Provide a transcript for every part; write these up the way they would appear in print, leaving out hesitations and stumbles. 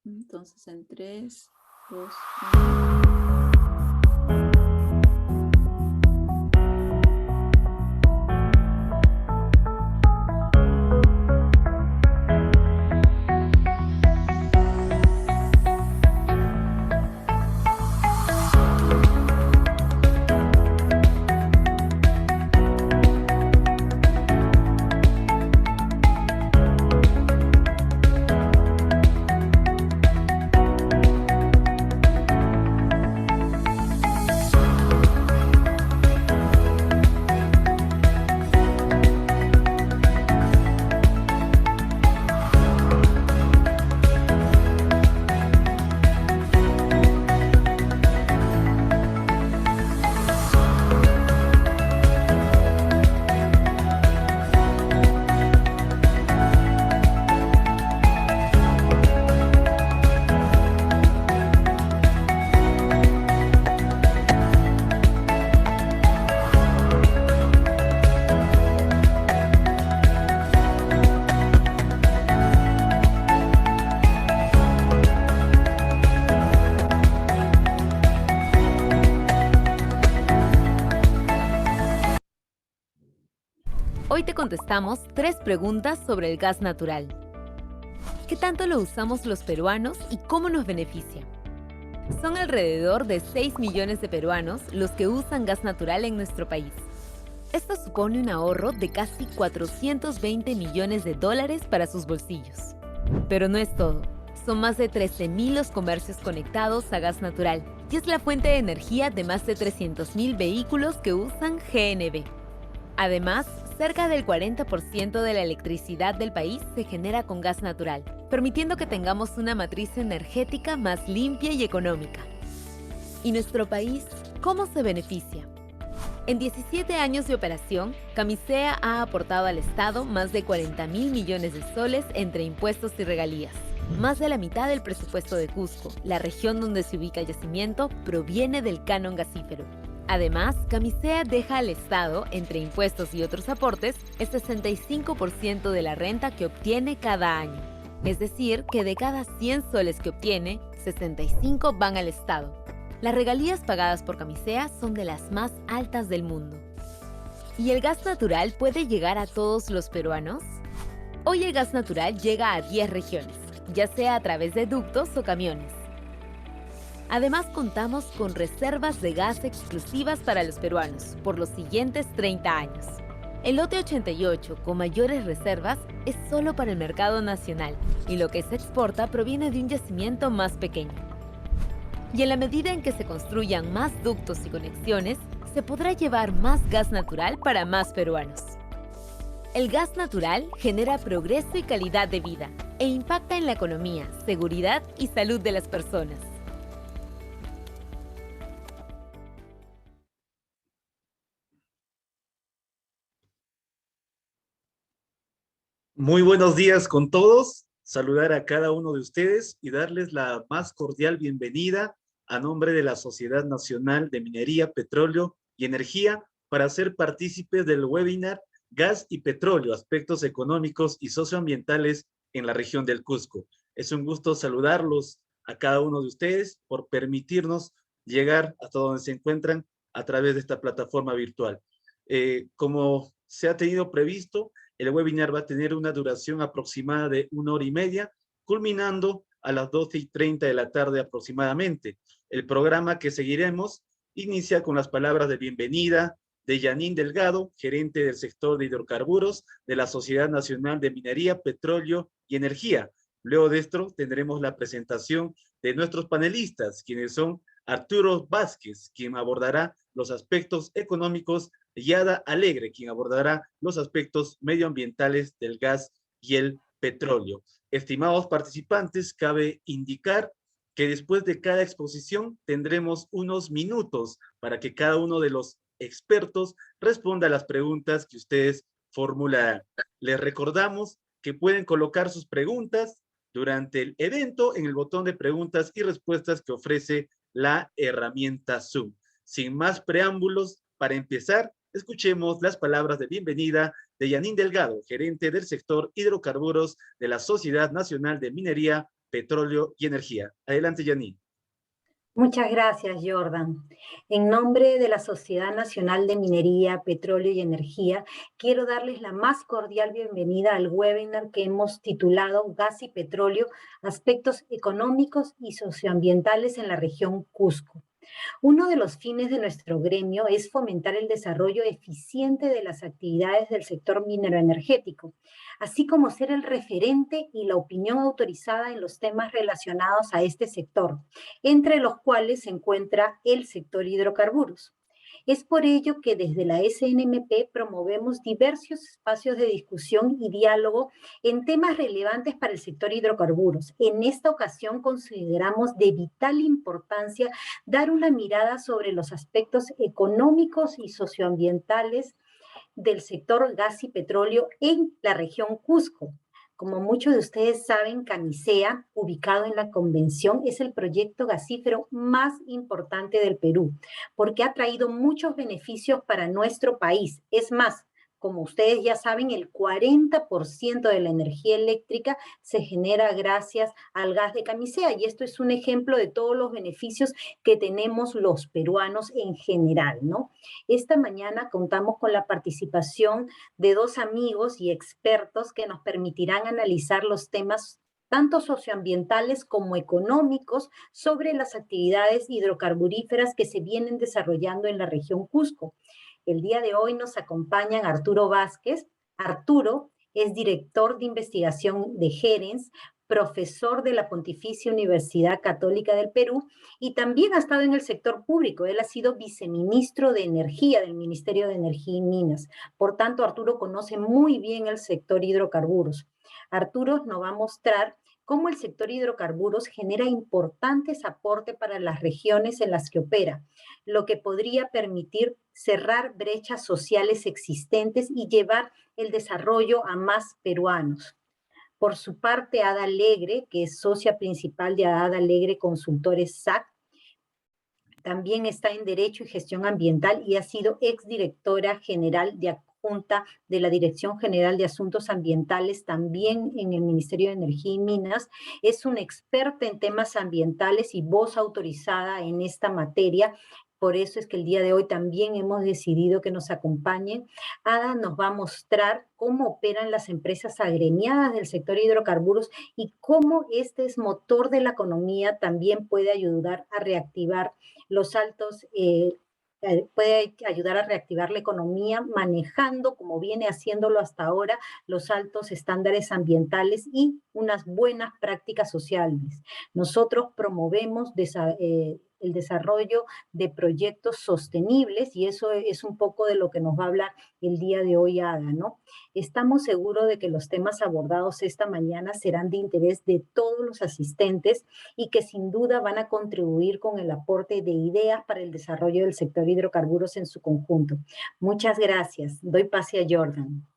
Entonces en 3, 2, 1. Hoy te contestamos 3 preguntas sobre el gas natural. ¿Qué tanto lo usamos los peruanos y cómo nos beneficia? Son alrededor de 6 millones de peruanos los que usan gas natural en nuestro país. Esto supone un ahorro de casi 420 millones de dólares para sus bolsillos. Pero no es todo. Son más de 13.000 los comercios conectados a gas natural y es la fuente de energía de más de 300.000 vehículos que usan GNV. Además, cerca del 40% de la electricidad del país se genera con gas natural, permitiendo que tengamos una matriz energética más limpia y económica. ¿Y nuestro país cómo se beneficia? En 17 años de operación, Camisea ha aportado al Estado más de 40.000 millones de soles entre impuestos y regalías. Más de la mitad del presupuesto de Cusco, la región donde se ubica el yacimiento, proviene del canon gasífero. Además, Camisea deja al Estado, entre impuestos y otros aportes, el 65% de la renta que obtiene cada año. Es decir, que de cada 100 soles que obtiene, 65 van al Estado. Las regalías pagadas por Camisea son de las más altas del mundo. ¿Y el gas natural puede llegar a todos los peruanos? Hoy el gas natural llega a 10 regiones, ya sea a través de ductos o camiones. Además, contamos con reservas de gas exclusivas para los peruanos por los siguientes 30 años. El lote 88, con mayores reservas, es solo para el mercado nacional y lo que se exporta proviene de un yacimiento más pequeño. Y en la medida en que se construyan más ductos y conexiones, se podrá llevar más gas natural para más peruanos. El gas natural genera progreso y calidad de vida e impacta en la economía, seguridad y salud de las personas. Muy buenos días con todos. Saludar a cada uno de ustedes y darles la más cordial bienvenida a nombre de la Sociedad Nacional de Minería, Petróleo y Energía para ser partícipes del webinar Gas y Petróleo, aspectos económicos y socioambientales en la región del Cusco. Es un gusto saludarlos a cada uno de ustedes por permitirnos llegar hasta donde se encuentran a través de esta plataforma virtual. Como se ha tenido previsto, el webinar va a tener una duración aproximada de 1 hora y media, culminando a las 12:30 de la tarde aproximadamente. El programa que seguiremos inicia con las palabras de bienvenida de Yanin Delgado, gerente del sector de hidrocarburos de la Sociedad Nacional de Minería, Petróleo y Energía. Luego de esto tendremos la presentación de nuestros panelistas, quienes son Arturo Vázquez, quien abordará los aspectos económicos, y Ada Alegre, quien abordará los aspectos medioambientales del gas y el petróleo. Estimados participantes, cabe indicar que después de cada exposición tendremos unos minutos para que cada uno de los expertos responda a las preguntas que ustedes formularán. Les recordamos que pueden colocar sus preguntas durante el evento en el botón de preguntas y respuestas que ofrece la herramienta Zoom. Sin más preámbulos, para empezar, escuchemos las palabras de bienvenida de Yanín Delgado, gerente del sector hidrocarburos de la Sociedad Nacional de Minería, Petróleo y Energía. Adelante, Yanín. Muchas gracias, Jordan. En nombre de la Sociedad Nacional de Minería, Petróleo y Energía, quiero darles la más cordial bienvenida al webinar que hemos titulado Gas y Petróleo, Aspectos Económicos y Socioambientales en la región Cusco. Uno de los fines de nuestro gremio es fomentar el desarrollo eficiente de las actividades del sector mineroenergético, así como ser el referente y la opinión autorizada en los temas relacionados a este sector, entre los cuales se encuentra el sector hidrocarburos. Es por ello que desde la SNMP promovemos diversos espacios de discusión y diálogo en temas relevantes para el sector hidrocarburos. En esta ocasión consideramos de vital importancia dar una mirada sobre los aspectos económicos y socioambientales del sector gas y petróleo en la región Cusco. Como muchos de ustedes saben, Camisea, ubicado en la Convención, es el proyecto gasífero más importante del Perú, porque ha traído muchos beneficios para nuestro país. Es más, como ustedes ya saben, el 40% de la energía eléctrica se genera gracias al gas de Camisea, y esto es un ejemplo de todos los beneficios que tenemos los peruanos en general, ¿no? Esta mañana contamos con la participación de dos amigos y expertos que nos permitirán analizar los temas tanto socioambientales como económicos sobre las actividades hidrocarburíferas que se vienen desarrollando en la región Cusco. El día de hoy nos acompañan Arturo Vázquez. Arturo es director de investigación de Gerens, profesor de la Pontificia Universidad Católica del Perú y también ha estado en el sector público. Él ha sido viceministro de Energía del Ministerio de Energía y Minas. Por tanto, Arturo conoce muy bien el sector hidrocarburos. Arturo nos va a mostrar cómo el sector hidrocarburos genera importantes aportes para las regiones en las que opera, lo que podría permitir cerrar brechas sociales existentes y llevar el desarrollo a más peruanos. Por su parte, Ada Alegre, que es socia principal de Ada Alegre Consultores SAC, también está en Derecho y Gestión Ambiental y ha sido exdirectora general adjunta de la Dirección General de Asuntos Ambientales, también en el Ministerio de Energía y Minas. Es una experta en temas ambientales y voz autorizada en esta materia. Por eso es que el día de hoy también hemos decidido que nos acompañen. Ada nos va a mostrar cómo operan las empresas agremiadas del sector hidrocarburos y cómo este es motor de la economía, también puede ayudar a reactivar los altos, puede ayudar a reactivar la economía manejando, como viene haciéndolo hasta ahora, los altos estándares ambientales y unas buenas prácticas sociales. Nosotros promovemos el desarrollo de proyectos sostenibles y eso es un poco de lo que nos va a hablar el día de hoy Ada, ¿no? Estamos seguros de que los temas abordados esta mañana serán de interés de todos los asistentes y que sin duda van a contribuir con el aporte de ideas para el desarrollo del sector hidrocarburos en su conjunto. Muchas gracias. Doy pase a Jordan.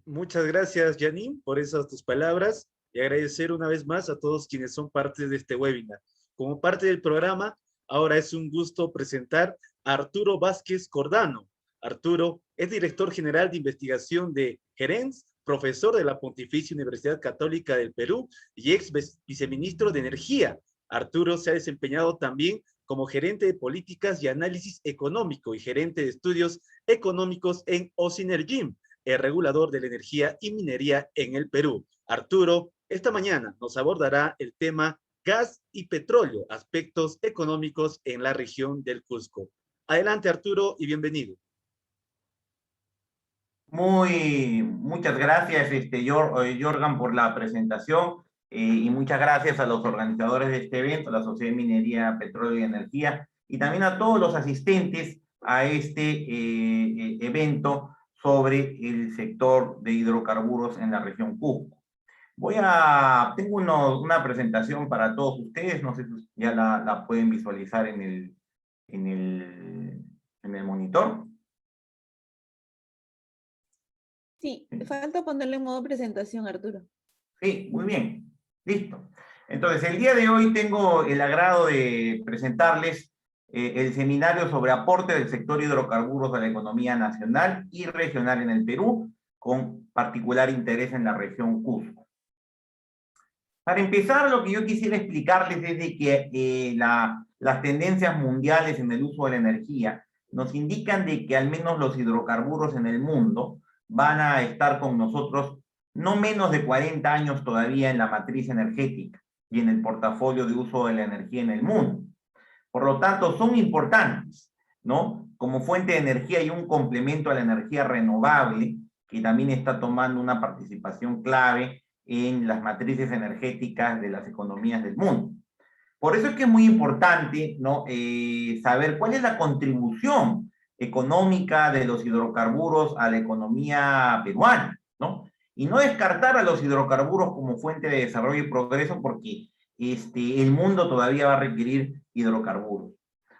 Muchas gracias, Janine, por esas tus palabras y agradecer una vez más a todos quienes son parte de este webinar. Como parte del programa, ahora es un gusto presentar a Arturo Vázquez Cordano. Arturo es director general de investigación de Gerens, profesor de la Pontificia Universidad Católica del Perú y ex viceministro de Energía. Arturo se ha desempeñado también como gerente de políticas y análisis económico y gerente de estudios económicos en Osinergim, el regulador de la energía y minería en el Perú. Arturo, esta mañana nos abordará el tema gas y petróleo, aspectos económicos en la región del Cusco. Adelante, Arturo, y bienvenido. Muchas gracias, Jorgan, por la presentación y muchas gracias a los organizadores de este evento, la Sociedad de Minería, Petróleo y Energía, y también a todos los asistentes a este evento sobre el sector de hidrocarburos en la región Cusco. Tengo una presentación para todos ustedes, no sé si ya la pueden visualizar en el monitor. Sí, falta ponerle en modo presentación, Arturo. Sí, muy bien, listo. Entonces, el día de hoy tengo el agrado de presentarles el seminario sobre aporte del sector hidrocarburos a la economía nacional y regional en el Perú, con particular interés en la región Cusco. Para empezar, lo que yo quisiera explicarles es de que las tendencias mundiales en el uso de la energía nos indican de que al menos los hidrocarburos en el mundo van a estar con nosotros no menos de 40 años todavía en la matriz energética y en el portafolio de uso de la energía en el mundo. Por lo tanto, son importantes, ¿no? Como fuente de energía y un complemento a la energía renovable, que también está tomando una participación clave en las matrices energéticas de las economías del mundo. Por eso es que es muy importante, ¿no? Saber cuál es la contribución económica de los hidrocarburos a la economía peruana, ¿no? Y no descartar a los hidrocarburos como fuente de desarrollo y progreso, porque el mundo todavía va a requerir hidrocarburos.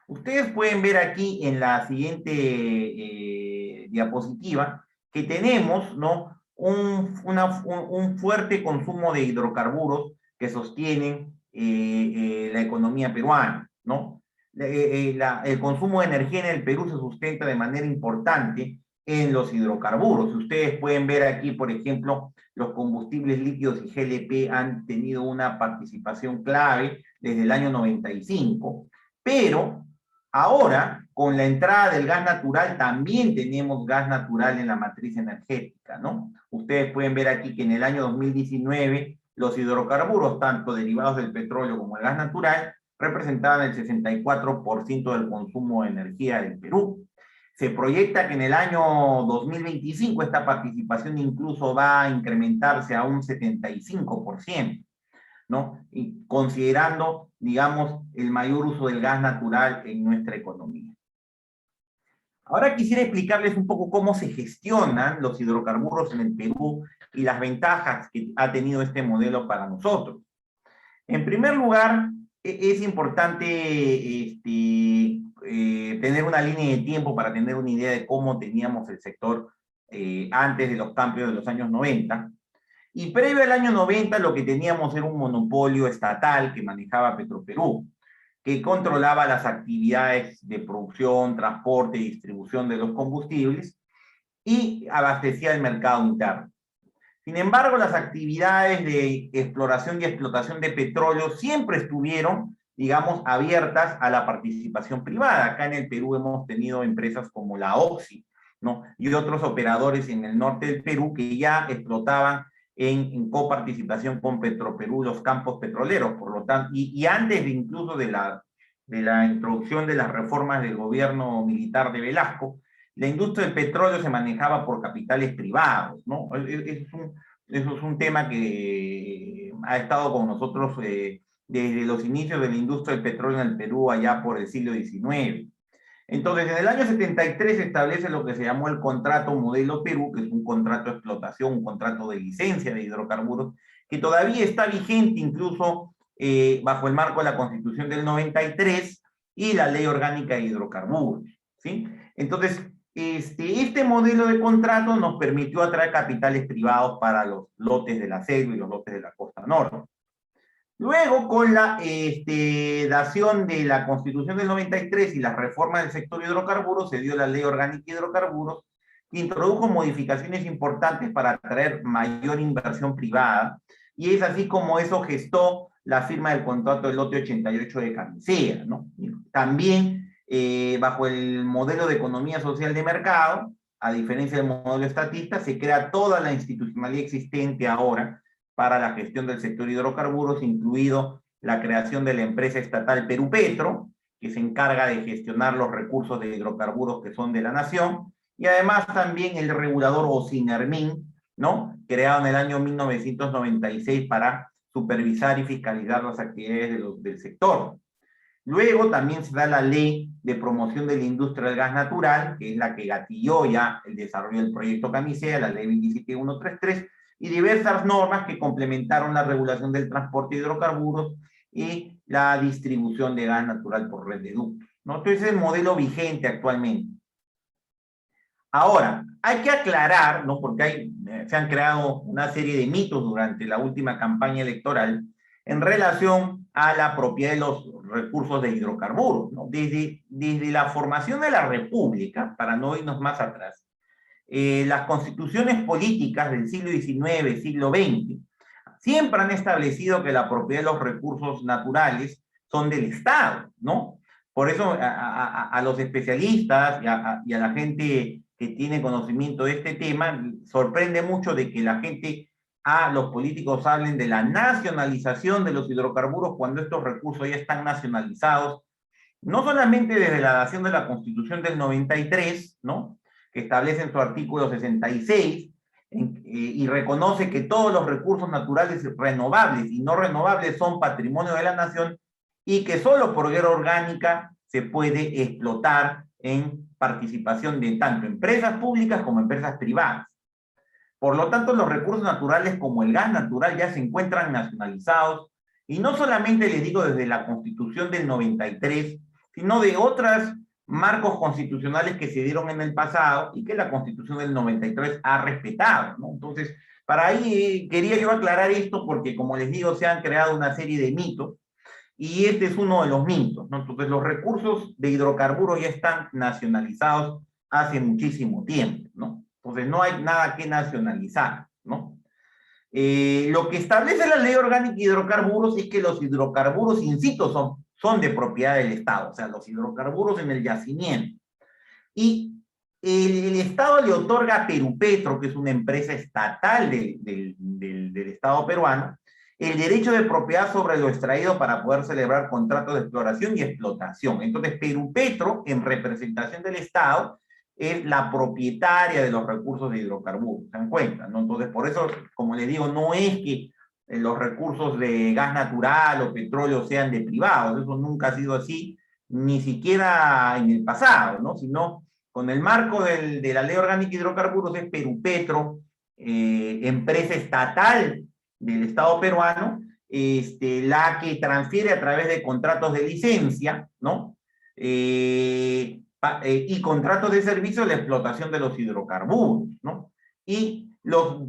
Ustedes pueden ver aquí en la siguiente diapositiva que tenemos, ¿no? un fuerte consumo de hidrocarburos que sostienen la economía peruana, ¿no? El consumo de energía en el Perú se sustenta de manera importante en los hidrocarburos. Ustedes pueden ver aquí, por ejemplo, los combustibles líquidos y GLP han tenido una participación clave desde el año 95, pero ahora, con la entrada del gas natural, también tenemos gas natural en la matriz energética, ¿no? Ustedes pueden ver aquí que en el año 2019 los hidrocarburos, tanto derivados del petróleo como el gas natural, representaban el 64% del consumo de energía del Perú. Se proyecta que en el año 2025 esta participación incluso va a incrementarse a un 75%, ¿no? Y considerando, digamos, el mayor uso del gas natural en nuestra economía. Ahora quisiera explicarles un poco cómo se gestionan los hidrocarburos en el Perú y las ventajas que ha tenido este modelo para nosotros. En primer lugar, es importante tener una línea de tiempo para tener una idea de cómo teníamos el sector antes de los cambios de los años 90. Y previo al año 90 lo que teníamos era un monopolio estatal que manejaba Petroperú, que controlaba las actividades de producción, transporte y distribución de los combustibles y abastecía el mercado interno. Sin embargo, las actividades de exploración y explotación de petróleo siempre estuvieron, digamos, abiertas a la participación privada. Acá en el Perú hemos tenido empresas como la Oxy, ¿no? Y otros operadores en el norte del Perú que ya explotaban en coparticipación con Petroperú los campos petroleros, por lo tanto, y antes incluso de la introducción de las reformas del gobierno militar de Velasco, la industria del petróleo se manejaba por capitales privados, ¿no? Eso es un tema que ha estado con nosotros desde los inicios de la industria del petróleo en el Perú allá por el siglo XIX. Entonces, en el año 73 se establece lo que se llamó el contrato Modelo Perú, que es un contrato de explotación, un contrato de licencia de hidrocarburos, que todavía está vigente incluso bajo el marco de la Constitución del 93 y la Ley Orgánica de Hidrocarburos, ¿sí? Entonces, este modelo de contrato nos permitió atraer capitales privados para los lotes de la selva y los lotes de la costa norte. Luego, con la dación de la Constitución del 93 y las reformas del sector hidrocarburos, se dio la Ley Orgánica de Hidrocarburos, que introdujo modificaciones importantes para atraer mayor inversión privada, y es así como eso gestó la firma del contrato del lote 88 de Camisea, ¿no? También, bajo el modelo de economía social de mercado, a diferencia del modelo estatista, se crea toda la institucionalidad existente ahora para la gestión del sector hidrocarburos, incluido la creación de la empresa estatal Perú Petro, que se encarga de gestionar los recursos de hidrocarburos que son de la nación, y además también el regulador OSINERMIN, ¿no? Creado en el año 1996 para supervisar y fiscalizar las actividades del sector. Luego también se da la Ley de Promoción de la Industria del Gas Natural, que es la que gatilló ya el desarrollo del proyecto Camisea, la Ley 27133, y diversas normas que complementaron la regulación del transporte de hidrocarburos y la distribución de gas natural por red de ductos, ¿no? Entonces es el modelo vigente actualmente. Ahora, hay que aclarar, ¿no? Porque se han creado una serie de mitos durante la última campaña electoral en relación a la propiedad de los recursos de hidrocarburos, ¿no? Desde la formación de la República, para no irnos más atrás, las constituciones políticas del siglo XIX, siglo XX, siempre han establecido que la propiedad de los recursos naturales son del Estado, ¿no? Por eso a los especialistas y a la gente que tiene conocimiento de este tema, sorprende mucho de que la gente, los políticos hablen de la nacionalización de los hidrocarburos cuando estos recursos ya están nacionalizados, no solamente desde la dación de la Constitución del 93, ¿no?, que establece en su artículo 66, y reconoce que todos los recursos naturales renovables y no renovables son patrimonio de la nación, y que solo por guerra orgánica se puede explotar en participación de tanto empresas públicas como empresas privadas. Por lo tanto, los recursos naturales como el gas natural ya se encuentran nacionalizados, y no solamente les digo desde la Constitución del 93, sino de otros marcos constitucionales que se dieron en el pasado y que la Constitución del 93 ha respetado, ¿no? Entonces, para ahí quería yo aclarar esto porque, como les digo, se han creado una serie de mitos, y este es uno de los mitos, ¿no? Entonces, los recursos de hidrocarburos ya están nacionalizados hace muchísimo tiempo, ¿no? Entonces, no hay nada que nacionalizar, ¿no? Lo que establece la Ley Orgánica de Hidrocarburos es que los hidrocarburos in situ son de propiedad del Estado, o sea, los hidrocarburos en el yacimiento. Y el Estado le otorga a Perupetro, que es una empresa estatal del Estado peruano, el derecho de propiedad sobre lo extraído para poder celebrar contratos de exploración y explotación. Entonces, Perupetro, en representación del Estado, es la propietaria de los recursos de hidrocarburos, ¿se dan cuenta?, ¿no? Entonces, por eso, como les digo, no es que los recursos de gas natural o petróleo sean de privados, eso nunca ha sido así, ni siquiera en el pasado, ¿no? Sino, con el marco de la Ley Orgánica de Hidrocarburos, es Perupetro, empresa estatal del Estado peruano, la que transfiere a través de contratos de licencia, ¿no?, y contratos de servicio la explotación de los hidrocarburos, ¿no? Y los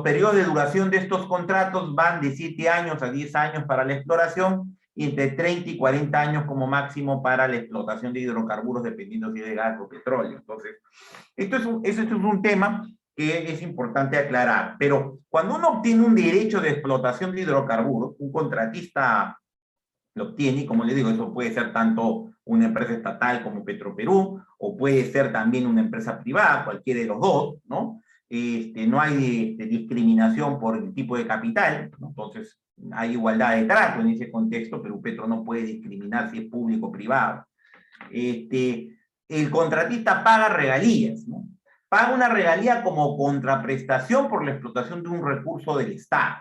periodos de duración de estos contratos van de 7 años a 10 años para la exploración, y entre 30 y 40 años como máximo para la explotación de hidrocarburos, dependiendo si es de gas o petróleo. Entonces, esto es un tema que es importante aclarar. Pero cuando uno obtiene un derecho de explotación de hidrocarburos, un contratista lo obtiene, y como les digo, eso puede ser tanto una empresa estatal como Petroperú, o puede ser también una empresa privada, cualquiera de los dos, ¿no? No hay discriminación por el tipo de capital, ¿no? Entonces hay igualdad de trato en ese contexto, pero Petro no puede discriminar si es público o privado. El contratista paga regalías, ¿no? Paga una regalía como contraprestación por la explotación de un recurso del Estado.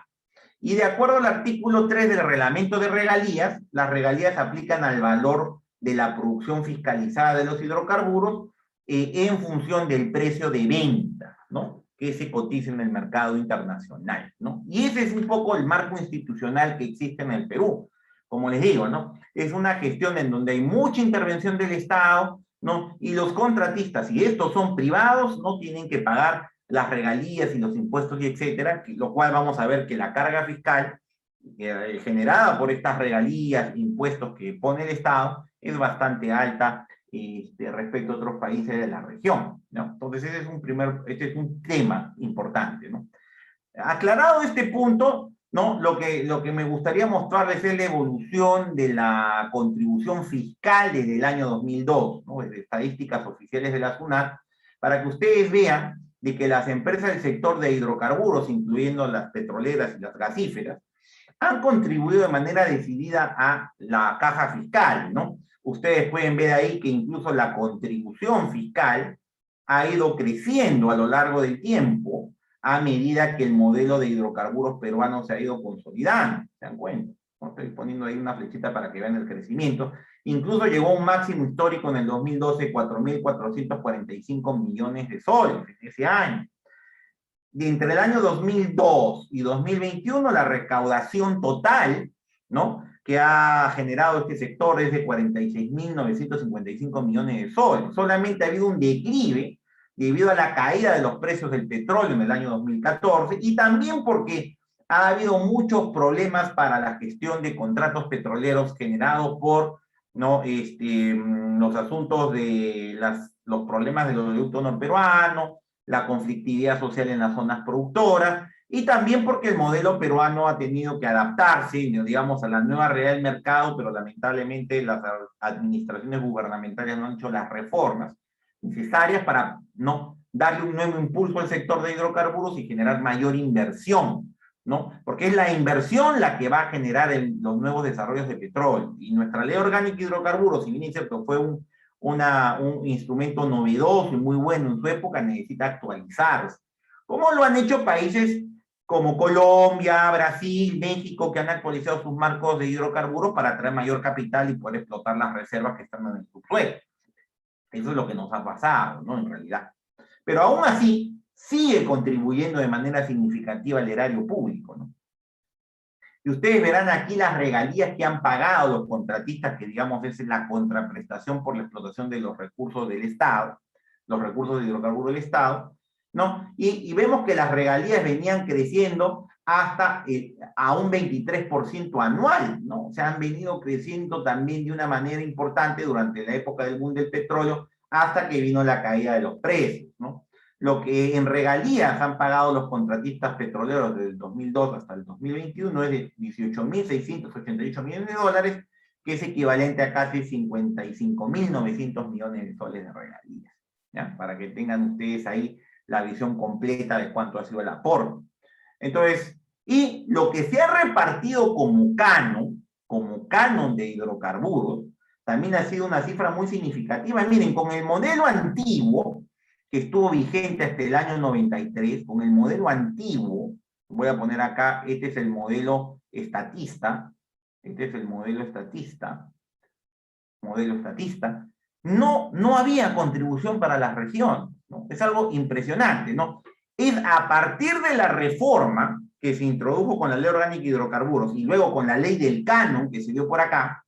Y de acuerdo al artículo 3 del reglamento de regalías, las regalías aplican al valor de la producción fiscalizada de los hidrocarburos en función del precio de venta, ¿no?, que se cotiza en el mercado internacional, ¿no? Y ese es un poco el marco institucional que existe en el Perú. Como les digo, ¿no?, es una gestión en donde hay mucha intervención del Estado, ¿no?, y los contratistas, si estos son privados, no tienen que pagar las regalías y los impuestos y etcétera, lo cual vamos a ver que la carga fiscal generada por estas regalías, impuestos que pone el Estado, es bastante alta respecto a otros países de la región, ¿no? Entonces este es un tema importante, ¿no? Aclarado este punto, ¿no?, lo que me gustaría mostrarles es la evolución de la contribución fiscal desde el año 2002, ¿no?, desde estadísticas oficiales de la SUNAT, para que ustedes vean de que las empresas del sector de hidrocarburos, incluyendo las petroleras y las gasíferas, han contribuido de manera decidida a la caja fiscal, ¿no? Ustedes pueden ver ahí que incluso la contribución fiscal ha ido creciendo a lo largo del tiempo a medida que el modelo de hidrocarburos peruano se ha ido consolidando, ¿se dan cuenta? Estoy poniendo ahí una flechita para que vean el crecimiento. Incluso llegó a un máximo histórico en el 2012, 4.445 millones de soles en ese año. Y entre el año 2002 y 2021, la recaudación total, ¿no?, que ha generado este sector es de 46.955 millones de soles. Solamente ha habido un declive debido a la caída de los precios del petróleo en el año 2014, y también porque ha habido muchos problemas para la gestión de contratos petroleros generados por, ¿no? Los asuntos de los problemas del oleoducto norperuano, la conflictividad social en las zonas productoras, y también porque el modelo peruano ha tenido que adaptarse, digamos, a la nueva realidad del mercado, pero lamentablemente las administraciones gubernamentales no han hecho las reformas necesarias para no darle un nuevo impulso al sector de hidrocarburos y generar mayor inversión, ¿no? Porque es la inversión la que va a generar los nuevos desarrollos de petróleo. Y nuestra ley orgánica de hidrocarburos, si bien es cierto, fue un instrumento novedoso y muy bueno en su época, necesita actualizarse. ¿Cómo lo han hecho países como Colombia, Brasil, México, que han actualizado sus marcos de hidrocarburos para atraer mayor capital y poder explotar las reservas que están en el subsuelo? Eso es lo que nos ha pasado, ¿no? En realidad. Pero aún así, sigue contribuyendo de manera significativa al erario público, ¿no? Y ustedes verán aquí las regalías que han pagado los contratistas, que digamos es la contraprestación por la explotación de los recursos del Estado, los recursos de hidrocarburos del Estado, ¿no? Y vemos que las regalías venían creciendo hasta a un 23% anual, ¿no? O sea, han venido creciendo también de una manera importante durante la época del boom del petróleo, hasta que vino la caída de los precios, ¿no? Lo que en regalías han pagado los contratistas petroleros desde el 2002 hasta el 2021 es de 18.688 millones de dólares, que es equivalente a casi 55.900 millones de soles de regalías, ¿ya? Para que tengan ustedes ahí la visión completa de cuánto ha sido el aporte. Entonces, y lo que se ha repartido como canon de hidrocarburos, también ha sido una cifra muy significativa. Miren, con el modelo antiguo, que estuvo vigente hasta el año 93, con el modelo antiguo, voy a poner acá, este es el modelo estatista, no había contribución para las regiones, ¿no? Es algo impresionante, ¿no? Es a partir de la reforma que se introdujo con la Ley Orgánica de Hidrocarburos y luego con la Ley del Canon, que se dio por acá,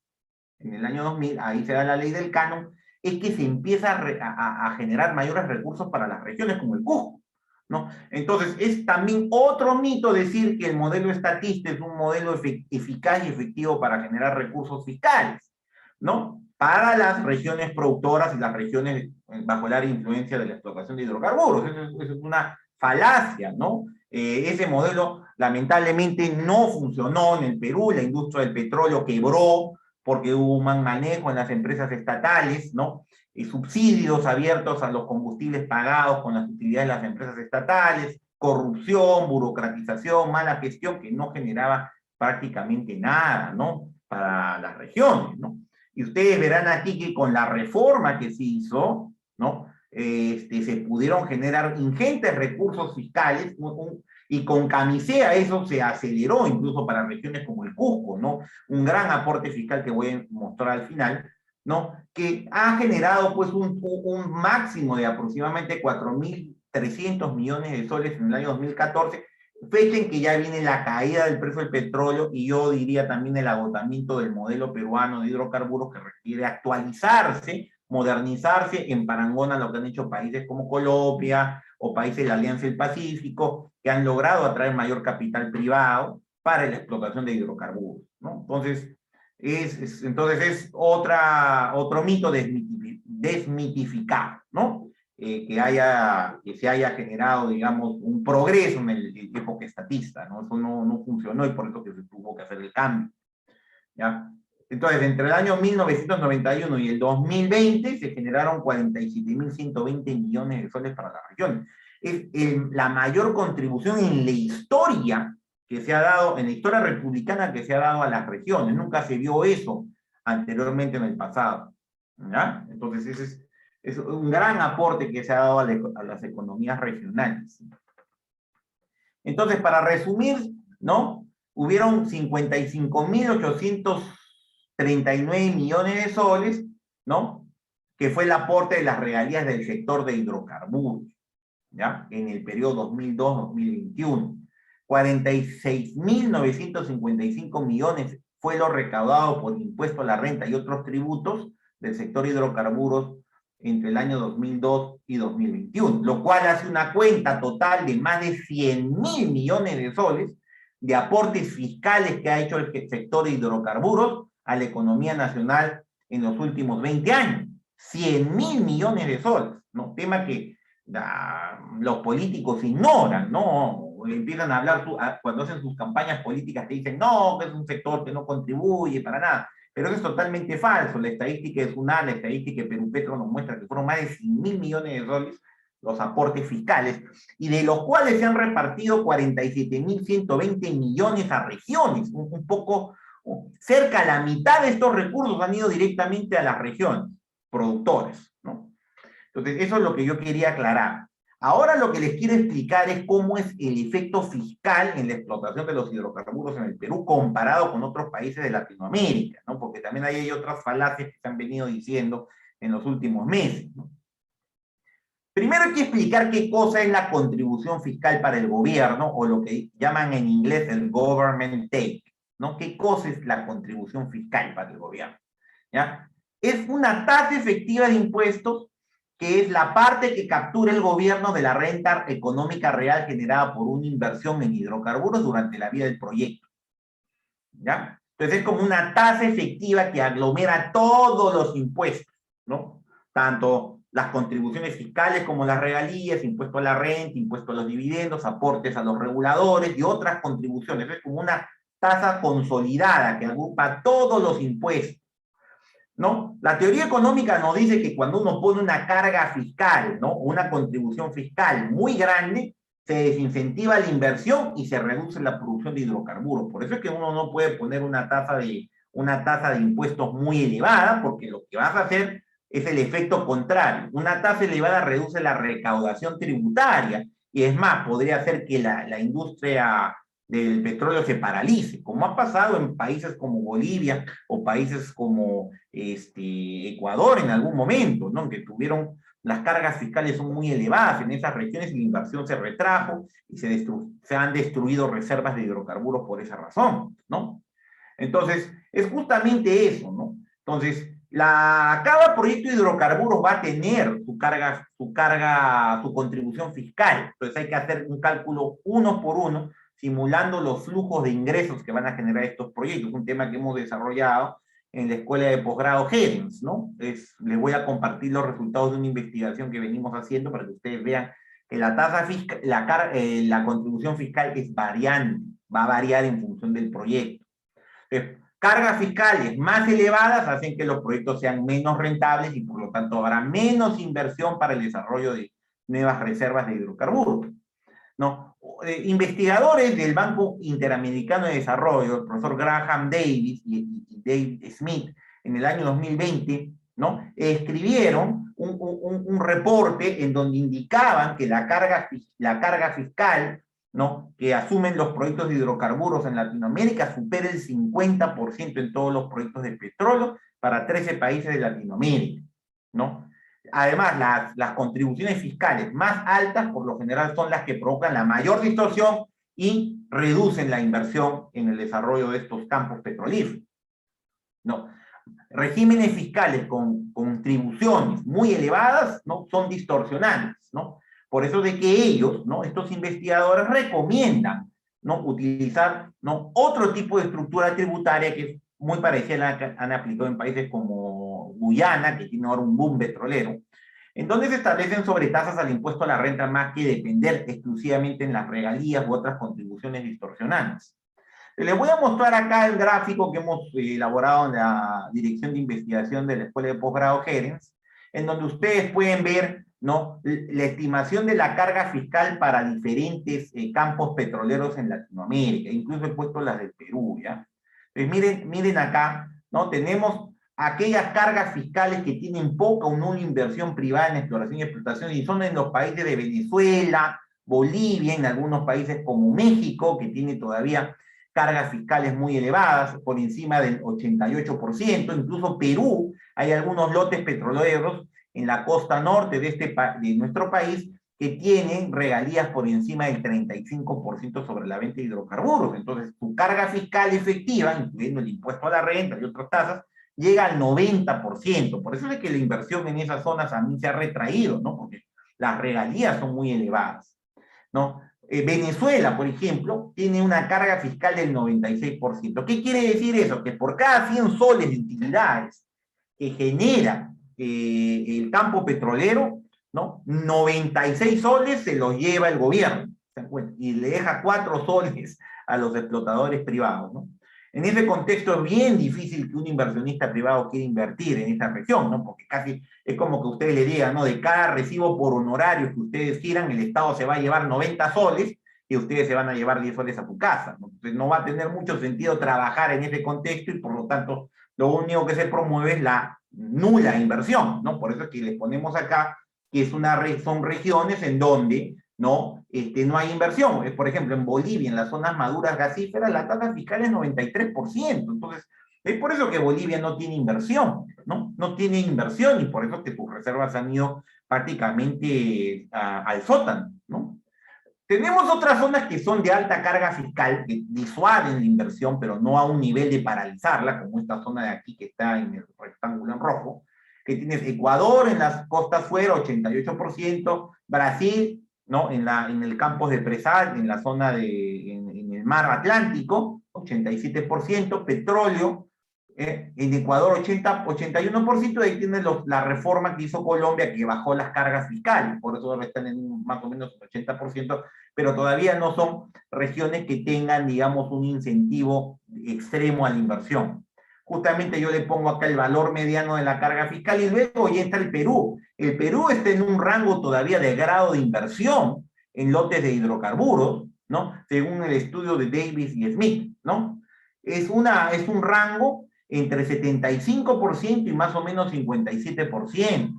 en el año 2000, ahí se da la Ley del Canon, es que se empieza a generar mayores recursos para las regiones como el Cusco, ¿no? Entonces, es también otro mito decir que el modelo estatista es un modelo eficaz y efectivo para generar recursos fiscales, ¿no? Para las regiones productoras y las regiones bajo la influencia de la explotación de hidrocarburos. Eso es una falacia, ¿no? Ese modelo lamentablemente no funcionó en el Perú, la industria del petróleo quebró, porque hubo un mal manejo en las empresas estatales, ¿no? Subsidios abiertos a los combustibles pagados con las utilidades de las empresas estatales, corrupción, burocratización, mala gestión que no generaba prácticamente nada, ¿no? Para las regiones, ¿no? Y ustedes verán aquí que con la reforma que se hizo, ¿no? Se pudieron generar ingentes recursos fiscales, y con Camisea eso se aceleró incluso para regiones como el Cusco, ¿no? Un gran aporte fiscal que voy a mostrar al final, ¿no? Que ha generado pues un máximo de aproximadamente 4.300 millones de soles en el año 2014, fecha en que ya viene la caída del precio del petróleo y yo diría también el agotamiento del modelo peruano de hidrocarburos que requiere actualizarse, modernizarse en parangón a lo que han hecho países como Colombia o países de la Alianza del Pacífico, que han logrado atraer mayor capital privado para la explotación de hidrocarburos, ¿no? Entonces, es otro mito desmitificado, ¿no? Que se haya generado, digamos, un progreso en el época estatista, ¿no? Eso no funcionó y por eso que se tuvo que hacer el cambio, ¿ya? Entonces, entre el año 1991 y el 2020 se generaron 47.120 millones de soles para la región. Es la mayor contribución en la historia que se ha dado, en la historia republicana que se ha dado a las regiones. Nunca se vio eso anteriormente en el pasado, ¿ya? Entonces, ese es un gran aporte que se ha dado a las economías regionales. Entonces, para resumir, ¿no? Hubieron 55.839 millones de soles, ¿no? Que fue el aporte de las regalías del sector de hidrocarburos, ¿ya? En el periodo 2002-2021. 46.955 millones fue lo recaudado por impuesto a la renta y otros tributos del sector hidrocarburos entre el año 2002 y 2021, lo cual hace una cuenta total de más de 100.000 millones de soles de aportes fiscales que ha hecho el sector de hidrocarburos a la economía nacional en los últimos 20 años. 100.000 millones de soles, ¿no? Tema que los políticos ignoran, ¿no? Empiezan a hablar, cuando hacen sus campañas políticas te dicen, no, que es un sector que no contribuye para nada. Pero eso es totalmente falso. La estadística de SUNAT, la estadística de Perú Petro nos muestra que fueron más de 100.000 millones de soles los aportes fiscales, y de los cuales se han repartido 47.120 millones a regiones, un poco, cerca a la mitad de estos recursos han ido directamente a las regiones productoras, ¿no? Entonces, eso es lo que yo quería aclarar. Ahora lo que les quiero explicar es cómo es el efecto fiscal en la explotación de los hidrocarburos en el Perú comparado con otros países de Latinoamérica, ¿no? Porque también hay otras falacias que se han venido diciendo en los últimos meses, ¿no? Primero hay que explicar qué cosa es la contribución fiscal para el gobierno, o lo que llaman en inglés el government take, ¿no? ¿Qué cosa es la contribución fiscal para el gobierno? ¿Ya? Es una tasa efectiva de impuestos que es la parte que captura el gobierno de la renta económica real generada por una inversión en hidrocarburos durante la vida del proyecto. ¿Ya? Entonces es como una tasa efectiva que aglomera todos los impuestos, ¿no? Tanto las contribuciones fiscales como las regalías, impuesto a la renta, impuesto a los dividendos, aportes a los reguladores y otras contribuciones. Es como una tasa consolidada que agrupa todos los impuestos, ¿no? La teoría económica nos dice que cuando uno pone una carga fiscal, ¿no? Una contribución fiscal muy grande, se desincentiva la inversión y se reduce la producción de hidrocarburos. Por eso es que uno no puede poner una tasa de impuestos muy elevada, porque lo que vas a hacer es el efecto contrario. Una tasa elevada reduce la recaudación tributaria, y es más, podría hacer que la industria del petróleo se paralice, como ha pasado en países como Bolivia o países como Ecuador en algún momento, ¿no? Que tuvieron, las cargas fiscales son muy elevadas en esas regiones y la inversión se retrajo y se han destruido reservas de hidrocarburos por esa razón, ¿no? Entonces, es justamente eso, ¿no? Entonces, cada proyecto de hidrocarburos va a tener su contribución fiscal. Entonces hay que hacer un cálculo uno por uno, simulando los flujos de ingresos que van a generar estos proyectos, un tema que hemos desarrollado en la escuela de posgrado Herens, ¿no? Les voy a compartir los resultados de una investigación que venimos haciendo para que ustedes vean que la tasa fiscal, la contribución fiscal es variante, va a variar en función del proyecto. Entonces, cargas fiscales más elevadas hacen que los proyectos sean menos rentables y por lo tanto habrá menos inversión para el desarrollo de nuevas reservas de hidrocarburos, ¿no? Investigadores del Banco Interamericano de Desarrollo, el profesor Graham Davis y Dave Smith, en el año 2020, ¿no? Escribieron un reporte en donde indicaban que la carga fiscal, ¿no? Que asumen los proyectos de hidrocarburos en Latinoamérica supera el 50% en todos los proyectos de petróleo para 13 países de Latinoamérica, ¿no? Además, las contribuciones fiscales más altas, por lo general, son las que provocan la mayor distorsión y reducen la inversión en el desarrollo de estos campos petrolíferos, ¿no? Regímenes fiscales con contribuciones muy elevadas, ¿no? Son distorsionantes, ¿no? Por eso de que ellos, ¿no? Estos investigadores recomiendan, ¿no? Utilizar, ¿no? Otro tipo de estructura tributaria que es muy parecida a la que han aplicado en países como Guyana, que tiene ahora un boom petrolero, en donde se establecen sobretasas al impuesto a la renta más que depender exclusivamente en las regalías u otras contribuciones distorsionantes. Les voy a mostrar acá el gráfico que hemos elaborado en la Dirección de Investigación de la Escuela de Posgrado Herens, en donde ustedes pueden ver, ¿no? La estimación de la carga fiscal para diferentes campos petroleros en Latinoamérica, incluso he puesto las del Perú, ¿ya? Entonces miren acá, ¿no? Tenemos aquellas cargas fiscales que tienen poca o nula inversión privada en exploración y explotación, y son en los países de Venezuela, Bolivia, en algunos países como México, que tiene todavía cargas fiscales muy elevadas, por encima del 88%, incluso Perú, hay algunos lotes petroleros en la costa norte de nuestro país que tienen regalías por encima del 35% sobre la venta de hidrocarburos. Entonces, su carga fiscal efectiva, incluyendo el impuesto a la renta y otras tasas, llega al 90%. Por eso es que la inversión en esas zonas a mí se ha retraído, ¿no? Porque las regalías son muy elevadas, ¿no? Venezuela, por ejemplo, tiene una carga fiscal del 96%. ¿Qué quiere decir eso? Que por cada 100 soles de utilidades que genera el campo petrolero, ¿no? 96 soles se los lleva el gobierno, ¿se dan cuenta? Y le deja 4 soles a los explotadores privados, ¿no? En ese contexto es bien difícil que un inversionista privado quiera invertir en esta región, ¿no? Porque casi es como que ustedes le digan, ¿no? De cada recibo por honorarios que ustedes giran, el Estado se va a llevar 90 soles y ustedes se van a llevar 10 soles a tu casa, ¿no? Entonces no va a tener mucho sentido trabajar en ese contexto y por lo tanto lo único que se promueve es la nula inversión, ¿no? Por eso es que les ponemos acá que es son regiones en donde no hay inversión. Por ejemplo, en Bolivia, en las zonas maduras gasíferas, la tasa fiscal es 93%. Entonces, es por eso que Bolivia no tiene inversión, ¿no? No tiene inversión y por eso que sus reservas han ido prácticamente al sótano, ¿no? Tenemos otras zonas que son de alta carga fiscal, que disuaden la inversión, pero no a un nivel de paralizarla, como esta zona de aquí que está en el rectángulo en rojo, que tienes Ecuador en las costas fuera, 88%, Brasil, ¿no? En el campos de Presal, en la zona en el mar Atlántico, 87%, petróleo, en Ecuador 81%, ahí tienes la reforma que hizo Colombia que bajó las cargas fiscales, por eso ahora están en más o menos 80%, pero todavía no son regiones que tengan, digamos, un incentivo extremo a la inversión. Justamente yo le pongo acá el valor mediano de la carga fiscal y luego ya está el Perú. El Perú está en un rango todavía de grado de inversión en lotes de hidrocarburos, ¿no? Según el estudio de Davis y Smith, ¿no? Es un rango entre 75% y más o menos 57%.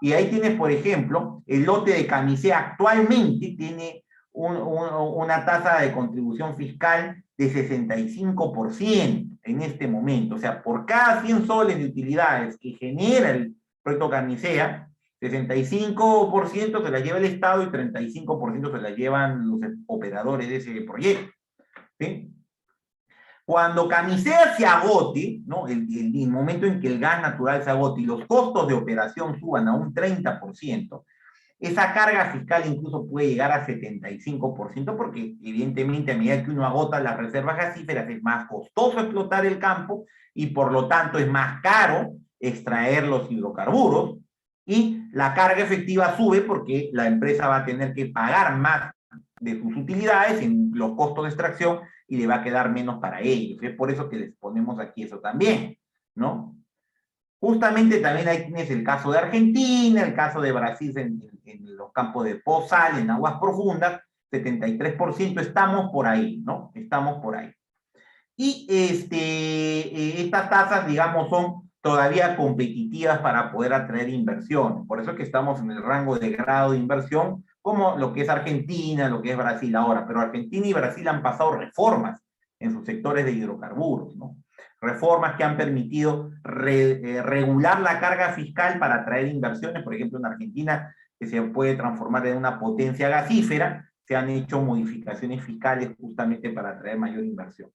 Y ahí tienes, por ejemplo, el lote de Camisea actualmente tiene una tasa de contribución fiscal de 65% en este momento. O sea, por cada 100 soles de utilidades que genera el proyecto Camisea, 65% se la lleva el Estado y 35% se la llevan los operadores de ese proyecto, ¿sí? Cuando Camisea se agote, ¿no? El momento en que el gas natural se agote y los costos de operación suban a un 30%, esa carga fiscal incluso puede llegar a 75%, porque evidentemente a medida que uno agota las reservas gasíferas es más costoso explotar el campo y por lo tanto es más caro extraer los hidrocarburos y la carga efectiva sube porque la empresa va a tener que pagar más de sus utilidades en los costos de extracción y le va a quedar menos para ellos. Es por eso que les ponemos aquí eso también, ¿no? Justamente también ahí tienes el caso de Argentina, el caso de Brasil en los campos de Pozal, en aguas profundas, 73%, estamos por ahí, ¿no? Estamos por ahí. Y estas tasas, digamos, son todavía competitivas para poder atraer inversión. Por eso es que estamos en el rango de grado de inversión, como lo que es Argentina, lo que es Brasil ahora. Pero Argentina y Brasil han pasado reformas en sus sectores de hidrocarburos, ¿no? Reformas que han permitido regular la carga fiscal para atraer inversiones. Por ejemplo, en Argentina, que se puede transformar en una potencia gasífera, se han hecho modificaciones fiscales justamente para atraer mayor inversión.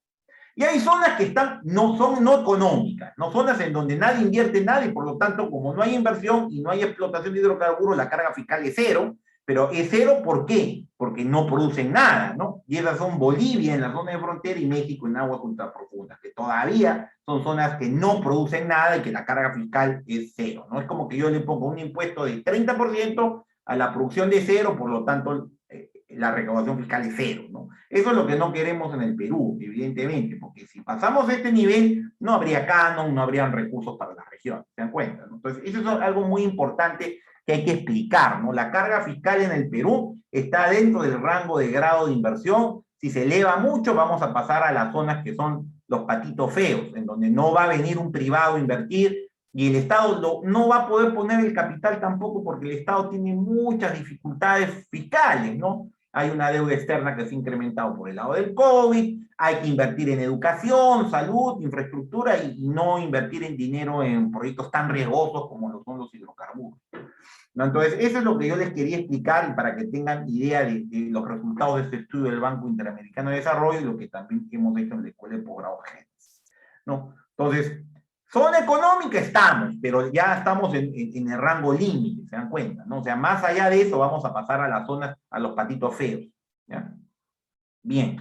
Y hay zonas que son no económicas, no zonas en donde nadie invierte nada y por lo tanto, como no hay inversión y no hay explotación de hidrocarburos, la carga fiscal es cero. Pero es cero, ¿por qué? Porque no producen nada, ¿no? Y esas son Bolivia en la zona de frontera y México en aguas ultraprofundas, que todavía son zonas que no producen nada y que la carga fiscal es cero, ¿no? Es como que yo le pongo un impuesto del 30% a la producción de cero, por lo tanto, la recaudación fiscal es cero, ¿no? Eso es lo que no queremos en el Perú, evidentemente, porque si pasamos este nivel, no habría canon, no habrían recursos para la región, ¿se dan cuenta? ¿No? Entonces, eso es algo muy importante que hay que explicar, ¿no? La carga fiscal en el Perú está dentro del rango de grado de inversión. Si se eleva mucho, vamos a pasar a las zonas que son los patitos feos, en donde no va a venir un privado a invertir y el Estado no va a poder poner el capital tampoco porque el Estado tiene muchas dificultades fiscales, ¿no? Hay una deuda externa que se ha incrementado por el lado del COVID, hay que invertir en educación, salud, infraestructura y no invertir en dinero en proyectos tan riesgosos como lo son los hidrocarburos, ¿no? Entonces, eso es lo que yo les quería explicar y para que tengan idea de los resultados de este estudio del Banco Interamericano de Desarrollo y lo que también hemos hecho en la Escuela de Posgrado Génesis, ¿no? Entonces, zona económica estamos, pero ya estamos en el rango límite, ¿se dan cuenta? ¿No? O sea, más allá de eso vamos a pasar a las zonas, a los patitos feos, ¿ya? Bien.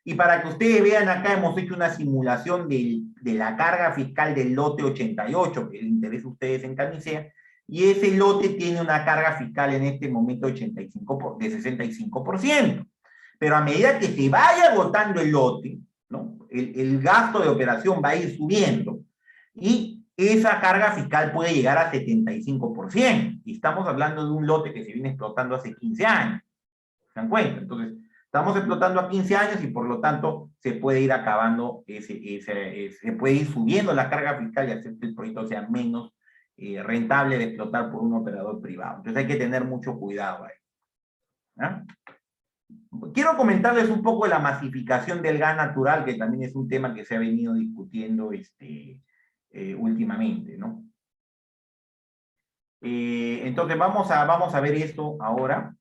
Y para que ustedes vean acá, hemos hecho una simulación de la carga fiscal del lote 88, que les interesa a ustedes en Camisea, y ese lote tiene una carga fiscal en este momento de 65%. Pero a medida que se vaya agotando el lote, ¿no? El gasto de operación va a ir subiendo, y esa carga fiscal puede llegar a 75%. Y estamos hablando de un lote que se viene explotando hace 15 años. ¿Se dan cuenta? Entonces, estamos explotando a 15 años y por lo tanto se puede ir acabando, se puede ir subiendo la carga fiscal y hacer que el proyecto sea menos rentable de explotar por un operador privado. Entonces hay que tener mucho cuidado ahí. ¿Ah? Quiero comentarles un poco de la masificación del gas natural, que también es un tema que se ha venido discutiendo últimamente, ¿no? Entonces vamos a ver esto ahora.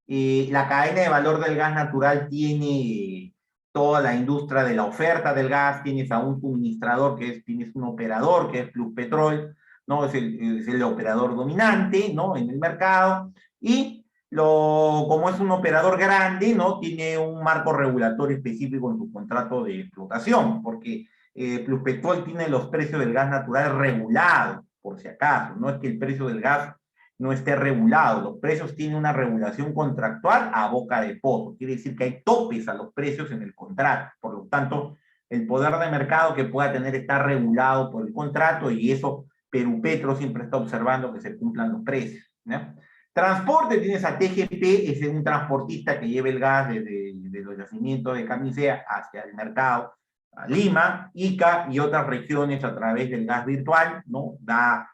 La cadena de valor del gas natural tiene toda la industria de la oferta del gas, tienes a un suministrador tienes un operador que es Pluspetrol, ¿no? Es el operador dominante, ¿no? En el mercado, y como es un operador grande, ¿no? Tiene un marco regulatorio específico en su contrato de explotación, porque Pluspetrol tiene los precios del gas natural regulados, por si acaso, no es que el precio del gas no esté regulado, los precios tienen una regulación contractual a boca de pozo, quiere decir que hay topes a los precios en el contrato, por lo tanto, el poder de mercado que pueda tener está regulado por el contrato, y eso Perupetro siempre está observando que se cumplan los precios, ¿no? Transporte, tienes a TGP, es un transportista que lleva el gas desde los yacimientos de Camisea hacia el mercado, a Lima, Ica y otras regiones a través del gas virtual, ¿no? Da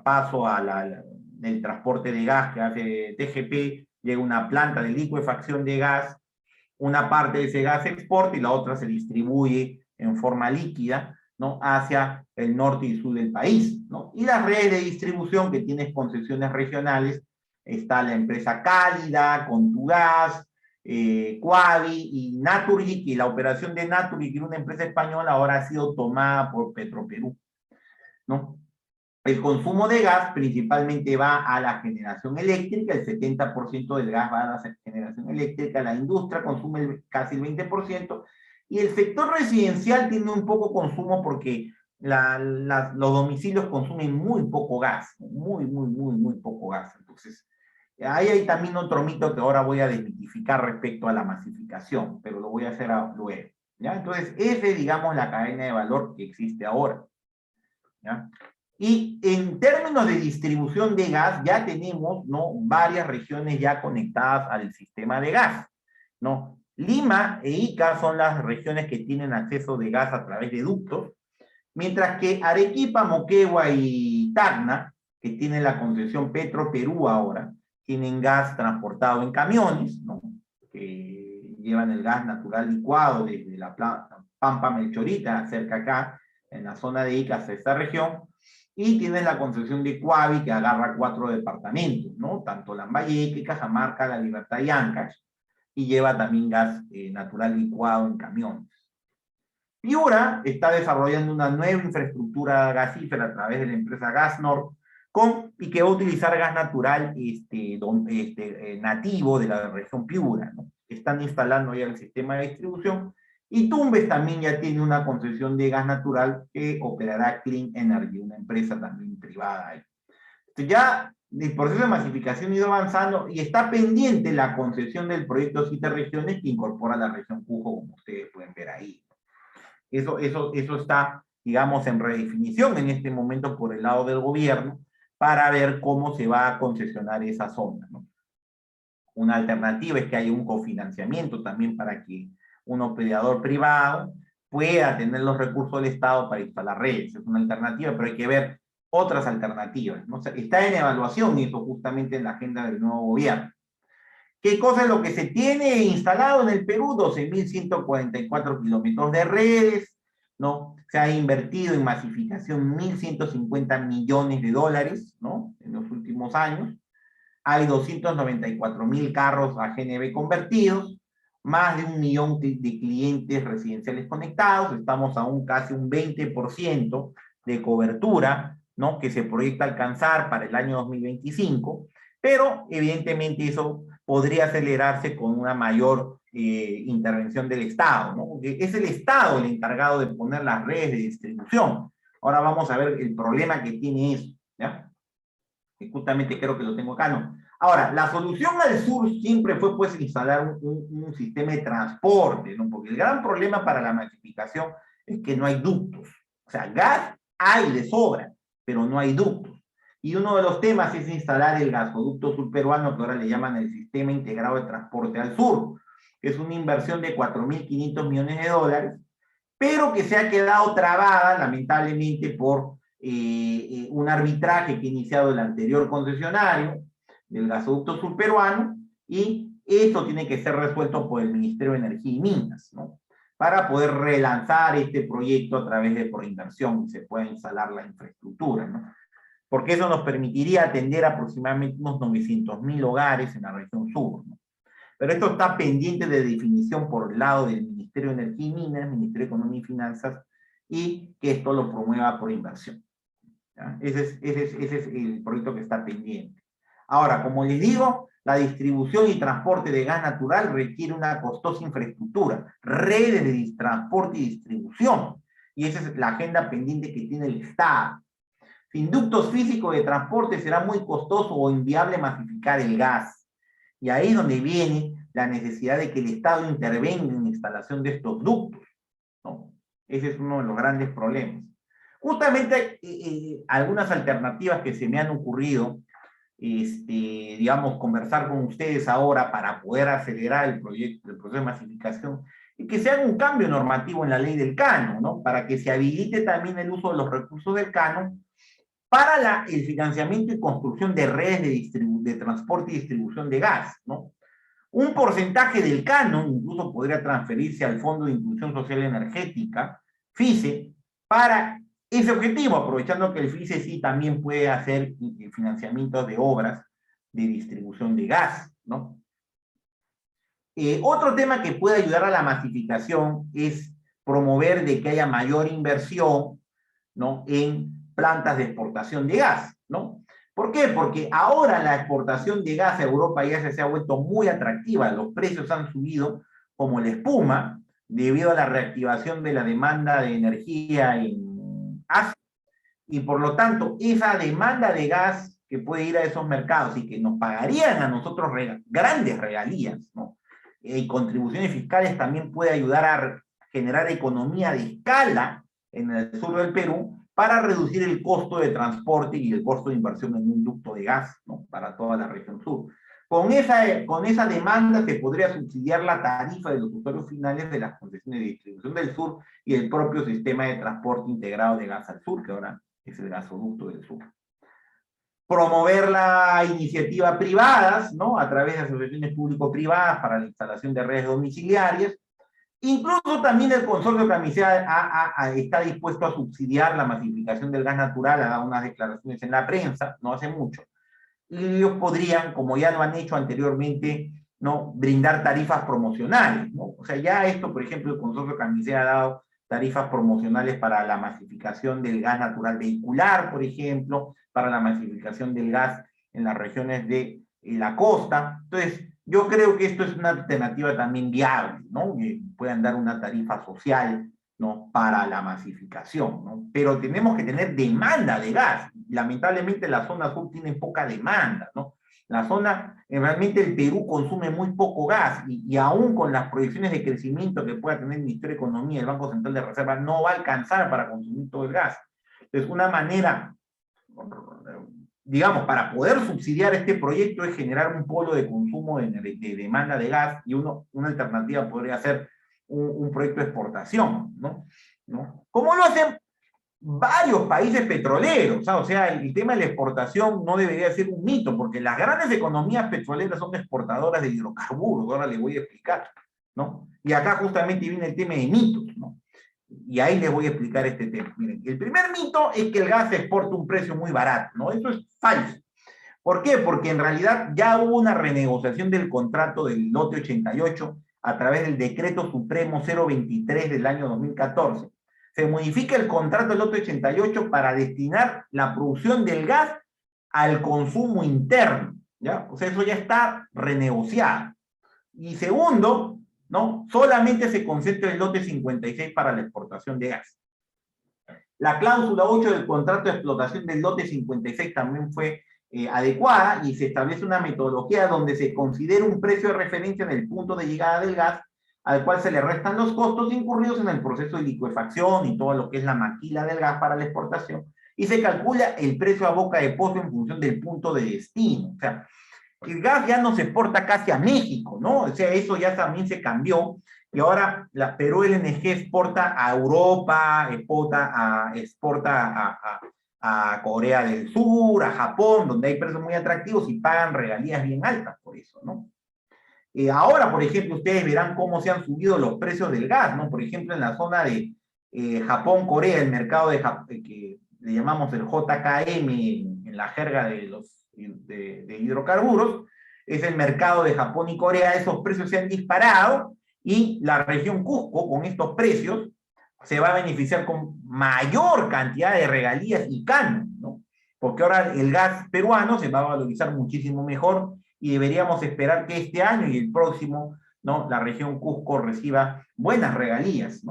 paso del transporte de gas que hace TGP, llega una planta de licuefacción de gas, una parte de ese gas se exporta y la otra se distribuye en forma líquida, ¿no? Hacia el norte y sur del país, ¿no? Y las redes de distribución que tienes concesiones regionales, está la empresa Cálida, Contugas, Quavi y Naturgy, y la operación de Naturgy, que era una empresa española, ahora ha sido tomada por Petroperú, ¿no? El consumo de gas principalmente va a la generación eléctrica, el 70% del gas va a la generación eléctrica, la industria consume casi el 20%, y el sector residencial tiene un poco consumo porque los domicilios consumen muy poco gas, muy poco gas. Entonces, ahí hay también otro mito que ahora voy a desmitificar respecto a la masificación, pero lo voy a hacer luego, ¿ya? Entonces, esa es, digamos, la cadena de valor que existe ahora, ¿ya? Y en términos de distribución de gas, ya tenemos, ¿no?, varias regiones ya conectadas al sistema de gas, ¿no? Lima e Ica son las regiones que tienen acceso de gas a través de ductos, mientras que Arequipa, Moquegua y Tacna, que tienen la concesión Petroperú ahora, tienen gas transportado en camiones, ¿no?, que llevan el gas natural licuado desde la Pampa Melchorita, cerca acá, en la zona de Ica, hasta esta región, y tienen la concesión de Quavi, que agarra 4 departamentos, ¿no? Tanto Lambayeque, Cajamarca, La Libertad y Ancash, y lleva también gas natural licuado en camiones. Piura está desarrollando una nueva infraestructura gasífera a través de la empresa Gasnor, y que va a utilizar gas natural nativo de la región Piura, ¿no? Están instalando ya el sistema de distribución, y Tumbes también ya tiene una concesión de gas natural que operará Clean Energy, una empresa también privada ahí. Entonces ya el proceso de masificación ha ido avanzando y está pendiente la concesión del proyecto 7 regiones que incorpora la región Cujo, como ustedes pueden ver ahí. Eso está, digamos, en redefinición en este momento por el lado del gobierno para ver cómo se va a concesionar esa zona, ¿no? Una alternativa es que haya un cofinanciamiento también para que un operador privado pueda tener los recursos del Estado para instalar redes. Es una alternativa, pero hay que ver otras alternativas, ¿no? O sea, está en evaluación eso justamente en la agenda del nuevo gobierno. ¿Qué cosa es lo que se tiene instalado en el Perú? 12.144 kilómetros de redes, ¿no? Se ha invertido en masificación 1.150 millones de dólares, ¿no?, en los últimos años. Hay 294.000 carros a GNB convertidos, más de 1 millón de clientes residenciales conectados, estamos a casi un 20% de cobertura, ¿no?, que se proyecta alcanzar para el año 2025, pero evidentemente eso podría acelerarse con una mayor intervención del Estado, ¿no? Porque es el Estado el encargado de poner las redes de distribución. Ahora vamos a ver el problema que tiene eso, ¿ya? Que justamente creo que lo tengo acá, ¿no? Ahora, la solución al sur siempre fue, pues, instalar un sistema de transporte, ¿no? Porque el gran problema para la masificación es que no hay ductos. O sea, gas hay de sobra, pero no hay ductos. Y uno de los temas es instalar el gasoducto surperuano, que ahora le llaman el Sistema Integrado de Transporte al Sur, que es una inversión de 4.500 millones de dólares, pero que se ha quedado trabada, lamentablemente, por un arbitraje que ha iniciado el anterior concesionario del gasoducto surperuano, y esto tiene que ser resuelto por el Ministerio de Energía y Minas, ¿no? Para poder relanzar este proyecto a través de proinversión y se pueda instalar la infraestructura, ¿no? Porque eso nos permitiría atender aproximadamente unos 900.000 hogares en la región sur, ¿no? Pero esto está pendiente de definición por el lado del Ministerio de Energía y Minas, Ministerio de Economía y Finanzas, y que esto lo promueva por inversión, ¿ya? Ese es el proyecto que está pendiente. Ahora, como les digo, la distribución y transporte de gas natural requiere una costosa infraestructura, redes de transporte y distribución, y esa es la agenda pendiente que tiene el Estado. Sin ductos físicos de transporte será muy costoso o inviable masificar el gas. Y ahí es donde viene la necesidad de que el Estado intervenga en la instalación de estos ductos, ¿no? Ese es uno de los grandes problemas. Justamente algunas alternativas que se me han ocurrido, digamos, conversar con ustedes ahora para poder acelerar el proceso de masificación, y que se haga un cambio normativo en la ley del canon, ¿no? Para que se habilite también el uso de los recursos del canon para el financiamiento y construcción de redes de transporte y distribución de gas, ¿no? Un porcentaje del canon incluso podría transferirse al Fondo de Inclusión Social Energética, FISE, para ese objetivo, aprovechando que el FISE sí también puede hacer financiamiento de obras de distribución de gas, ¿no? Otro tema que puede ayudar a la masificación es promover de que haya mayor inversión, ¿no?, en plantas de exportación de gas, ¿no? ¿Por qué? Porque ahora la exportación de gas a Europa ya se ha vuelto muy atractiva, los precios han subido como la espuma debido a la reactivación de la demanda de energía en Asia, y por lo tanto esa demanda de gas que puede ir a esos mercados y que nos pagarían a nosotros grandes regalías, ¿no?, y contribuciones fiscales, también puede ayudar a generar economía de escala en el sur del Perú para reducir el costo de transporte y el costo de inversión en un ducto de gas, ¿no?, para toda la región sur. Con esa demanda se podría subsidiar la tarifa de los usuarios finales de las concesiones de distribución del sur y el propio sistema de transporte integrado de gas al sur, que ahora es el gasoducto del sur. Promover la iniciativa privadas, ¿no?, a través de asociaciones público-privadas para la instalación de redes domiciliarias. Incluso también el consorcio Camisea está dispuesto a subsidiar la masificación del gas natural, ha dado unas declaraciones en la prensa, no hace mucho. Y ellos podrían, como ya lo han hecho anteriormente, ¿no?, brindar tarifas promocionales, ¿no? O sea, ya esto, por ejemplo, el consorcio Camisea ha dado tarifas promocionales para la masificación del gas natural vehicular, por ejemplo, para la masificación del gas en las regiones de la costa. Entonces, yo creo que esto es una alternativa también viable, ¿no?, que puedan dar una tarifa social, ¿no?, para la masificación, ¿no? Pero tenemos que tener demanda de gas. Lamentablemente la zona sur tiene poca demanda, ¿no? La zona, realmente el Perú consume muy poco gas, y aún con las proyecciones de crecimiento que pueda tener el Ministerio de Economía y el Banco Central de Reserva, no va a alcanzar para consumir todo el gas. Entonces, una manera, digamos, para poder subsidiar este proyecto es generar un polo de consumo de demanda de gas, y una alternativa podría ser un proyecto de exportación, ¿no? Como lo hacen varios países petroleros, ¿sabes? O sea, el tema de la exportación no debería ser un mito, porque las grandes economías petroleras son exportadoras de hidrocarburos, ahora les voy a explicar, ¿no? Y acá justamente viene el tema de mitos, ¿no? Y ahí les voy a explicar este tema. Miren, el primer mito es que el gas se exporta a un precio muy barato, ¿no? Eso es falso. ¿Por qué? Porque en realidad ya hubo una renegociación del contrato del lote 88 a través del Decreto Supremo 023 del año 2014. Se modifica el contrato del lote 88 para destinar la producción del gas al consumo interno, ¿ya? O sea, eso ya está renegociado. Y segundo, ¿no? Solamente se concentra el lote 56 para la exportación de gas. La cláusula 8 del contrato de explotación del lote 56 también fue adecuada y se establece una metodología donde se considera un precio de referencia en el punto de llegada del gas, al cual se le restan los costos incurridos en el proceso de licuefacción y todo lo que es la maquila del gas para la exportación, y se calcula el precio a boca de pozo en función del punto de destino. O sea, el gas ya no se exporta casi a México, ¿no? O sea, eso ya también se cambió, y ahora la Perú LNG exporta a Europa, exporta a Corea del Sur, a Japón, donde hay precios muy atractivos y pagan regalías bien altas por eso, ¿no? Ahora, por ejemplo, ustedes verán cómo se han subido los precios del gas, ¿no? Por ejemplo, en la zona de Japón-Corea, el mercado que le llamamos el JKM en la jerga de hidrocarburos, es el mercado de Japón y Corea. Esos precios se han disparado y la región Cusco, con estos precios, se va a beneficiar con mayor cantidad de regalías y canon, ¿no? Porque ahora el gas peruano se va a valorizar muchísimo mejor y deberíamos esperar que este año y el próximo, ¿no?, la región Cusco reciba buenas regalías,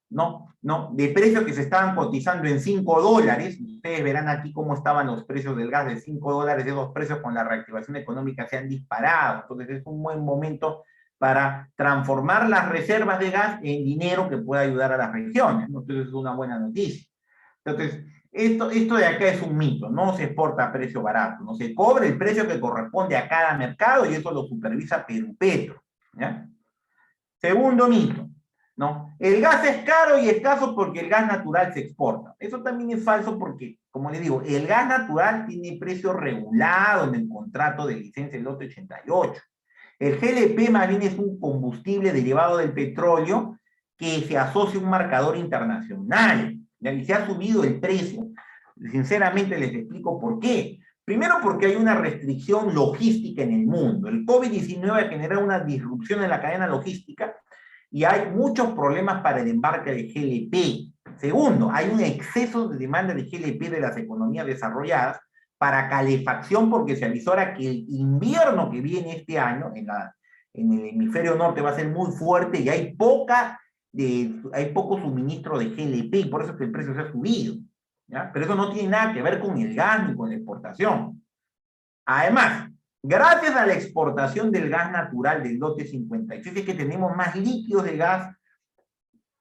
¿no? De precios que se estaban cotizando en $5, ustedes verán aquí cómo estaban los precios del gas de $5, esos precios con la reactivación económica se han disparado, entonces es un buen momento para transformar las reservas de gas en dinero que pueda ayudar a las regiones, ¿no? Entonces es una buena noticia. Entonces, esto de acá es un mito, no se exporta a precio barato, no se cobra el precio que corresponde a cada mercado y eso lo supervisa Perupetro, ¿ya? Segundo mito, ¿no? El gas es caro y escaso porque el gas natural se exporta. Eso también es falso porque, como les digo, el gas natural tiene precio regulado en el contrato de licencia del lote 88. El GLP más bien es un combustible derivado del petróleo que se asocia a un marcador internacional. Y se ha subido el precio. Sinceramente les explico por qué. Primero porque hay una restricción logística en el mundo. El COVID-19 ha generado una disrupción en la cadena logística y hay muchos problemas para el embarque de GLP. Segundo, hay un exceso de demanda de GLP de las economías desarrolladas para calefacción, porque se avisora que el invierno que viene este año en el hemisferio norte va a ser muy fuerte y hay poco suministro de GLP, y por eso es que el precio se ha subido, ¿ya? Pero eso no tiene nada que ver con el gas ni con la exportación. Además, gracias a la exportación del gas natural del lote 56, es que tenemos más líquidos de gas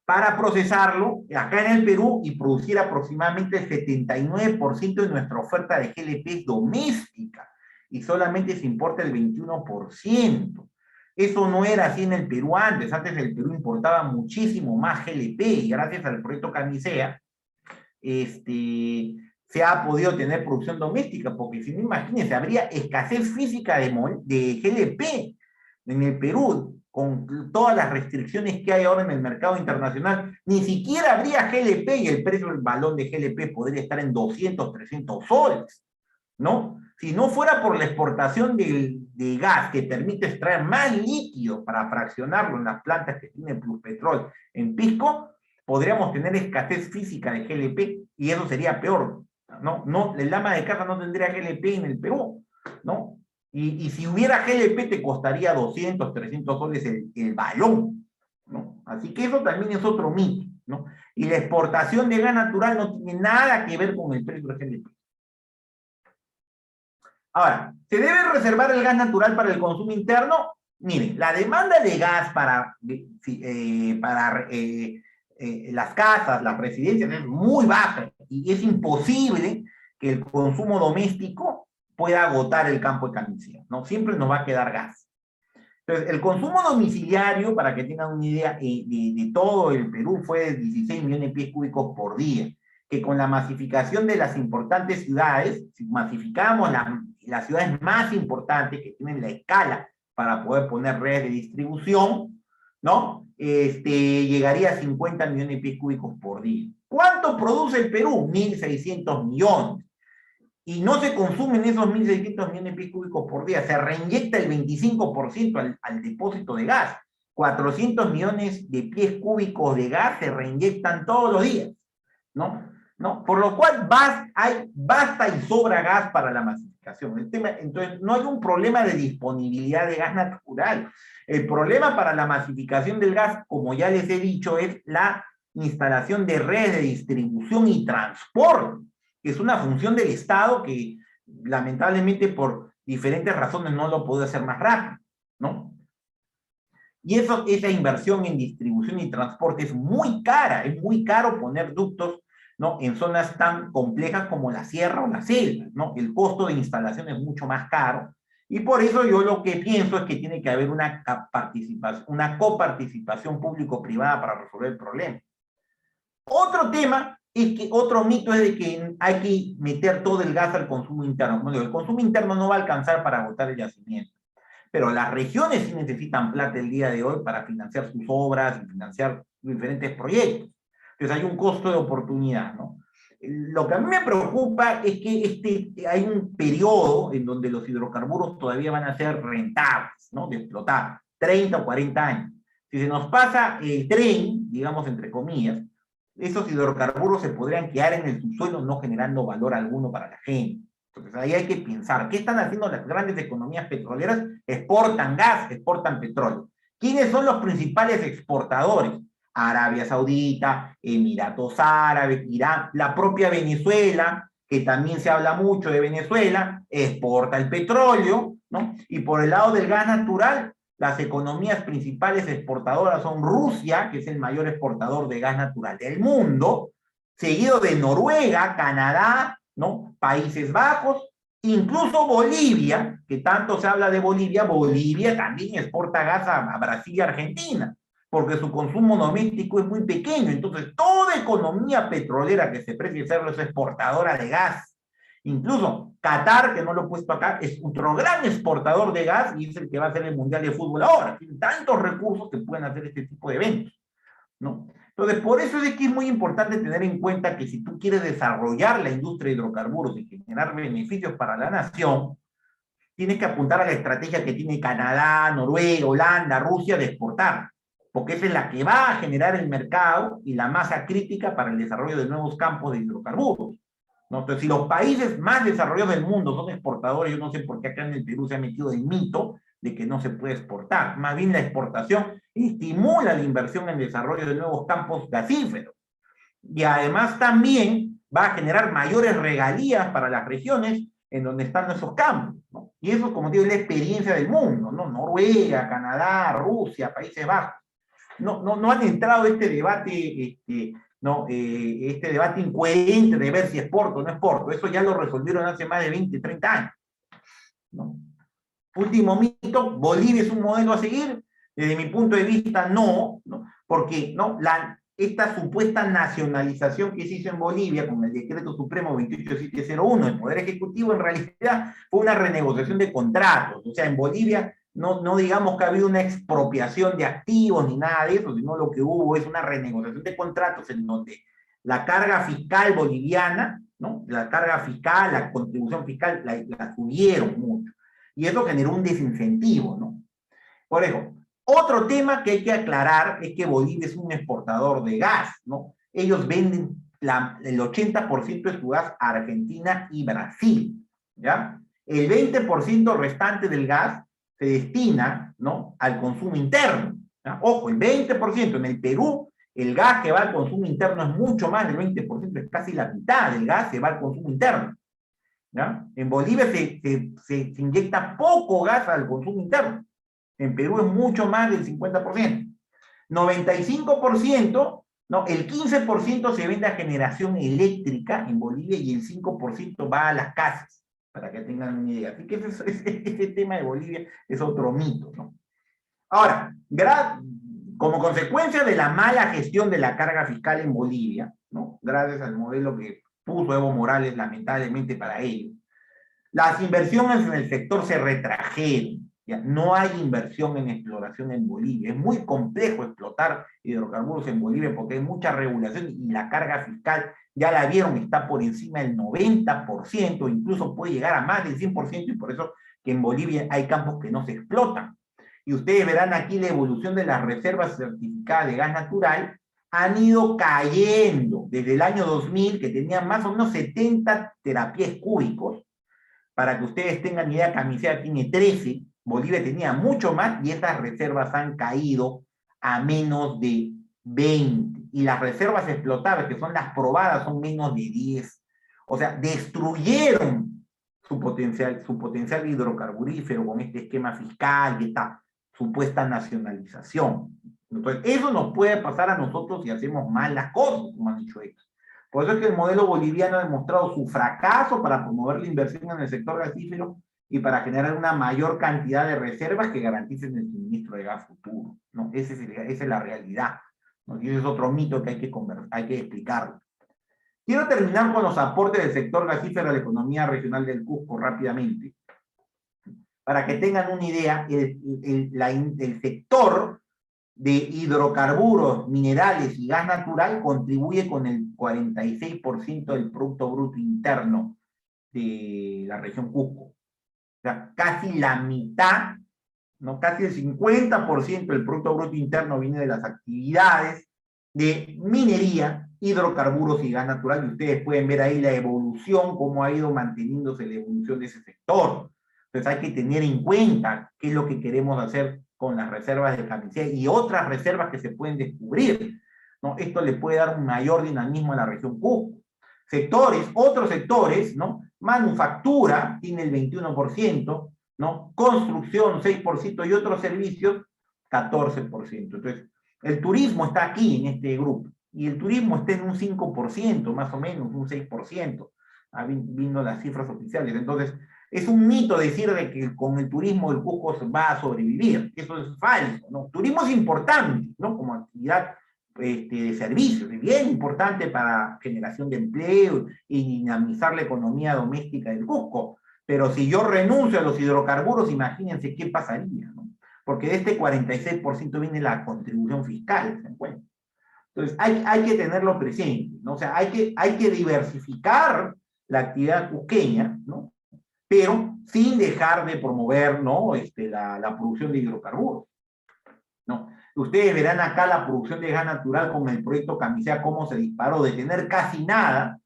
para procesarlo acá en el Perú y producir aproximadamente el 79% de nuestra oferta de GLP doméstica, y solamente se importa el 21%. Eso no era así en el Perú antes. Antes el Perú importaba muchísimo más GLP, y gracias al proyecto Camisea, se ha podido tener producción doméstica, porque si no, imagínense, habría escasez física de GLP en el Perú, con todas las restricciones que hay ahora en el mercado internacional. Ni siquiera habría GLP y el precio del balón de GLP podría estar en 200, 300 soles, ¿no? Si no fuera por la exportación de gas que permite extraer más líquido para fraccionarlo en las plantas que tiene Pluspetrol en Pisco, podríamos tener escasez física de GLP y eso sería peor, ¿no? El ama de casa no tendría GLP en el Perú, ¿no? Y si hubiera GLP te costaría 200, 300 soles el balón, ¿no? Así que eso también es otro mito, ¿no? Y la exportación de gas natural no tiene nada que ver con el precio del GLP. Ahora, ¿se debe reservar el gas natural para el consumo interno? Miren, la demanda de gas para las casas, las residencias es muy baja y es imposible que el consumo doméstico pueda agotar el campo de Camisea, ¿no? Siempre nos va a quedar gas. Entonces, el consumo domiciliario, para que tengan una idea, de todo el Perú fue de 16 millones de pies cúbicos por día, que con la masificación de las importantes ciudades, si masificamos las ciudades más importantes que tienen la escala para poder poner redes de distribución, ¿no? Llegaría a 50 millones de pies cúbicos por día. ¿Cuánto produce el Perú? 1.600 millones. Y no se consumen esos 1.600 millones de pies cúbicos por día, se reinyecta el 25% al depósito de gas. 400 millones de pies cúbicos de gas se reinyectan todos los días, ¿no? Por lo cual basta y sobra gas para la masificación. masificación. Entonces, no hay un problema de disponibilidad de gas natural. El problema para la masificación del gas, como ya les he dicho, es la instalación de redes de distribución y transporte, que es una función del Estado que lamentablemente por diferentes razones no lo puede hacer más rápido, ¿no? Y esa inversión en distribución y transporte es muy cara, es muy caro poner ductos, ¿no?, en zonas tan complejas como la sierra o la selva, ¿no? El costo de instalación es mucho más caro, y por eso yo lo que pienso es que tiene que haber una coparticipación público-privada para resolver el problema. Otro tema es que, otro mito es de que hay que meter todo el gas al consumo interno. Bueno, el consumo interno no va a alcanzar para agotar el yacimiento, pero las regiones sí necesitan plata el día de hoy para financiar sus obras y financiar diferentes proyectos. Entonces hay un costo de oportunidad, ¿no? Lo que a mí me preocupa es que hay un periodo en donde los hidrocarburos todavía van a ser rentables, ¿no?, de explotar, 30 o 40 años. Si se nos pasa el tren, digamos entre comillas, esos hidrocarburos se podrían quedar en el subsuelo no generando valor alguno para la gente. Entonces ahí hay que pensar, ¿qué están haciendo las grandes economías petroleras? Exportan gas, exportan petróleo. ¿Quiénes son los principales exportadores? Arabia Saudita, Emiratos Árabes, Irán, la propia Venezuela, que también se habla mucho de Venezuela, exporta el petróleo, ¿no? Y por el lado del gas natural, las economías principales exportadoras son Rusia, que es el mayor exportador de gas natural del mundo, seguido de Noruega, Canadá, ¿no?, Países Bajos, incluso Bolivia, que tanto se habla de Bolivia, Bolivia también exporta gas a Brasil y Argentina, porque su consumo doméstico es muy pequeño. Entonces, toda economía petrolera que se precie serlo es exportadora de gas. Incluso Qatar, que no lo he puesto acá, es otro gran exportador de gas y es el que va a hacer el Mundial de Fútbol ahora. Tiene tantos recursos que pueden hacer este tipo de eventos, ¿no? Entonces, por eso es que es muy importante tener en cuenta que si tú quieres desarrollar la industria de hidrocarburos y generar beneficios para la nación, tienes que apuntar a la estrategia que tiene Canadá, Noruega, Holanda, Rusia de exportar, porque esa es la que va a generar el mercado y la masa crítica para el desarrollo de nuevos campos de hidrocarburos, ¿no? Entonces, si los países más desarrollados del mundo son exportadores, yo no sé por qué acá en el Perú se ha metido el mito de que no se puede exportar. Más bien la exportación estimula la inversión en desarrollo de nuevos campos gasíferos. Y además también va a generar mayores regalías para las regiones en donde están esos campos, ¿no? Y eso, como digo, es la experiencia del mundo, ¿no? Noruega, Canadá, Rusia, Países Bajos. No han entrado este debate, este debate incoherente de ver si exporto o no exporto. Eso ya lo resolvieron hace más de 20, 30 años, ¿no? Último mito, ¿Bolivia es un modelo a seguir? Desde mi punto de vista, no, porque esta supuesta nacionalización que se hizo en Bolivia con el Decreto Supremo 28701 del Poder Ejecutivo, en realidad fue una renegociación de contratos. O sea, en Bolivia no digamos que ha habido una expropiación de activos ni nada de eso, sino lo que hubo es una renegociación de contratos en donde la carga fiscal boliviana, ¿no?, la carga fiscal, la contribución fiscal, la subieron mucho. Y eso generó un desincentivo, ¿no? Por eso, otro tema que hay que aclarar es que Bolivia es un exportador de gas, ¿no? Ellos venden el 80% de su gas a Argentina y Brasil, ¿ya? El 20% restante del gas se destina, ¿no?, al consumo interno, ¿ya? Ojo, el 20%. En el Perú, el gas que va al consumo interno es mucho más del 20%, es casi la mitad del gas se va al consumo interno, ¿ya? En Bolivia se inyecta poco gas al consumo interno. En Perú es mucho más del 50%. 95%, ¿no? El 15% se vende a generación eléctrica en Bolivia y el 5% va a las casas, para que tengan una idea. Así que ese tema de Bolivia es otro mito, ¿no? Ahora, como consecuencia de la mala gestión de la carga fiscal en Bolivia, ¿no?, gracias al modelo que puso Evo Morales lamentablemente para ello, las inversiones en el sector se retrajeron. ¿Ya? No hay inversión en exploración en Bolivia. Es muy complejo explotar hidrocarburos en Bolivia porque hay mucha regulación y la carga fiscal, ya la vieron, está por encima del 90%, incluso puede llegar a más del 100%, y por eso que en Bolivia hay campos que no se explotan. Y ustedes verán aquí la evolución de las reservas certificadas de gas natural, han ido cayendo desde el año 2000, que tenían más o menos 70 terapiés cúbicos, Para que ustedes tengan idea, Camisea tiene 13, Bolivia tenía mucho más, y estas reservas han caído a menos de 20. Y las reservas explotables, que son las probadas, son menos de 10. O sea, destruyeron su potencial hidrocarburífero con este esquema fiscal y esta supuesta nacionalización. Entonces, eso nos puede pasar a nosotros si hacemos mal las cosas, como han dicho ellos. Por eso es que el modelo boliviano ha demostrado su fracaso para promover la inversión en el sector gasífero y para generar una mayor cantidad de reservas que garanticen el suministro de gas futuro, ¿no? Esa es la realidad, ¿no? Y ese es otro mito que hay que explicarlo. Quiero terminar con los aportes del sector gasífero a la economía regional del Cusco rápidamente. Para que tengan una idea, el sector de hidrocarburos, minerales y gas natural contribuye con el 46% del Producto Bruto Interno de la región Cusco. O sea, casi la mitad, ¿no? Casi el 50% del Producto Bruto Interno viene de las actividades de minería, hidrocarburos y gas natural, y ustedes pueden ver ahí la evolución, cómo ha ido manteniéndose la evolución de ese sector. Entonces hay que tener en cuenta qué es lo que queremos hacer con las reservas de Camisea y otras reservas que se pueden descubrir, ¿no? Esto le puede dar un mayor dinamismo a la región Cusco. Otros sectores, ¿no? Manufactura tiene el 21%, ¿no? Construcción 6% y otros servicios 14%. Entonces, el turismo está aquí en este grupo, y el turismo está en un 5%, más o menos, un 6%, viendo las cifras oficiales. Entonces, es un mito decir de que con el turismo el Cusco va a sobrevivir. Eso es falso, ¿no? Turismo es importante, ¿no? Como actividad de servicios, es bien importante para generación de empleo y dinamizar la economía doméstica del Cusco. Pero si yo renuncio a los hidrocarburos, imagínense qué pasaría, ¿no? Porque de este 46% viene la contribución fiscal, ¿se encuentra? Entonces, hay que tenerlo presente, ¿no? O sea, hay que diversificar la actividad cusqueña, ¿no? Pero sin dejar de promover, ¿no? La producción de hidrocarburos, ¿no? Ustedes verán acá la producción de gas natural con el proyecto Camisea, cómo se disparó de tener casi nada,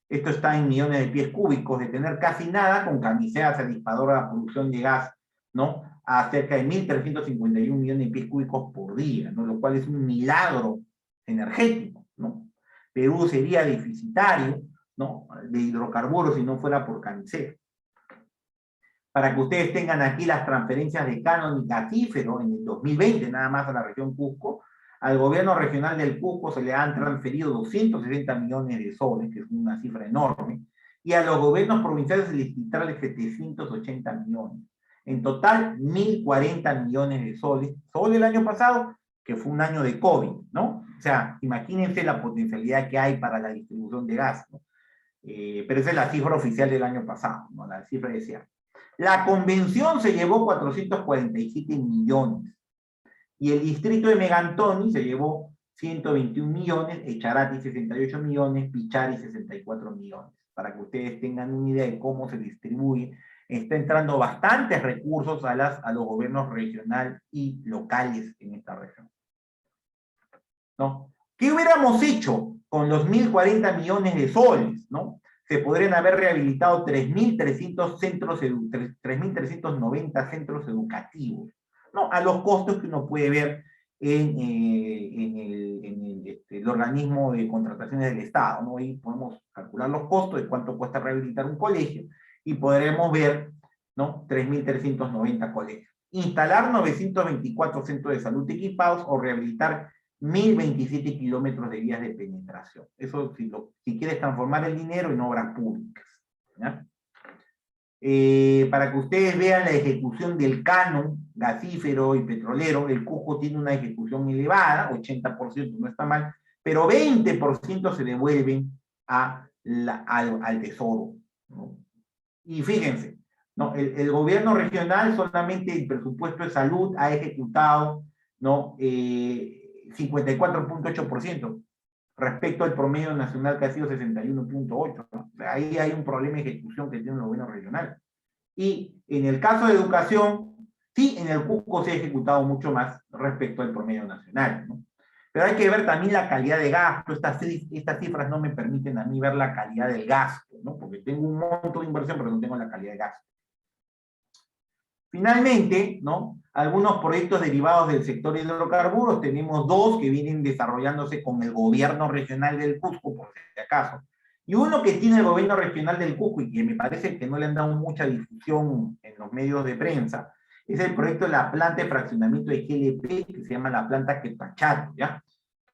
esto está en millones de pies cúbicos, de tener casi nada, con Camisea se disparó la producción de gas, ¿no? A cerca de 1.351 millones de pies cúbicos por día, ¿no? Lo cual es un milagro energético, ¿no? Perú sería deficitario, ¿no? De hidrocarburos si no fuera por Camisea. Para que ustedes tengan aquí las transferencias de canon y gasífero en el 2020, nada más a la región Cusco, al gobierno regional del Cusco se le han transferido 260 millones de soles, que es una cifra enorme, y a los gobiernos provinciales y distritales 780 millones. En total, 1.040 millones de soles, solo el año pasado, que fue un año de COVID, ¿no? O sea, imagínense la potencialidad que hay para la distribución de gas, ¿no? Pero esa es la cifra oficial del año pasado, ¿no? La cifra decía. La convención se llevó 447 millones, y el distrito de Megantoni se llevó 121 millones, Echarati 68 millones, Pichari 64 millones, para que ustedes tengan una idea de cómo se distribuye. Está entrando bastantes recursos a los gobiernos regionales y locales en esta región, ¿no? ¿Qué hubiéramos hecho con los 1.040 millones de soles, ¿no? Se podrían haber rehabilitado 3.390 centros educativos, ¿no? A los costos que uno puede ver en el organismo de contrataciones del Estado, ¿no? Ahí podemos calcular los costos de cuánto cuesta rehabilitar un colegio, y podremos ver, ¿no? 3.390 colegios. Instalar 924 centros de salud equipados o rehabilitar 1.027 kilómetros de vías de penetración. Eso si quieres transformar el dinero en obras públicas, ¿ya? Para que ustedes vean la ejecución del canon gasífero y petrolero, el Cusco tiene una ejecución elevada, 80% no está mal, pero 20% se devuelven al tesoro, ¿no? Y fíjense, ¿no? El gobierno regional, solamente el presupuesto de salud ha ejecutado, ¿no? 54.8% respecto al promedio nacional, que ha sido 61.8%, ¿no? O sea, ahí hay un problema de ejecución que tiene el gobierno regional. Y en el caso de educación, sí, en el Cusco se ha ejecutado mucho más respecto al promedio nacional, ¿no? Pero hay que ver también la calidad de gasto. Estas cifras no me permiten a mí ver la calidad del gasto, ¿no? Porque tengo un monto de inversión, pero no tengo la calidad de gasto. Finalmente, ¿no? Algunos proyectos derivados del sector hidrocarburos, tenemos dos que vienen desarrollándose con el gobierno regional del Cusco, por si acaso. Y uno que tiene el gobierno regional del Cusco y que me parece que no le han dado mucha difusión en los medios de prensa, es el proyecto de la planta de fraccionamiento de GLP, que se llama la planta Quepachato, ¿ya?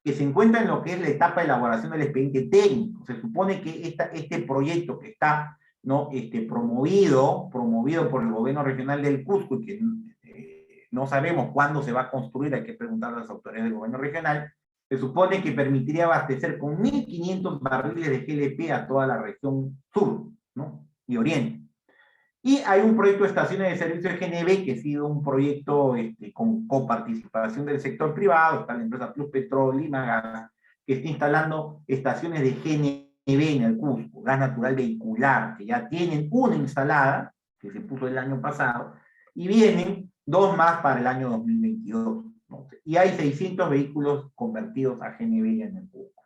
Que se encuentra en lo que es la etapa de elaboración del expediente técnico. Se supone que este proyecto que está, ¿no? promovido por el gobierno regional del Cusco y que no sabemos cuándo se va a construir, hay que preguntar a las autoridades del gobierno regional, se supone que permitiría abastecer con 1.500 barriles de GLP a toda la región sur, ¿no? Y oriente. Y hay un proyecto de estaciones de servicio de GNB, que ha sido un proyecto con coparticipación del sector privado, está la empresa Plus Petrol, Lima Gas, que está instalando estaciones de GNB en el Cusco, gas natural vehicular, que ya tienen una instalada, que se puso el año pasado, y vienen dos más para el año 2022. ¿No? Y hay 600 vehículos convertidos a GNB en el Cusco.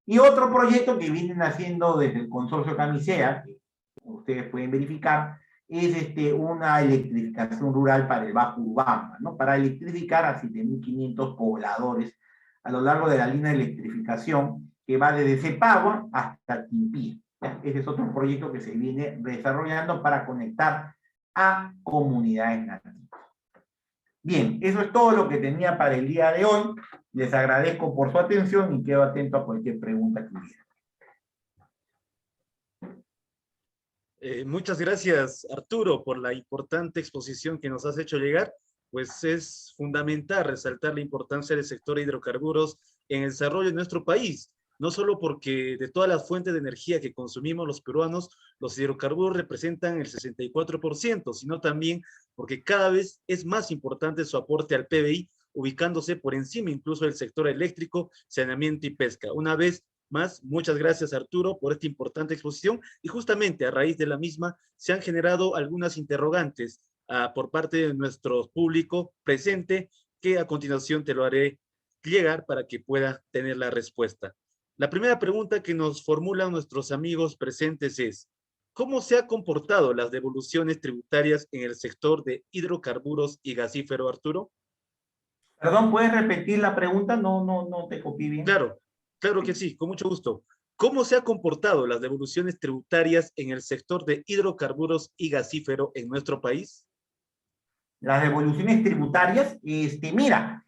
Y otro proyecto que vienen haciendo desde el consorcio Camisea, que ustedes pueden verificar, es una electrificación rural para el Bajo Urubamba, ¿no? Para electrificar a 7.500 pobladores a lo largo de la línea de electrificación que va desde Cepagua hasta Timpía. Ese es otro proyecto que se viene desarrollando para conectar a comunidades nativas. Bien, eso es todo lo que tenía para el día de hoy. Les agradezco por su atención y quedo atento a cualquier pregunta que hubiera. Muchas gracias, Arturo, por la importante exposición que nos has hecho llegar. Pues es fundamental resaltar la importancia del sector de hidrocarburos en el desarrollo de nuestro país. No solo porque de todas las fuentes de energía que consumimos los peruanos, los hidrocarburos representan el 64%, sino también porque cada vez es más importante su aporte al PBI, ubicándose por encima incluso del sector eléctrico, saneamiento y pesca. Una vez más, muchas gracias, Arturo, por esta importante exposición, y justamente a raíz de la misma se han generado algunas interrogantes por parte de nuestro público presente, que a continuación te lo haré llegar para que pueda tener la respuesta. La primera pregunta que nos formulan nuestros amigos presentes es: ¿cómo se han comportado las devoluciones tributarias en el sector de hidrocarburos y gasífero, Arturo? Perdón, ¿puedes repetir la pregunta? No te copié bien. Claro que sí, con mucho gusto. ¿Cómo se han comportado las devoluciones tributarias en el sector de hidrocarburos y gasífero en nuestro país? Las devoluciones tributarias, mira,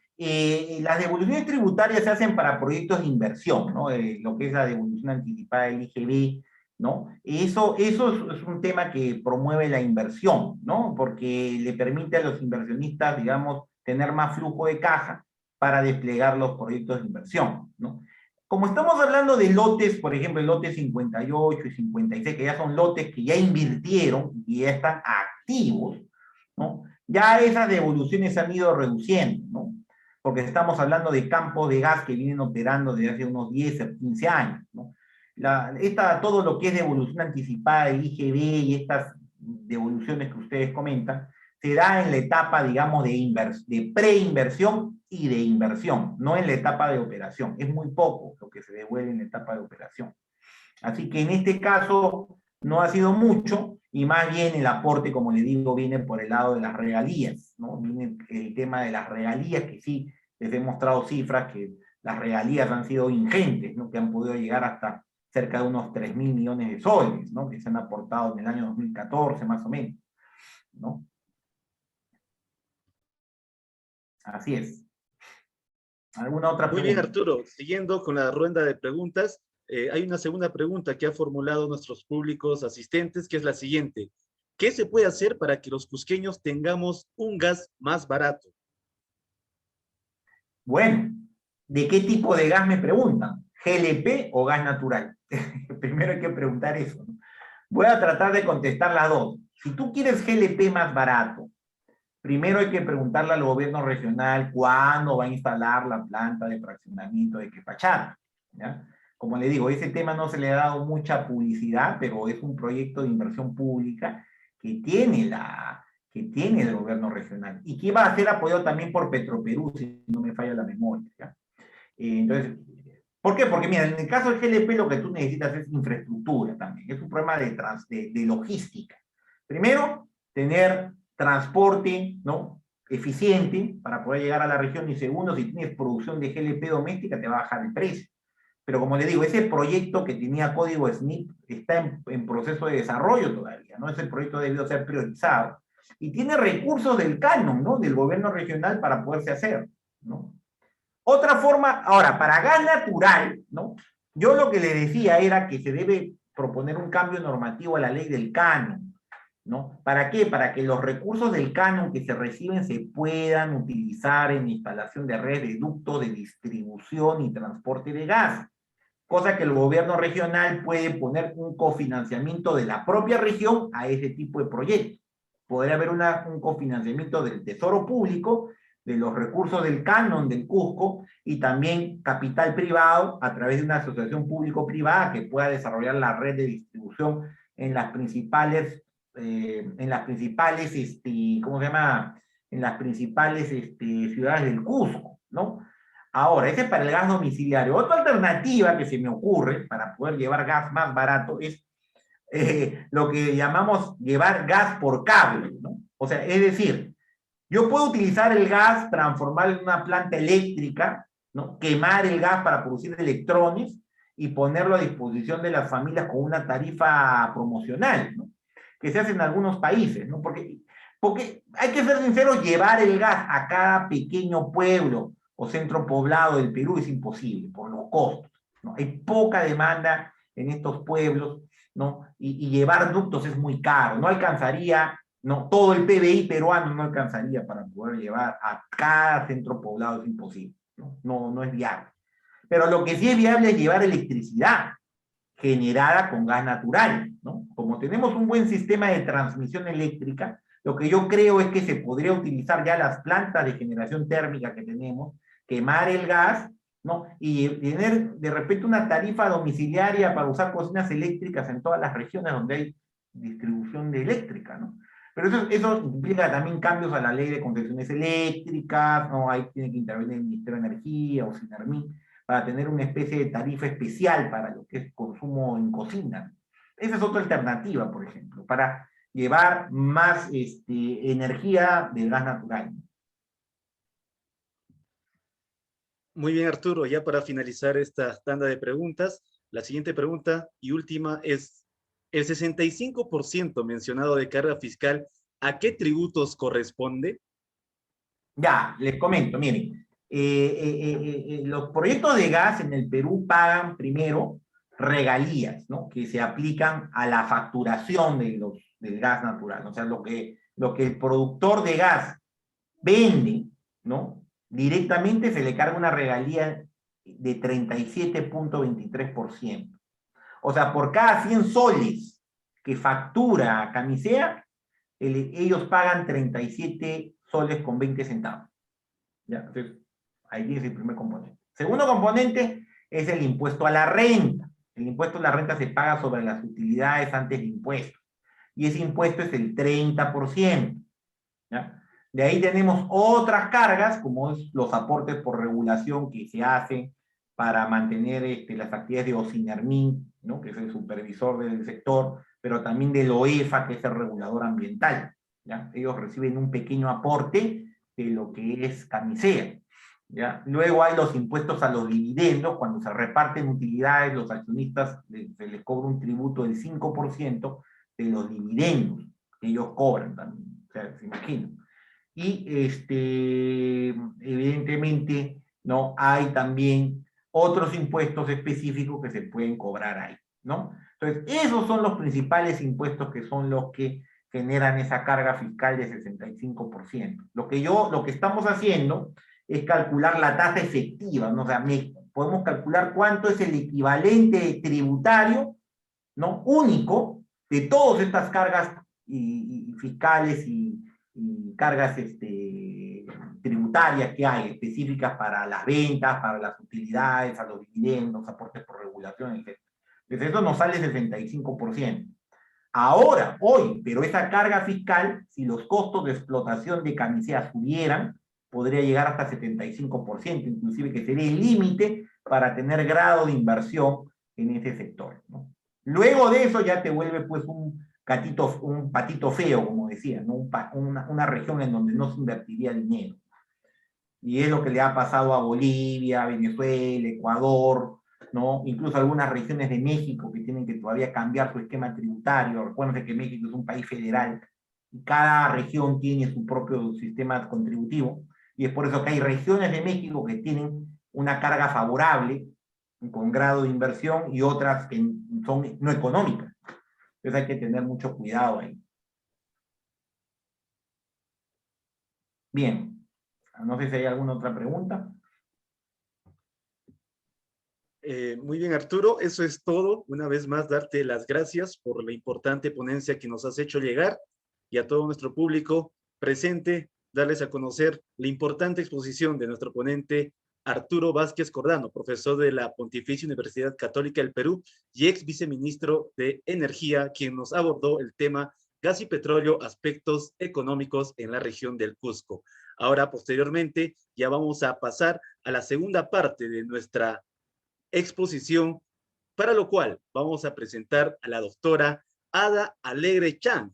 las devoluciones tributarias se hacen para proyectos de inversión, ¿no? Lo que es la devolución anticipada del IGB, ¿no? Eso es un tema que promueve la inversión, ¿no? Porque le permite a los inversionistas, digamos, tener más flujo de caja para desplegar los proyectos de inversión, ¿no? Como estamos hablando de lotes, por ejemplo, el lote 58 y 56, que ya son lotes que ya invirtieron y ya están activos, ¿no? Ya esas devoluciones han ido reduciendo, ¿no? Porque estamos hablando de campos de gas que vienen operando desde hace unos 10 o 15 años, ¿no? Todo lo que es devolución anticipada del IGB y estas devoluciones que ustedes comentan, se da en la etapa, digamos, de preinversión y de inversión, no en la etapa de operación. Es muy poco lo que se devuelve en la etapa de operación. Así que en este caso no ha sido mucho, y más bien el aporte, como le digo, viene por el lado de las regalías, ¿no? Viene el tema de las regalías, que sí, les he mostrado cifras que las regalías han sido ingentes, ¿no? Que han podido llegar hasta cerca de unos 3.000 millones de soles, ¿no? Que se han aportado en el año 2014, más o menos, ¿no? Así es. ¿Alguna otra pregunta? Muy bien, Arturo. Siguiendo con la ronda de preguntas, hay una segunda pregunta que ha formulado nuestros públicos asistentes, que es la siguiente: ¿qué se puede hacer para que los cusqueños tengamos un gas más barato? Bueno, ¿de qué tipo de gas me preguntan? ¿GLP o gas natural? Primero hay que preguntar eso, ¿no? Voy a tratar de contestar las dos. Si tú quieres GLP más barato, primero hay que preguntarle al gobierno regional cuándo va a instalar la planta de fraccionamiento de Quepachato, ¿ya? Como le digo, ese tema no se le ha dado mucha publicidad, pero es un proyecto de inversión pública que tiene el gobierno regional y que va a ser apoyado también por Petroperú, si no me falla la memoria, ¿ya? Entonces, ¿por qué? Porque mira, en el caso del GLP lo que tú necesitas es infraestructura también, es un problema de logística. Primero, tener transporte, ¿no?, eficiente para poder llegar a la región, y segundo, si tienes producción de GLP doméstica te va a bajar el precio. Pero como le digo, ese proyecto que tenía código SNIP está en proceso de desarrollo todavía, ¿no? Ese proyecto ha debido ser priorizado. Y tiene recursos del canon, ¿no?, del gobierno regional para poderse hacer, ¿no? Otra forma, ahora, para gas natural, ¿no?, yo lo que le decía era que se debe proponer un cambio normativo a la ley del canon, ¿no? ¿Para qué? Para que los recursos del canon que se reciben se puedan utilizar en instalación de redes de ductos de distribución y transporte de gas, cosa que el gobierno regional puede poner un cofinanciamiento de la propia región a ese tipo de proyectos. Podría haber un cofinanciamiento del Tesoro Público, de los recursos del canon del Cusco, y también capital privado a través de una asociación público-privada que pueda desarrollar la red de distribución en las principales, ¿cómo se llama?, en las principales ciudades del Cusco, ¿no? Ahora, ese es para el gas domiciliario. Otra alternativa que se me ocurre para poder llevar gas más barato es lo que llamamos llevar gas por cable, ¿no? O sea, es decir, yo puedo utilizar el gas, transformarlo en una planta eléctrica, ¿no?, quemar el gas para producir electrones y ponerlo a disposición de las familias con una tarifa promocional, ¿no?, que se hace en algunos países, ¿no? Porque hay que ser sinceros, llevar el gas a cada pequeño pueblo o centro poblado del Perú es imposible por los costos, ¿no? Hay poca demanda en estos pueblos, ¿no? Y llevar ductos es muy caro, no alcanzaría, no, todo el PBI peruano no alcanzaría para poder llevar a cada centro poblado, es imposible, ¿no? No es viable. Pero lo que sí es viable es llevar electricidad generada con gas natural, ¿no? Como tenemos un buen sistema de transmisión eléctrica, lo que yo creo es que se podría utilizar ya las plantas de generación térmica que tenemos, quemar el gas, ¿no?, y tener de repente una tarifa domiciliaria para usar cocinas eléctricas en todas las regiones donde hay distribución de eléctrica, ¿no? Pero eso implica también cambios a la ley de concesiones eléctricas, ¿no? Ahí tiene que intervenir el Ministerio de Energía o Sinermin para tener una especie de tarifa especial para lo que es consumo en cocina. Esa es otra alternativa, por ejemplo, para llevar más energía del gas natural. Muy bien, Arturo, ya para finalizar esta tanda de preguntas, la siguiente pregunta y última es, el 65% mencionado de carga fiscal, ¿a qué tributos corresponde? Ya, les comento, miren, los proyectos de gas en el Perú pagan primero regalías, ¿no?, que se aplican a la facturación del gas natural, o sea, lo que el productor de gas vende, ¿no?, directamente se le carga una regalía de 37.23%. O sea, por cada 100 soles que factura Camisea, ellos pagan 37 soles con 20 centavos. ¿Ya? Entonces, ahí es el primer componente. Segundo componente es el impuesto a la renta. El impuesto a la renta se paga sobre las utilidades antes de impuestos. Y ese impuesto es el 30%. ¿Ya? De ahí tenemos otras cargas, como es los aportes por regulación que se hacen para mantener las actividades de Osinermin, ¿no?, que es el supervisor del sector, pero también del OEFA, que es el regulador ambiental, ¿ya? Ellos reciben un pequeño aporte de lo que es Camisea, ¿ya? Luego hay los impuestos a los dividendos. Cuando se reparten utilidades, los accionistas se les cobra un tributo del 5% de los dividendos que ellos cobran también, o sea, se imaginan. Y evidentemente, ¿no?, hay también otros impuestos específicos que se pueden cobrar ahí, ¿no? Entonces, esos son los principales impuestos que son los que generan esa carga fiscal de 65%. Lo que estamos haciendo es calcular la tasa efectiva, ¿no? O sea, podemos calcular cuánto es el equivalente tributario, ¿no?, único de todas estas cargas fiscales y cargas tributarias que hay, específicas para las ventas, para las utilidades, a los dividendos, aportes por regulación, etc. Entonces eso nos sale 65%. Ahora, hoy, pero esa carga fiscal, si los costos de explotación de Camisea subieran, podría llegar hasta 75%, inclusive que sería el límite para tener grado de inversión en ese sector, ¿no? Luego de eso ya te vuelve pues un patito feo, como decía, ¿no? Una región en donde no se invertiría dinero. Y es lo que le ha pasado a Bolivia, Venezuela, Ecuador, ¿no? Incluso algunas regiones de México que tienen que todavía cambiar su esquema tributario. Recuerden que México es un país federal y cada región tiene su propio sistema contributivo, y es por eso que hay regiones de México que tienen una carga favorable con grado de inversión y otras que son no económicas. Entonces hay que tener mucho cuidado ahí. Bien, no sé si hay alguna otra pregunta. Muy bien, Arturo, eso es todo. Una vez más, darte las gracias por la importante ponencia que nos has hecho llegar, y a todo nuestro público presente, darles a conocer la importante exposición de nuestro ponente Arturo Vázquez Cordano, profesor de la Pontificia Universidad Católica del Perú y ex viceministro de Energía, quien nos abordó el tema gas y petróleo, aspectos económicos en la región del Cusco. Ahora, posteriormente, ya vamos a pasar a la segunda parte de nuestra exposición, para lo cual vamos a presentar a la doctora Ada Alegre Chang.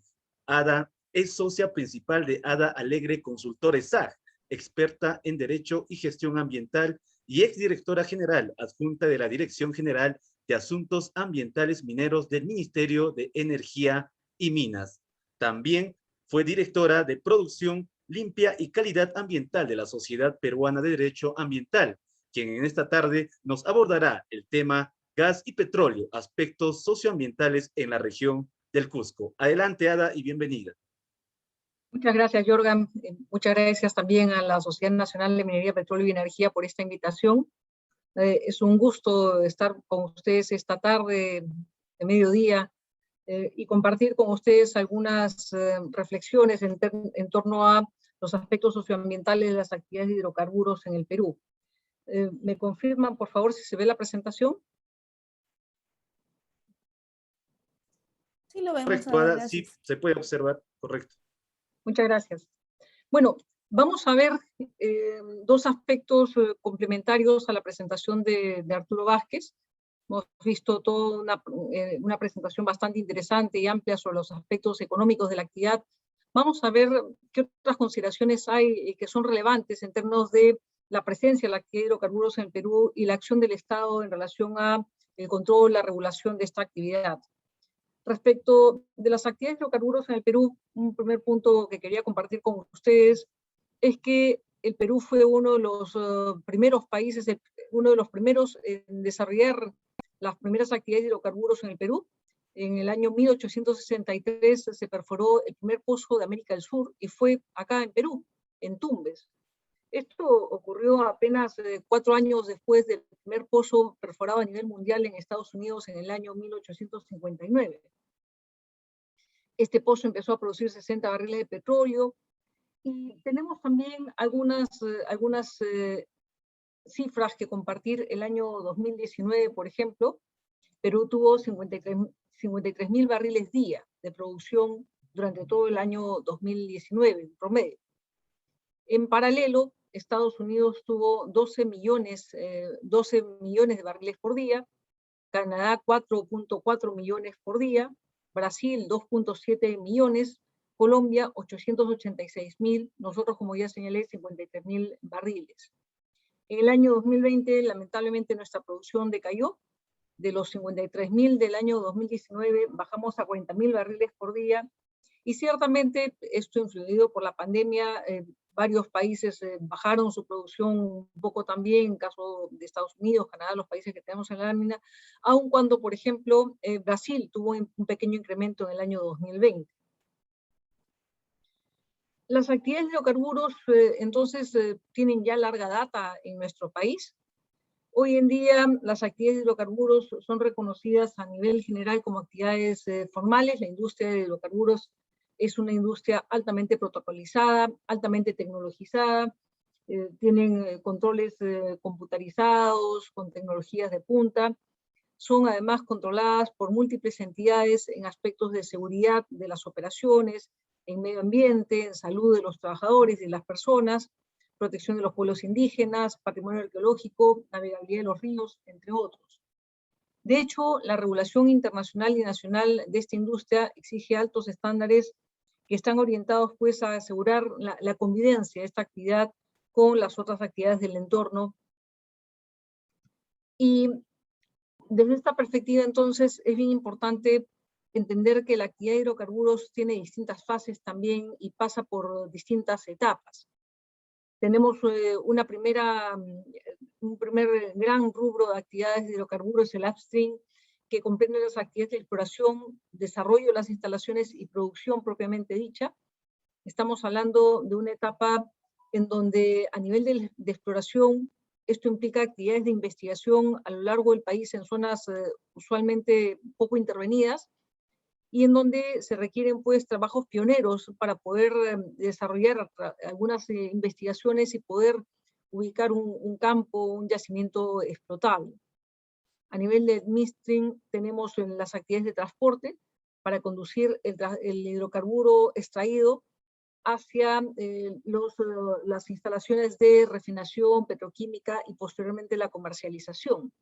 Ada es socia principal de Ada Alegre Consultores SAG, experta en Derecho y Gestión Ambiental y exdirectora general adjunta de la Dirección General de Asuntos Ambientales Mineros del Ministerio de Energía y Minas. También fue directora de Producción Limpia y Calidad Ambiental de la Sociedad Peruana de Derecho Ambiental, quien en esta tarde nos abordará el tema gas y petróleo, aspectos socioambientales en la región del Cusco. Adelante, Ada, y bienvenida. Muchas gracias, Jorgan. Muchas gracias también a la Sociedad Nacional de Minería, Petróleo y Energía por esta invitación. Es un gusto estar con ustedes esta tarde de mediodía y compartir con ustedes algunas reflexiones en torno a los aspectos socioambientales de las actividades de hidrocarburos en el Perú. ¿Me confirman, por favor, si se ve la presentación? Sí, lo vemos. Correcto, Ada, sí, se puede observar, correcto. Muchas gracias. Bueno, vamos a ver dos aspectos complementarios a la presentación de Arturo Vázquez. Hemos visto toda una presentación bastante interesante y amplia sobre los aspectos económicos de la actividad. Vamos a ver qué otras consideraciones hay que son relevantes en términos de la presencia de la actividad de hidrocarburos en el Perú y la acción del Estado en relación a el control, la regulación de esta actividad. Respecto de las actividades de hidrocarburos en el Perú, un primer punto que quería compartir con ustedes es que el Perú fue uno de los primeros países, uno de los primeros en desarrollar las primeras actividades de hidrocarburos en el Perú. En el año 1863 se perforó el primer pozo de América del Sur y fue acá en Perú, en Tumbes. Esto ocurrió apenas 4 años después del primer pozo perforado a nivel mundial en Estados Unidos en el año 1859. Este pozo empezó a producir 60 barriles de petróleo y tenemos también algunas cifras que compartir. El año 2019, por ejemplo, Perú tuvo 53.000 barriles día de producción durante todo el año 2019, en promedio. En paralelo, Estados Unidos tuvo 12 millones de barriles por día, Canadá 4.4 millones por día, Brasil 2.7 millones, Colombia 886.000, nosotros, como ya señalé, 53.000 barriles. En el año 2020, lamentablemente, nuestra producción decayó. De los 53.000 del año 2019, bajamos a 40.000 barriles por día, y ciertamente esto influido por la pandemia. Varios países bajaron su producción un poco también, en caso de Estados Unidos, Canadá, los países que tenemos en la lámina, aun cuando, por ejemplo, Brasil tuvo un pequeño incremento en el año 2020. Las actividades de hidrocarburos, entonces, tienen ya larga data en nuestro país. Hoy en día, las actividades de hidrocarburos son reconocidas a nivel general como actividades formales. La industria de hidrocarburos es una industria altamente protocolizada, altamente tecnologizada, tienen controles computarizados, con tecnologías de punta, son además controladas por múltiples entidades en aspectos de seguridad de las operaciones, en medio ambiente, en salud de los trabajadores y de las personas, protección de los pueblos indígenas, patrimonio arqueológico, navegabilidad de los ríos, entre otros. De hecho, la regulación internacional y nacional de esta industria exige altos estándares que están orientados pues a asegurar la convivencia de esta actividad con las otras actividades del entorno. Y desde esta perspectiva, entonces, es bien importante entender que la actividad de hidrocarburos tiene distintas fases también y pasa por distintas etapas. Tenemos un primer gran rubro de actividades de hidrocarburos, el upstream, que comprende las actividades de exploración, desarrollo de las instalaciones y producción propiamente dicha. Estamos hablando de una etapa en donde a nivel de exploración, esto implica actividades de investigación a lo largo del país en zonas usualmente poco intervenidas, y en donde se requieren pues trabajos pioneros para poder desarrollar algunas investigaciones y poder ubicar un campo, un yacimiento explotable. A nivel de midstream tenemos las actividades de transporte para conducir el hidrocarburo extraído hacia las instalaciones de refinación petroquímica y posteriormente la comercialización.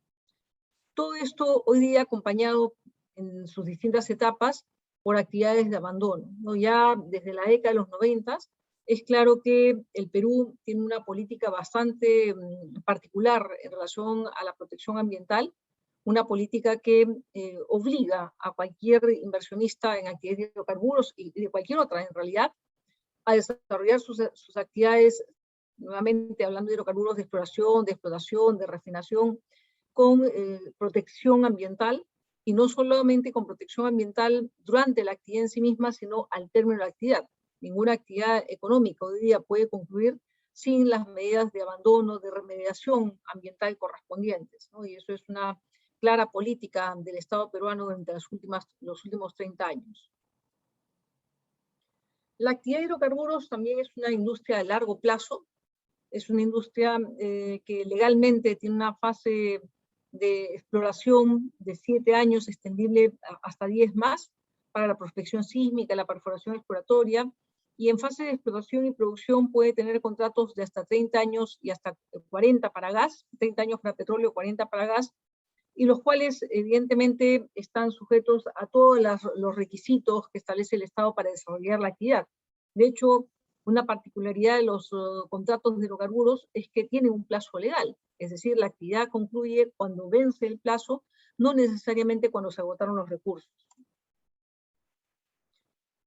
Todo esto hoy día acompañado en sus distintas etapas por actividades de abandono, ¿no? Ya desde la década de los 90 es claro que el Perú tiene una política bastante particular en relación a la protección ambiental, una política que obliga a cualquier inversionista en actividades de hidrocarburos y de cualquier otra en realidad a desarrollar sus actividades, nuevamente hablando de hidrocarburos de exploración, de explotación, de refinación, con protección ambiental, y no solamente con protección ambiental durante la actividad en sí misma, sino al término de la actividad. Ninguna actividad económica hoy día puede concluir sin las medidas de abandono, de remediación ambiental correspondientes, ¿no? Y eso es una clara política del Estado peruano durante los últimos 30 años. La actividad de hidrocarburos también es una industria de largo plazo, es una industria que legalmente tiene una fase de exploración de 7 años, extendible hasta 10 más, para la prospección sísmica, la perforación exploratoria, y en fase de explotación y producción puede tener contratos de hasta 30 años y hasta 40 para gas, 30 años para petróleo, 40 para gas, y los cuales evidentemente están sujetos a todos los requisitos que establece el Estado para desarrollar la actividad. De hecho, una particularidad de los contratos de hidrocarburos es que tienen un plazo legal, es decir, la actividad concluye cuando vence el plazo, no necesariamente cuando se agotaron los recursos.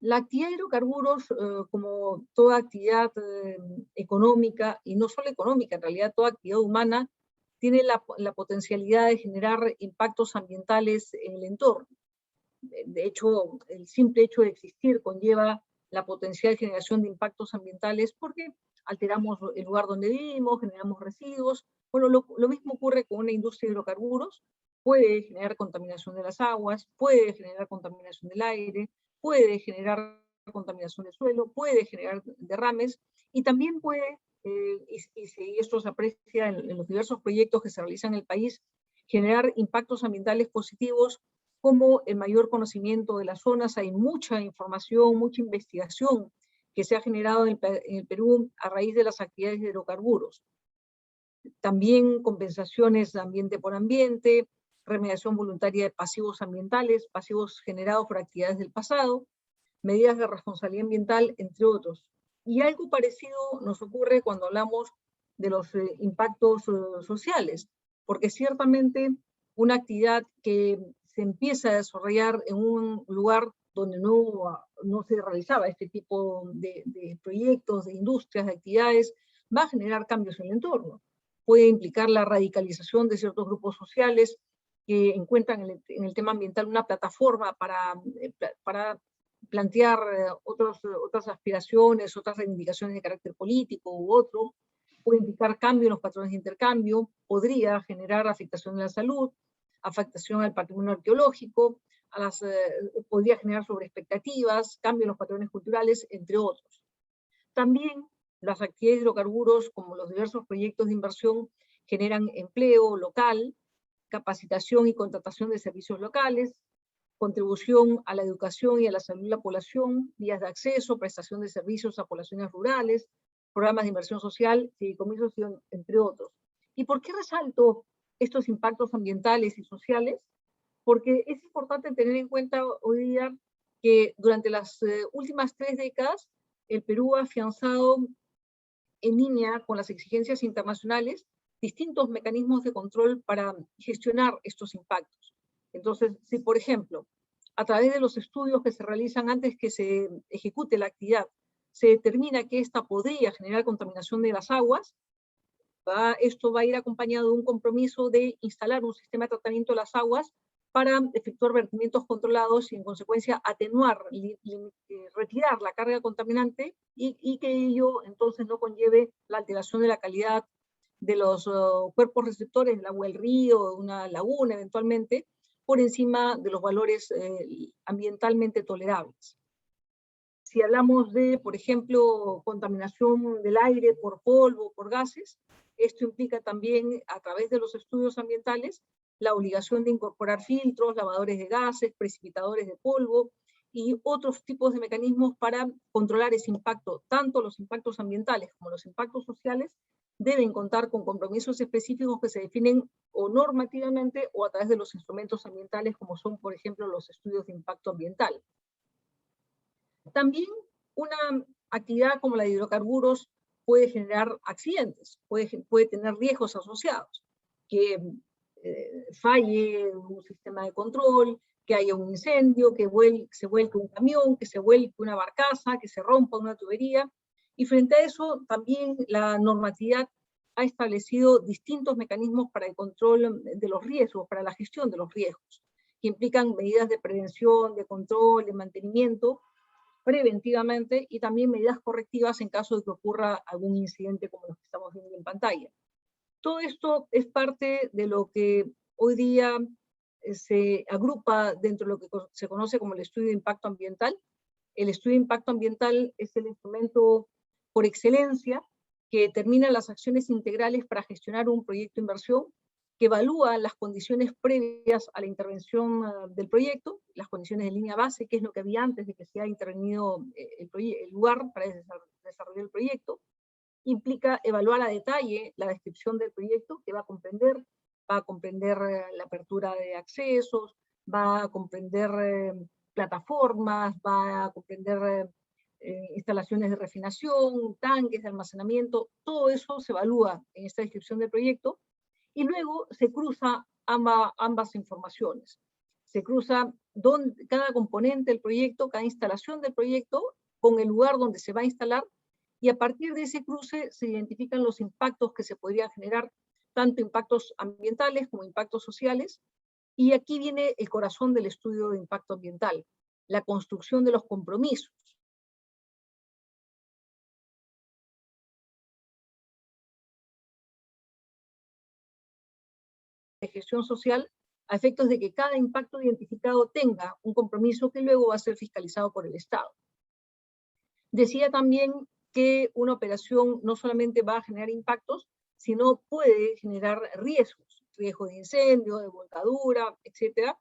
La actividad de hidrocarburos, como toda actividad económica, y no solo económica, en realidad toda actividad humana, tiene la potencialidad de generar impactos ambientales en el entorno. De hecho, el simple hecho de existir conlleva la potencial generación de impactos ambientales porque alteramos el lugar donde vivimos, generamos residuos. Bueno, lo mismo ocurre con una industria de hidrocarburos. Puede generar contaminación de las aguas, puede generar contaminación del aire, puede generar contaminación del suelo, puede generar derrames y también puede, y esto se aprecia en los diversos proyectos que se realizan en el país, generar impactos ambientales positivos como el mayor conocimiento de las zonas. Hay mucha información, mucha investigación que se ha generado en el Perú a raíz de las actividades de hidrocarburos. También compensaciones ambiente por ambiente, remediación voluntaria de pasivos ambientales, pasivos generados por actividades del pasado, medidas de responsabilidad ambiental, entre otros. Y algo parecido nos ocurre cuando hablamos de los impactos sociales, porque ciertamente una actividad que se empieza a desarrollar en un lugar donde no se realizaba este tipo de proyectos, de industrias, de actividades, va a generar cambios en el entorno. Puede implicar la radicalización de ciertos grupos sociales que encuentran en el tema ambiental una plataforma para plantear otras aspiraciones, otras reivindicaciones de carácter político u otro. Puede implicar cambio en los patrones de intercambio, podría generar afectación a la salud, afectación al patrimonio arqueológico, podría generar sobreexpectativas, cambio en los patrones culturales, entre otros. También las actividades de hidrocarburos, como los diversos proyectos de inversión, generan empleo local, capacitación y contratación de servicios locales, contribución a la educación y a la salud de la población, vías de acceso, prestación de servicios a poblaciones rurales, programas de inversión social, fideicomisos, entre otros. ¿Y por qué resalto estos impactos ambientales y sociales? Porque es importante tener en cuenta hoy día que durante las últimas 3 décadas el Perú ha afianzado en línea con las exigencias internacionales distintos mecanismos de control para gestionar estos impactos. Entonces, si por ejemplo, a través de los estudios que se realizan antes que se ejecute la actividad, se determina que esta podría generar contaminación de las aguas, esto va a ir acompañado de un compromiso de instalar un sistema de tratamiento de las aguas para efectuar vertimientos controlados y en consecuencia atenuar, retirar la carga contaminante y que ello entonces no conlleve la alteración de la calidad de los cuerpos receptores del agua del río, una laguna eventualmente, por encima de los valores ambientalmente tolerables. Si hablamos de, por ejemplo, contaminación del aire por polvo, por gases, esto implica también, a través de los estudios ambientales, la obligación de incorporar filtros, lavadores de gases, precipitadores de polvo y otros tipos de mecanismos para controlar ese impacto. Tanto los impactos ambientales como los impactos sociales deben contar con compromisos específicos que se definen o normativamente o a través de los instrumentos ambientales, como son, por ejemplo, los estudios de impacto ambiental. También una actividad como la de hidrocarburos puede generar accidentes, puede tener riesgos asociados, que falle un sistema de control, que haya un incendio, que se vuelque un camión, que se vuelque una barcaza, que se rompa una tubería. Y frente a eso, también la normatividad ha establecido distintos mecanismos para el control de los riesgos, para la gestión de los riesgos, que implican medidas de prevención, de control, de mantenimiento, preventivamente, y también medidas correctivas en caso de que ocurra algún incidente como los que estamos viendo en pantalla. Todo esto es parte de lo que hoy día se agrupa dentro de lo que se conoce como el estudio de impacto ambiental. El estudio de impacto ambiental es el instrumento por excelencia que determina las acciones integrales para gestionar un proyecto de inversión, que evalúa las condiciones previas a la intervención del proyecto, las condiciones de línea base, que es lo que había antes de que se haya intervenido el lugar para desarrollar el proyecto. Implica evaluar a detalle la descripción del proyecto, que va a comprender la apertura de accesos, va a comprender plataformas, va a comprender instalaciones de refinación, tanques de almacenamiento. Todo eso se evalúa en esta descripción del proyecto y luego se cruza ambas informaciones. Se cruza cada componente del proyecto, cada instalación del proyecto con el lugar donde se va a instalar, y a partir de ese cruce se identifican los impactos que se podrían generar, tanto impactos ambientales como impactos sociales, y aquí viene el corazón del estudio de impacto ambiental, la construcción de los compromisos. De gestión social a efectos de que cada impacto identificado tenga un compromiso que luego va a ser fiscalizado por el Estado. Decía también que una operación no solamente va a generar impactos, sino puede generar riesgos, riesgo de incendio, de volcadura, etc.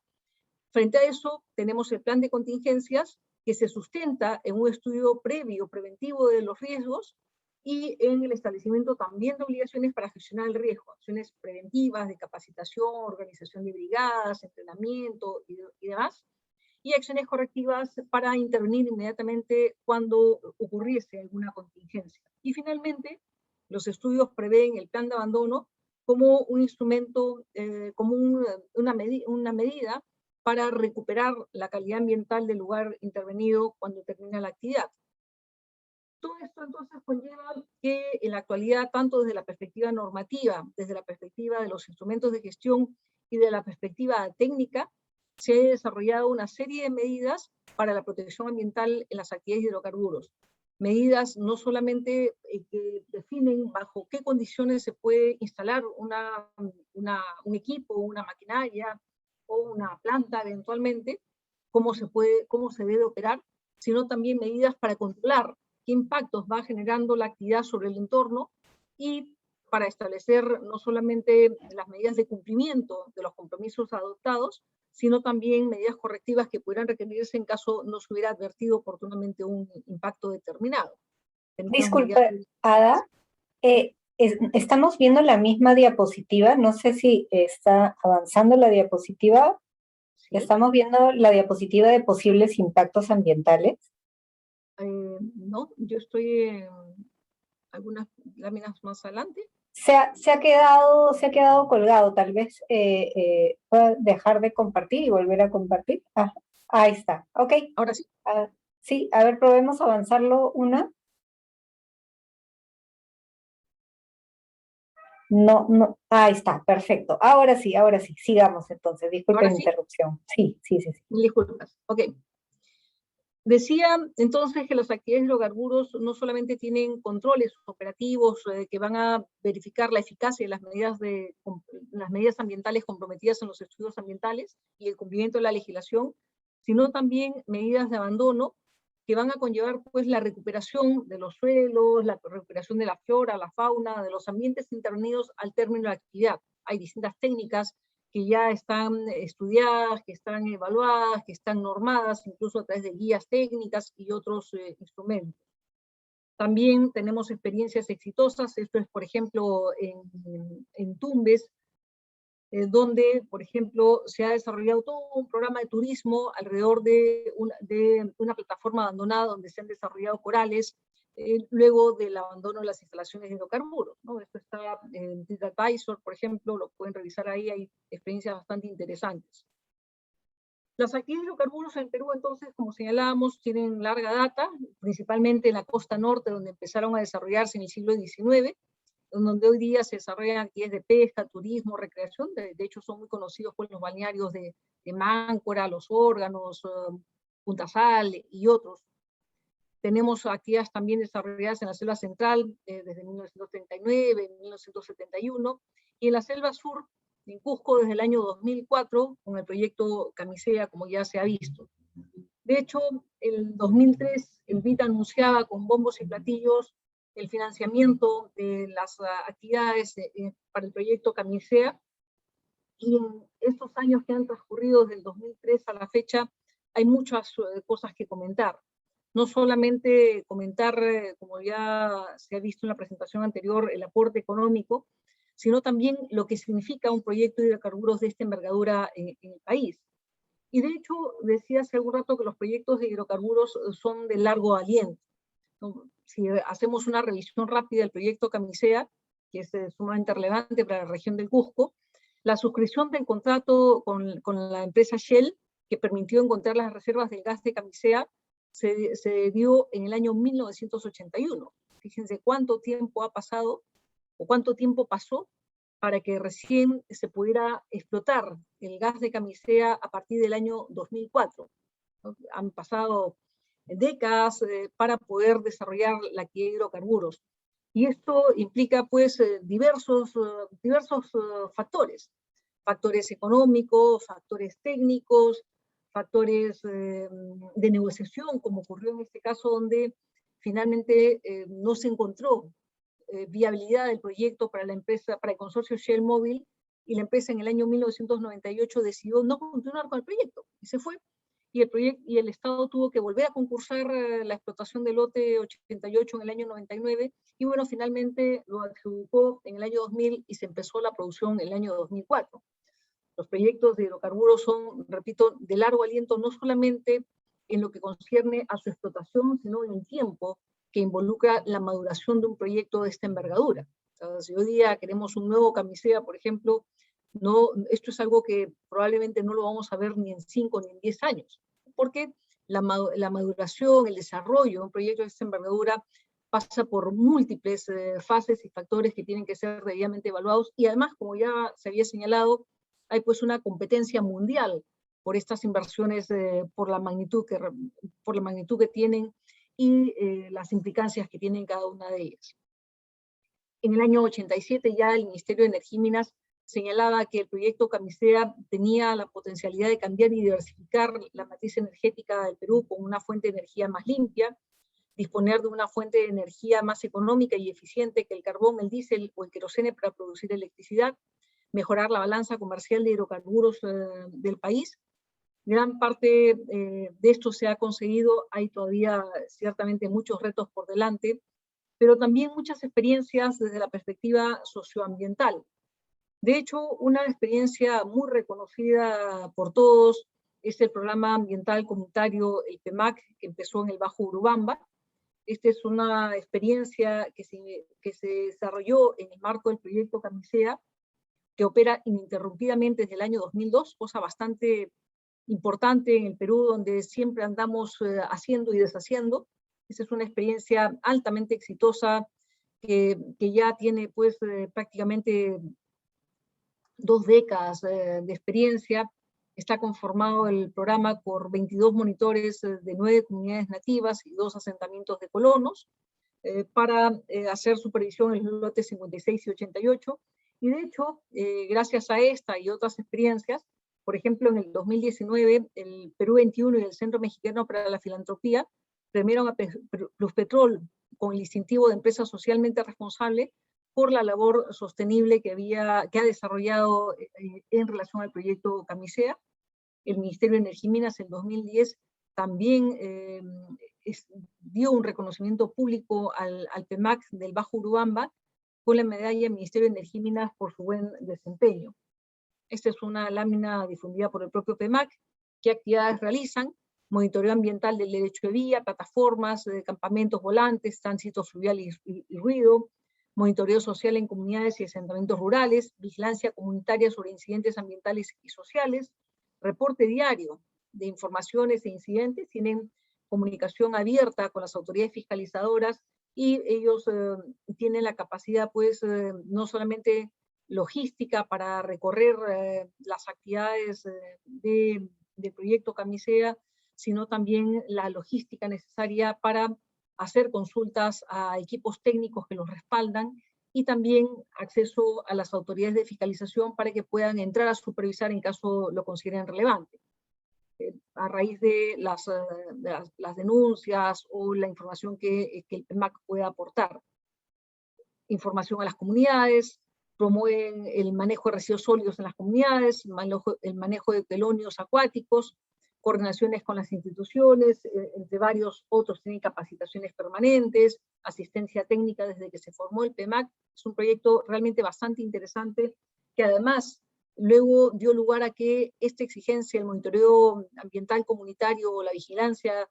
Frente a eso, tenemos el plan de contingencias que se sustenta en un estudio previo, preventivo de los riesgos y en el establecimiento también de obligaciones para gestionar el riesgo, acciones preventivas de capacitación, organización de brigadas, entrenamiento y demás, y acciones correctivas para intervenir inmediatamente cuando ocurriese alguna contingencia. Y finalmente, los estudios prevén el plan de abandono como un instrumento, como una medida para recuperar la calidad ambiental del lugar intervenido cuando termina la actividad. Todo esto entonces conlleva que en la actualidad, tanto desde la perspectiva normativa, desde la perspectiva de los instrumentos de gestión y de la perspectiva técnica, se ha desarrollado una serie de medidas para la protección ambiental en las actividades de hidrocarburos. Medidas no solamente que definen bajo qué condiciones se puede instalar un equipo, una maquinaria o una planta eventualmente, cómo se debe operar, sino también medidas para controlar qué impactos va generando la actividad sobre el entorno y para establecer no solamente las medidas de cumplimiento de los compromisos adoptados, sino también medidas correctivas que pudieran requerirse en caso no se hubiera advertido oportunamente un impacto determinado. tenemos Disculpa, medidas- Ada, estamos viendo la misma diapositiva, no sé si está avanzando la diapositiva. ¿sí? Estamos viendo la diapositiva de posibles impactos ambientales. No, yo estoy en algunas láminas más adelante. Se ha quedado colgado, tal vez pueda dejar de compartir y volver a compartir. Ah, ahí está, ok. Ahora sí. Ah, sí, a ver, probemos avanzarlo una. No, ahí está, perfecto. Ahora sí, sigamos entonces. Disculpen ¿Ahora la sí? interrupción. Sí. Mil disculpas. Ok. Decía entonces que las actividades de hidrocarburos no solamente tienen controles operativos que van a verificar la eficacia de las medidas ambientales comprometidas en los estudios ambientales y el cumplimiento de la legislación, sino también medidas de abandono que van a conllevar pues la recuperación de los suelos, la recuperación de la flora, la fauna, de los ambientes intervenidos al término de la actividad. Hay distintas técnicas que ya están estudiadas, que están evaluadas, que están normadas, incluso a través de guías técnicas y otros instrumentos. También tenemos experiencias exitosas, esto es por ejemplo en Tumbes, donde por ejemplo se ha desarrollado todo un programa de turismo alrededor de una plataforma abandonada donde se han desarrollado corales, luego del abandono de las instalaciones de hidrocarburos, ¿no? Esto está en TripAdvisor, por ejemplo, lo pueden revisar ahí, hay experiencias bastante interesantes. Las actividades de hidrocarburos en Perú, entonces, como señalábamos, tienen larga data, principalmente en la costa norte, donde empezaron a desarrollarse en el siglo XIX, donde hoy día se desarrollan actividades de pesca, turismo, recreación, de hecho son muy conocidos por los balnearios de Máncora, Los Órganos, Punta Sal y otros. Tenemos actividades también desarrolladas en la selva central desde 1939, 1971, y en la selva sur, en Cusco, desde el año 2004, con el proyecto Camisea, como ya se ha visto. De hecho, en 2003, el BID anunciaba con bombos y platillos el financiamiento de las actividades para el proyecto Camisea, y en estos años que han transcurrido desde el 2003 a la fecha, hay muchas cosas que comentar. No solamente comentar, como ya se ha visto en la presentación anterior, el aporte económico, sino también lo que significa un proyecto de hidrocarburos de esta envergadura en el país. Y de hecho, decía hace algún rato que los proyectos de hidrocarburos son de largo aliento. Si hacemos una revisión rápida del proyecto Camisea, que es sumamente relevante para la región del Cusco, la suscripción del contrato con la empresa Shell, que permitió encontrar las reservas del gas de Camisea, se dio en el año 1981. Fíjense cuánto tiempo ha pasado, o cuánto tiempo pasó, para que recién se pudiera explotar el gas de Camisea a partir del año 2004. Han pasado décadas para poder desarrollar la actividad de hidrocarburos. Y esto implica pues diversos factores. Factores económicos, factores técnicos, factores de negociación, como ocurrió en este caso donde finalmente no se encontró viabilidad del proyecto para la empresa, para el consorcio Shell Móvil, y la empresa en el año 1998 decidió no continuar con el proyecto, y se fue, y el Estado tuvo que volver a concursar la explotación del lote 88 en el año 99, y bueno, finalmente lo adjudicó en el año 2000 y se empezó la producción en el año 2004. Los proyectos de hidrocarburos son, repito, de largo aliento, no solamente en lo que concierne a su explotación, sino en el tiempo que involucra la maduración de un proyecto de esta envergadura. O sea, si hoy día queremos un nuevo Camisea, por ejemplo, esto es algo que probablemente no lo vamos a ver ni en 5 ni en 10 años, porque la maduración, el desarrollo de un proyecto de esta envergadura pasa por múltiples fases y factores que tienen que ser debidamente evaluados, y además, como ya se había señalado, hay pues una competencia mundial por estas inversiones, por la magnitud que tienen y las implicancias que tienen cada una de ellas. En el año 87 ya el Ministerio de Energía y Minas señalaba que el proyecto Camisea tenía la potencialidad de cambiar y diversificar la matriz energética del Perú con una fuente de energía más limpia, disponer de una fuente de energía más económica y eficiente que el carbón, el diésel o el querosene para producir electricidad, mejorar la balanza comercial de hidrocarburos del país. Gran parte de esto se ha conseguido, hay todavía ciertamente muchos retos por delante, pero también muchas experiencias desde la perspectiva socioambiental. De hecho, una experiencia muy reconocida por todos es el programa ambiental comunitario, el PEMAC, que empezó en el Bajo Urubamba. Esta es una experiencia que se desarrolló en el marco del proyecto Camisea, que opera ininterrumpidamente desde el año 2002, cosa bastante importante en el Perú, donde siempre andamos haciendo y deshaciendo. Esa es una experiencia altamente exitosa que ya tiene pues prácticamente 2 décadas de experiencia. Está conformado el programa por 22 monitores de 9 comunidades nativas y 2 asentamientos de colonos para hacer supervisión en los lotes 56 y 88. Y de hecho, gracias a esta y otras experiencias, por ejemplo, en el 2019, el Perú 21 y el Centro Mexicano para la Filantropía premiaron a Pluspetrol con el distintivo de empresa socialmente responsable por la labor sostenible que ha desarrollado en relación al proyecto Camisea. El Ministerio de Energía y Minas en 2010 también dio un reconocimiento público al PEMAC del Bajo Urubamba con la medalla del Ministerio de Energía y Minas por su buen desempeño. Esta es una lámina difundida por el propio PEMAC. ¿Qué actividades realizan? Monitoreo ambiental del derecho de vía, plataformas, campamentos volantes, tránsito fluvial y ruido, monitoreo social en comunidades y asentamientos rurales, vigilancia comunitaria sobre incidentes ambientales y sociales, reporte diario de informaciones e incidentes, tienen comunicación abierta con las autoridades fiscalizadoras y ellos tienen la capacidad, pues, no solamente logística para recorrer las actividades del proyecto Camisea, sino también la logística necesaria para hacer consultas a equipos técnicos que los respaldan y también acceso a las autoridades de fiscalización para que puedan entrar a supervisar en caso lo consideren relevante. A raíz de las denuncias o la información que el PEMAC pueda aportar. Información a las comunidades, promueven el manejo de residuos sólidos en las comunidades, el manejo de telonios acuáticos, coordinaciones con las instituciones, entre varios otros tienen capacitaciones permanentes, asistencia técnica desde que se formó el PEMAC. Es un proyecto realmente bastante interesante que además luego dio lugar a que esta exigencia, el monitoreo ambiental comunitario o la vigilancia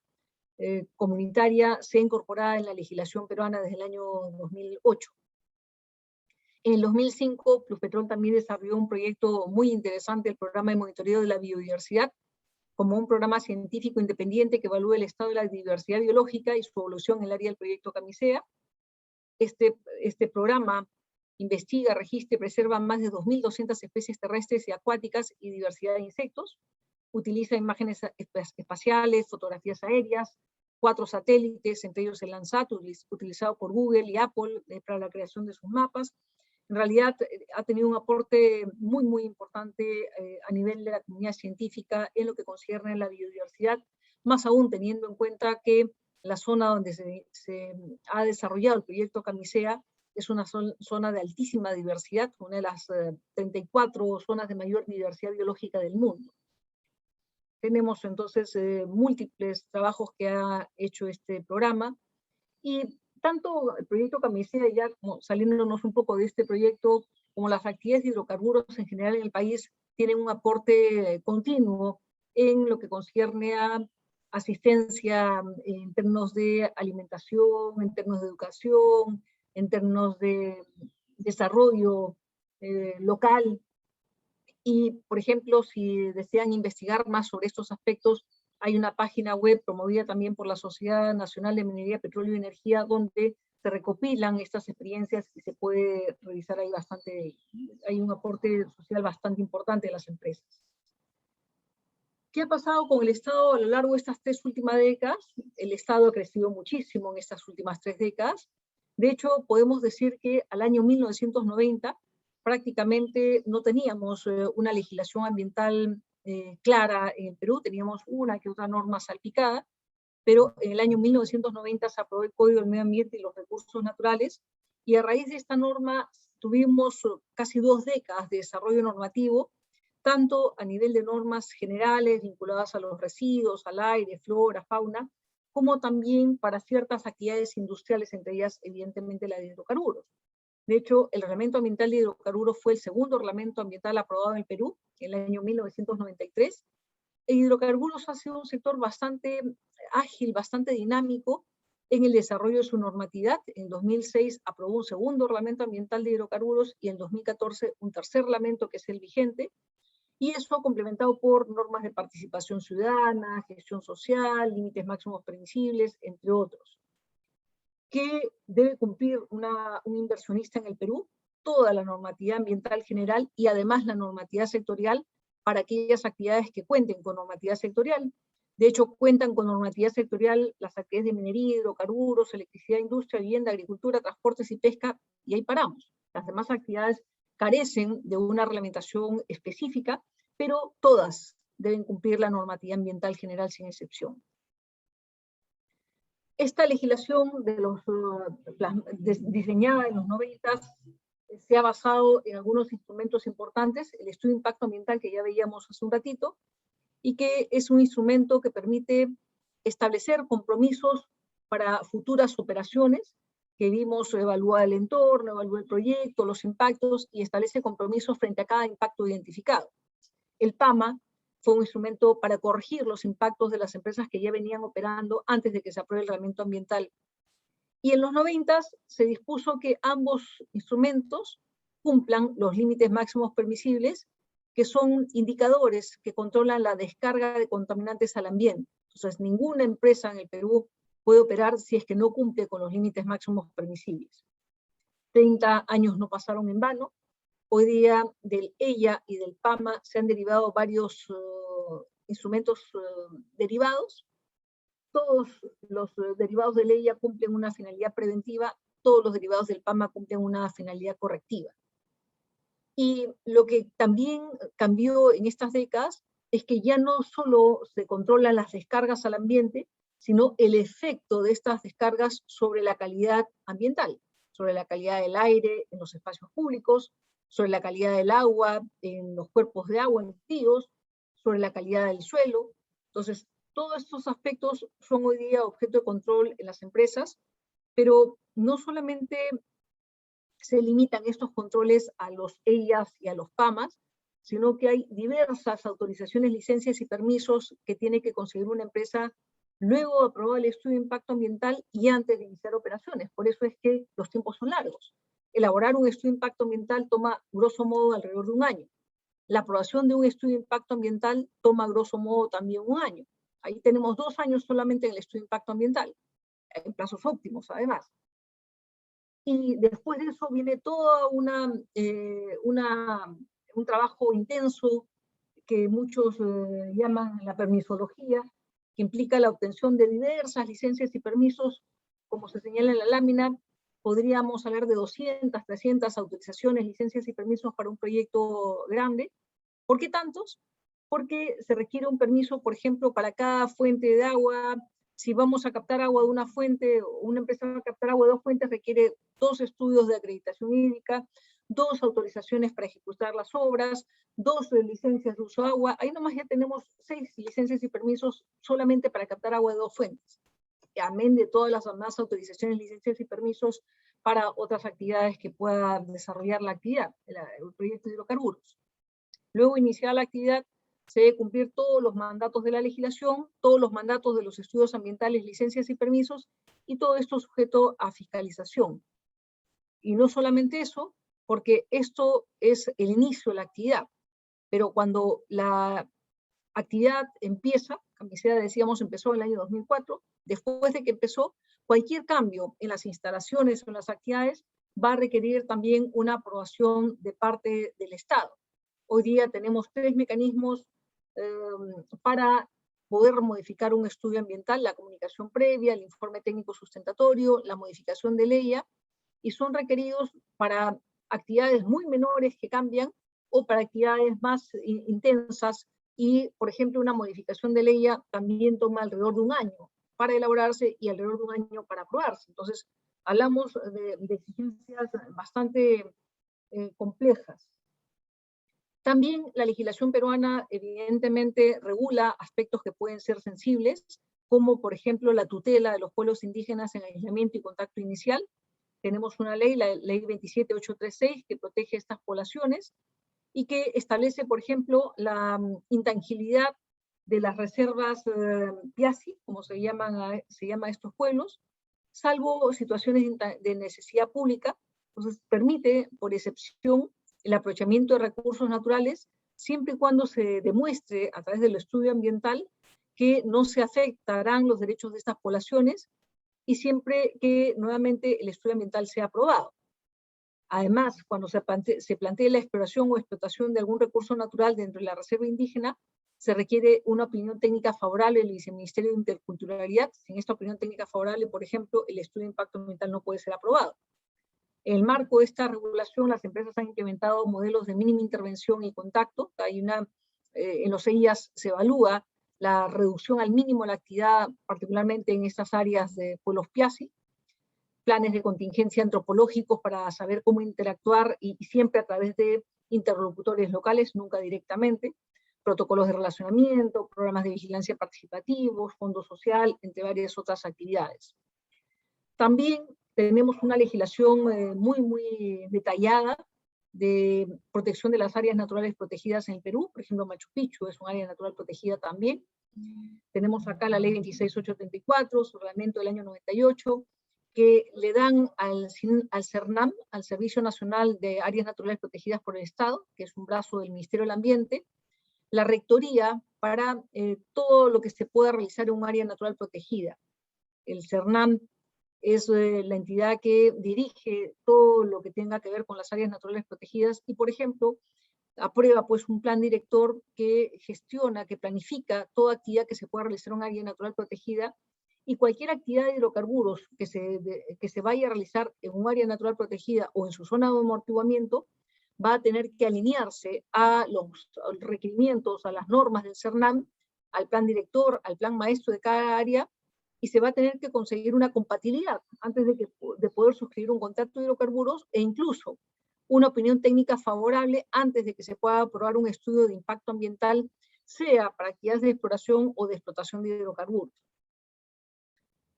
comunitaria sea incorporada en la legislación peruana desde el año 2008. En el 2005, Pluspetrol también desarrolló un proyecto muy interesante, el programa de monitoreo de la biodiversidad, como un programa científico independiente que evalúe el estado de la diversidad biológica y su evolución en el área del proyecto Camisea. Este programa investiga, registra y preserva más de 2.200 especies terrestres y acuáticas y diversidad de insectos. Utiliza imágenes espaciales, fotografías aéreas, 4 satélites, entre ellos el Landsat, utilizado por Google y Apple para la creación de sus mapas. En realidad ha tenido un aporte muy, muy importante a nivel de la comunidad científica en lo que concierne a la biodiversidad, más aún teniendo en cuenta que la zona donde se ha desarrollado el proyecto Camisea es una zona de altísima diversidad, una de las 34 zonas de mayor diversidad biológica del mundo. Tenemos entonces múltiples trabajos que ha hecho este programa, y tanto el proyecto Camisea, ya como saliéndonos un poco de este proyecto, como las actividades de hidrocarburos en general en el país, tienen un aporte continuo en lo que concierne a asistencia en términos de alimentación, en términos de educación, en términos de desarrollo local. Y, por ejemplo, si desean investigar más sobre estos aspectos, hay una página web promovida también por la Sociedad Nacional de Minería, Petróleo y Energía, donde se recopilan estas experiencias y se puede revisar ahí bastante, hay un aporte social bastante importante de las empresas. ¿Qué ha pasado con el Estado a lo largo de estas 3 últimas décadas? El Estado ha crecido muchísimo en estas últimas 3 décadas. De hecho, podemos decir que al año 1990 prácticamente no teníamos una legislación ambiental clara en el Perú, teníamos una que otra norma salpicada, pero en el año 1990 se aprobó el Código del Medio Ambiente y los Recursos Naturales, y a raíz de esta norma tuvimos casi 2 décadas de desarrollo normativo, tanto a nivel de normas generales vinculadas a los residuos, al aire, flora, fauna, como también para ciertas actividades industriales, entre ellas, evidentemente, la de hidrocarburos. De hecho, el Reglamento Ambiental de Hidrocarburos fue el segundo reglamento ambiental aprobado en el Perú, en el año 1993. El hidrocarburos ha sido un sector bastante ágil, bastante dinámico en el desarrollo de su normatividad. En 2006 aprobó un segundo reglamento ambiental de hidrocarburos y en 2014 un tercer reglamento, que es el vigente, y eso complementado por normas de participación ciudadana, gestión social, límites máximos permisibles, entre otros. ¿Qué debe cumplir un inversionista en el Perú? Toda la normatividad ambiental general y además la normatividad sectorial para aquellas actividades que cuenten con normatividad sectorial. De hecho, cuentan con normatividad sectorial las actividades de minería, hidrocarburos, electricidad, industria, vivienda, agricultura, transportes y pesca, y ahí paramos. Las demás actividades carecen de una reglamentación específica, pero todas deben cumplir la normatividad ambiental general sin excepción. Esta legislación diseñada en los 90 se ha basado en algunos instrumentos importantes, el estudio de impacto ambiental que ya veíamos hace un ratito, y que es un instrumento que permite establecer compromisos para futuras operaciones, que vimos evalúa el entorno, evalúa el proyecto, los impactos, y establece compromisos frente a cada impacto identificado. El PAMA fue un instrumento para corregir los impactos de las empresas que ya venían operando antes de que se apruebe el reglamento ambiental. Y en los 90 se dispuso que ambos instrumentos cumplan los límites máximos permisibles, que son indicadores que controlan la descarga de contaminantes al ambiente. Entonces, ninguna empresa en el Perú puede operar si es que no cumple con los límites máximos permisibles. 30 años no pasaron en vano. Hoy día del EIA y del PAMA se han derivado varios instrumentos derivados. Todos los derivados del EIA cumplen una finalidad preventiva, todos los derivados del PAMA cumplen una finalidad correctiva. Y lo que también cambió en estas décadas es que ya no solo se controlan las descargas al ambiente, sino el efecto de estas descargas sobre la calidad ambiental, sobre la calidad del aire en los espacios públicos, sobre la calidad del agua en los cuerpos de agua, en los ríos, sobre la calidad del suelo. Entonces, todos estos aspectos son hoy día objeto de control en las empresas, pero no solamente se limitan estos controles a los EIAs y a los PAMAs, sino que hay diversas autorizaciones, licencias y permisos que tiene que conseguir una empresa luego de aprobar el estudio de impacto ambiental y antes de iniciar operaciones. Por eso es que los tiempos son largos. Elaborar un estudio de impacto ambiental toma, grosso modo, alrededor de un año. La aprobación de un estudio de impacto ambiental toma, grosso modo, también un año. Ahí tenemos 2 años solamente en el estudio de impacto ambiental, en plazos óptimos, además. Y después de eso viene todo un trabajo intenso que muchos llaman la permisología, que implica la obtención de diversas licencias y permisos, como se señala en la lámina. Podríamos hablar de 200, 300 autorizaciones, licencias y permisos para un proyecto grande. ¿Por qué tantos? Porque se requiere un permiso, por ejemplo, para cada fuente de agua. Si vamos a captar agua de una fuente, o una empresa va a captar agua de 2 fuentes, requiere 2 estudios de acreditación hídrica, 2 autorizaciones para ejecutar las obras, 2 licencias de uso de agua. Ahí nomás ya tenemos 6 licencias y permisos solamente para captar agua de 2 fuentes. Amén de todas las demás autorizaciones, licencias y permisos para otras actividades que pueda desarrollar la actividad, el proyecto de hidrocarburos. Luego, iniciar la actividad, se debe cumplir todos los mandatos de la legislación, todos los mandatos de los estudios ambientales, licencias y permisos, y todo esto sujeto a fiscalización. Y no solamente eso, porque esto es el inicio de la actividad, pero cuando la actividad empieza, Camisea, decíamos, empezó en el año 2004, después de que empezó, cualquier cambio en las instalaciones o en las actividades va a requerir también una aprobación de parte del Estado. Hoy día tenemos 3 mecanismos para poder modificar un estudio ambiental: la comunicación previa, el informe técnico sustentatorio, la modificación de EIA, y son requeridos para actividades muy menores que cambian o para actividades más intensas, y, por ejemplo, una modificación de EIA también toma alrededor de un año para elaborarse y alrededor de un año para aprobarse. Entonces, hablamos de exigencias bastante complejas. También la legislación peruana evidentemente regula aspectos que pueden ser sensibles. como por ejemplo la tutela de los pueblos indígenas en aislamiento y contacto inicial. Tenemos una ley, la ley 27836, que protege estas poblaciones y que establece, por ejemplo, la intangibilidad de las reservas PIASI, como se llama a estos pueblos, salvo situaciones de necesidad pública. Entonces permite, por excepción, el aprovechamiento de recursos naturales, siempre y cuando se demuestre a través del estudio ambiental que no se afectarán los derechos de estas poblaciones y siempre que nuevamente el estudio ambiental sea aprobado. Además, cuando se plantee la exploración o explotación de algún recurso natural dentro de la reserva indígena, se requiere una opinión técnica favorable del Viceministerio de Interculturalidad. Sin esta opinión técnica favorable, por ejemplo, el estudio de impacto ambiental no puede ser aprobado. En el marco de esta regulación, las empresas han implementado modelos de mínima intervención y contacto. En los EIAs se evalúa la reducción al mínimo de la actividad, particularmente en estas áreas de pueblos PIASI, planes de contingencia antropológicos para saber cómo interactuar y siempre a través de interlocutores locales, nunca directamente, protocolos de relacionamiento, programas de vigilancia participativos, fondo social, entre varias otras actividades. También tenemos una legislación muy detallada de protección de las áreas naturales protegidas en el Perú. Por ejemplo, Machu Picchu es un área natural protegida también. Tenemos acá la ley 26834, su reglamento del año 98, que le dan al CERNAM, al Servicio Nacional de Áreas Naturales Protegidas por el Estado, que es un brazo del Ministerio del Ambiente, la rectoría para todo lo que se pueda realizar en un área natural protegida. El CERNAM es la entidad que dirige todo lo que tenga que ver con las áreas naturales protegidas y, por ejemplo, aprueba pues un plan director que gestiona, que planifica toda actividad que se pueda realizar en un área natural protegida, y cualquier actividad de hidrocarburos que se vaya a realizar en un área natural protegida o en su zona de amortiguamiento va a tener que alinearse a los requerimientos, a las normas del CERNAM, al plan director, al plan maestro de cada área, y se va a tener que conseguir una compatibilidad antes de poder suscribir un contrato de hidrocarburos, e incluso una opinión técnica favorable antes de que se pueda aprobar un estudio de impacto ambiental, sea para actividades de exploración o de explotación de hidrocarburos.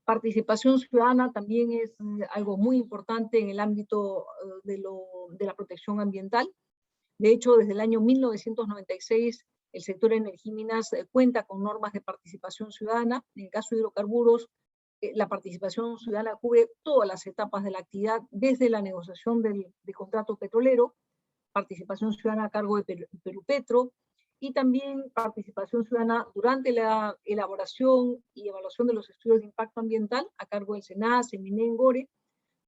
Participación ciudadana también es algo muy importante en el ámbito de la protección ambiental. De hecho, desde el año 1996, el sector de energía y minas cuenta con normas de participación ciudadana. En el caso de hidrocarburos, la participación ciudadana cubre todas las etapas de la actividad, desde la negociación del contrato petrolero, participación ciudadana a cargo de Perupetro, y también participación ciudadana durante la elaboración y evaluación de los estudios de impacto ambiental a cargo del SENACE, MINEN, GORE,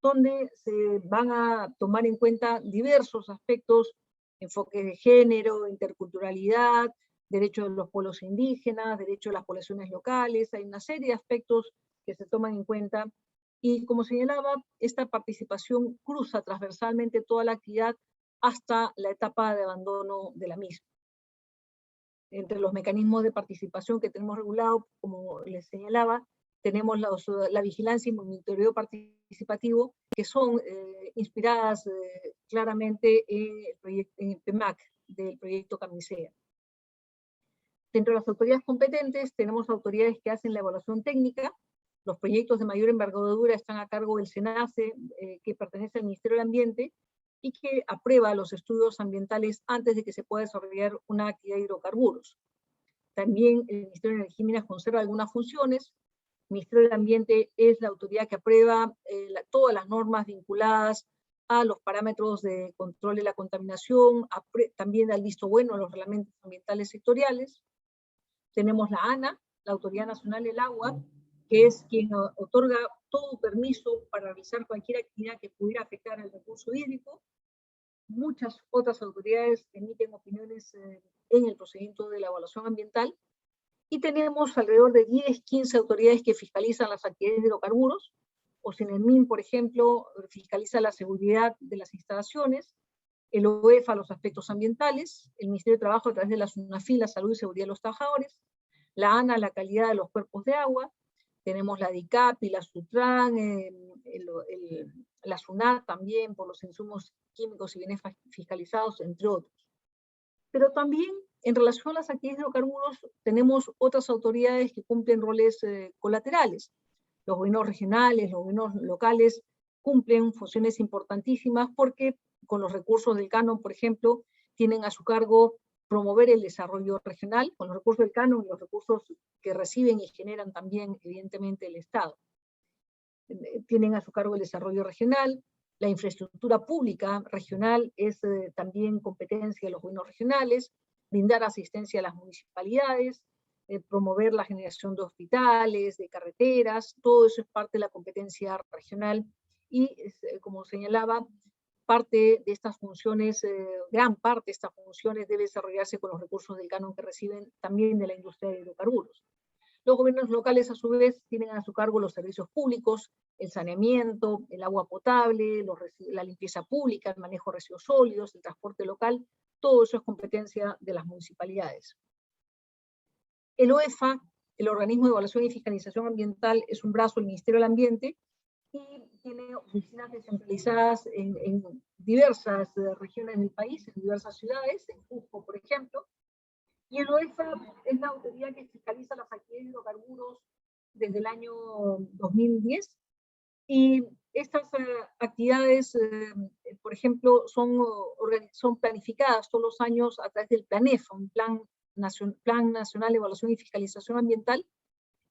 donde se van a tomar en cuenta diversos aspectos, enfoques de género, interculturalidad, derechos de los pueblos indígenas, derechos de las poblaciones locales. Hay una serie de aspectos que se toman en cuenta, y como señalaba, esta participación cruza transversalmente toda la actividad hasta la etapa de abandono de la misma. Entre los mecanismos de participación que tenemos regulado, como les señalaba, tenemos la vigilancia y monitoreo participativo, que son inspiradas claramente en el PEMAC, del proyecto Camisea. Dentro de las autoridades competentes, tenemos autoridades que hacen la evaluación técnica. Los proyectos de mayor envergadura están a cargo del SENACE, que pertenece al Ministerio del Ambiente, y que aprueba los estudios ambientales antes de que se pueda desarrollar una actividad de hidrocarburos. También el Ministerio de Energía y Minas conserva algunas funciones. El Ministerio del Ambiente es la autoridad que aprueba todas las normas vinculadas a los parámetros de control de la contaminación, también al visto bueno a los reglamentos ambientales sectoriales. Tenemos la ANA, la Autoridad Nacional del Agua, que es quien otorga todo permiso para realizar cualquier actividad que pudiera afectar al recurso hídrico. Muchas otras autoridades emiten opiniones en el procedimiento de la evaluación ambiental, y tenemos alrededor de 10, 15 autoridades que fiscalizan las actividades de hidrocarburos. OCENEMIN, por ejemplo, fiscaliza la seguridad de las instalaciones, el OEFA los aspectos ambientales, el Ministerio de Trabajo a través de la SUNAFIL, la salud y seguridad de los trabajadores, la ANA, la calidad de los cuerpos de agua, tenemos la DICAP y la SUTRAN, la SUNAT también por los insumos químicos y bienes fiscalizados, entre otros. Pero también, en relación a las actividades de hidrocarburos, tenemos otras autoridades que cumplen roles colaterales. Los gobiernos regionales, los gobiernos locales cumplen funciones importantísimas porque con los recursos del canon, por ejemplo, tienen a su cargo promover el desarrollo regional, con los recursos del canon y los recursos que reciben y generan también, evidentemente, el Estado. Tienen a su cargo el desarrollo regional, la infraestructura pública regional es también competencia de los gobiernos regionales, brindar asistencia a las municipalidades, promover la generación de hospitales, de carreteras, todo eso es parte de la competencia regional y, como señalaba, parte de estas funciones, gran parte de estas funciones debe desarrollarse con los recursos del canon que reciben también de la industria de hidrocarburos. Los gobiernos locales, a su vez, tienen a su cargo los servicios públicos, el saneamiento, el agua potable, la limpieza pública, el manejo de residuos sólidos, el transporte local, todo eso es competencia de las municipalidades. El OEFA, el Organismo de Evaluación y Fiscalización Ambiental, es un brazo del Ministerio del Ambiente y tiene oficinas descentralizadas en diversas regiones del país, en diversas ciudades, en Cusco, por ejemplo. Y el OEFA es la autoridad que fiscaliza las actividades de hidrocarburos desde el año 2010. Y estas actividades, por ejemplo, son planificadas todos los años a través del PLANEFA, un Plan Nacional de Evaluación y Fiscalización Ambiental,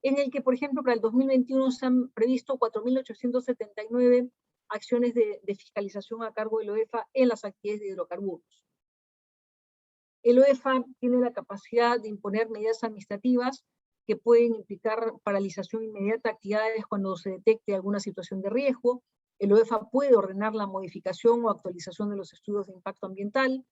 en el que, por ejemplo, para el 2021 se han previsto 4.879 acciones de fiscalización a cargo del OEFA en las actividades de hidrocarburos. El OEFA tiene la capacidad de imponer medidas administrativas que pueden implicar paralización inmediata de actividades cuando se detecte alguna situación de riesgo. El OEFA puede ordenar la modificación o actualización de los estudios de impacto ambiental,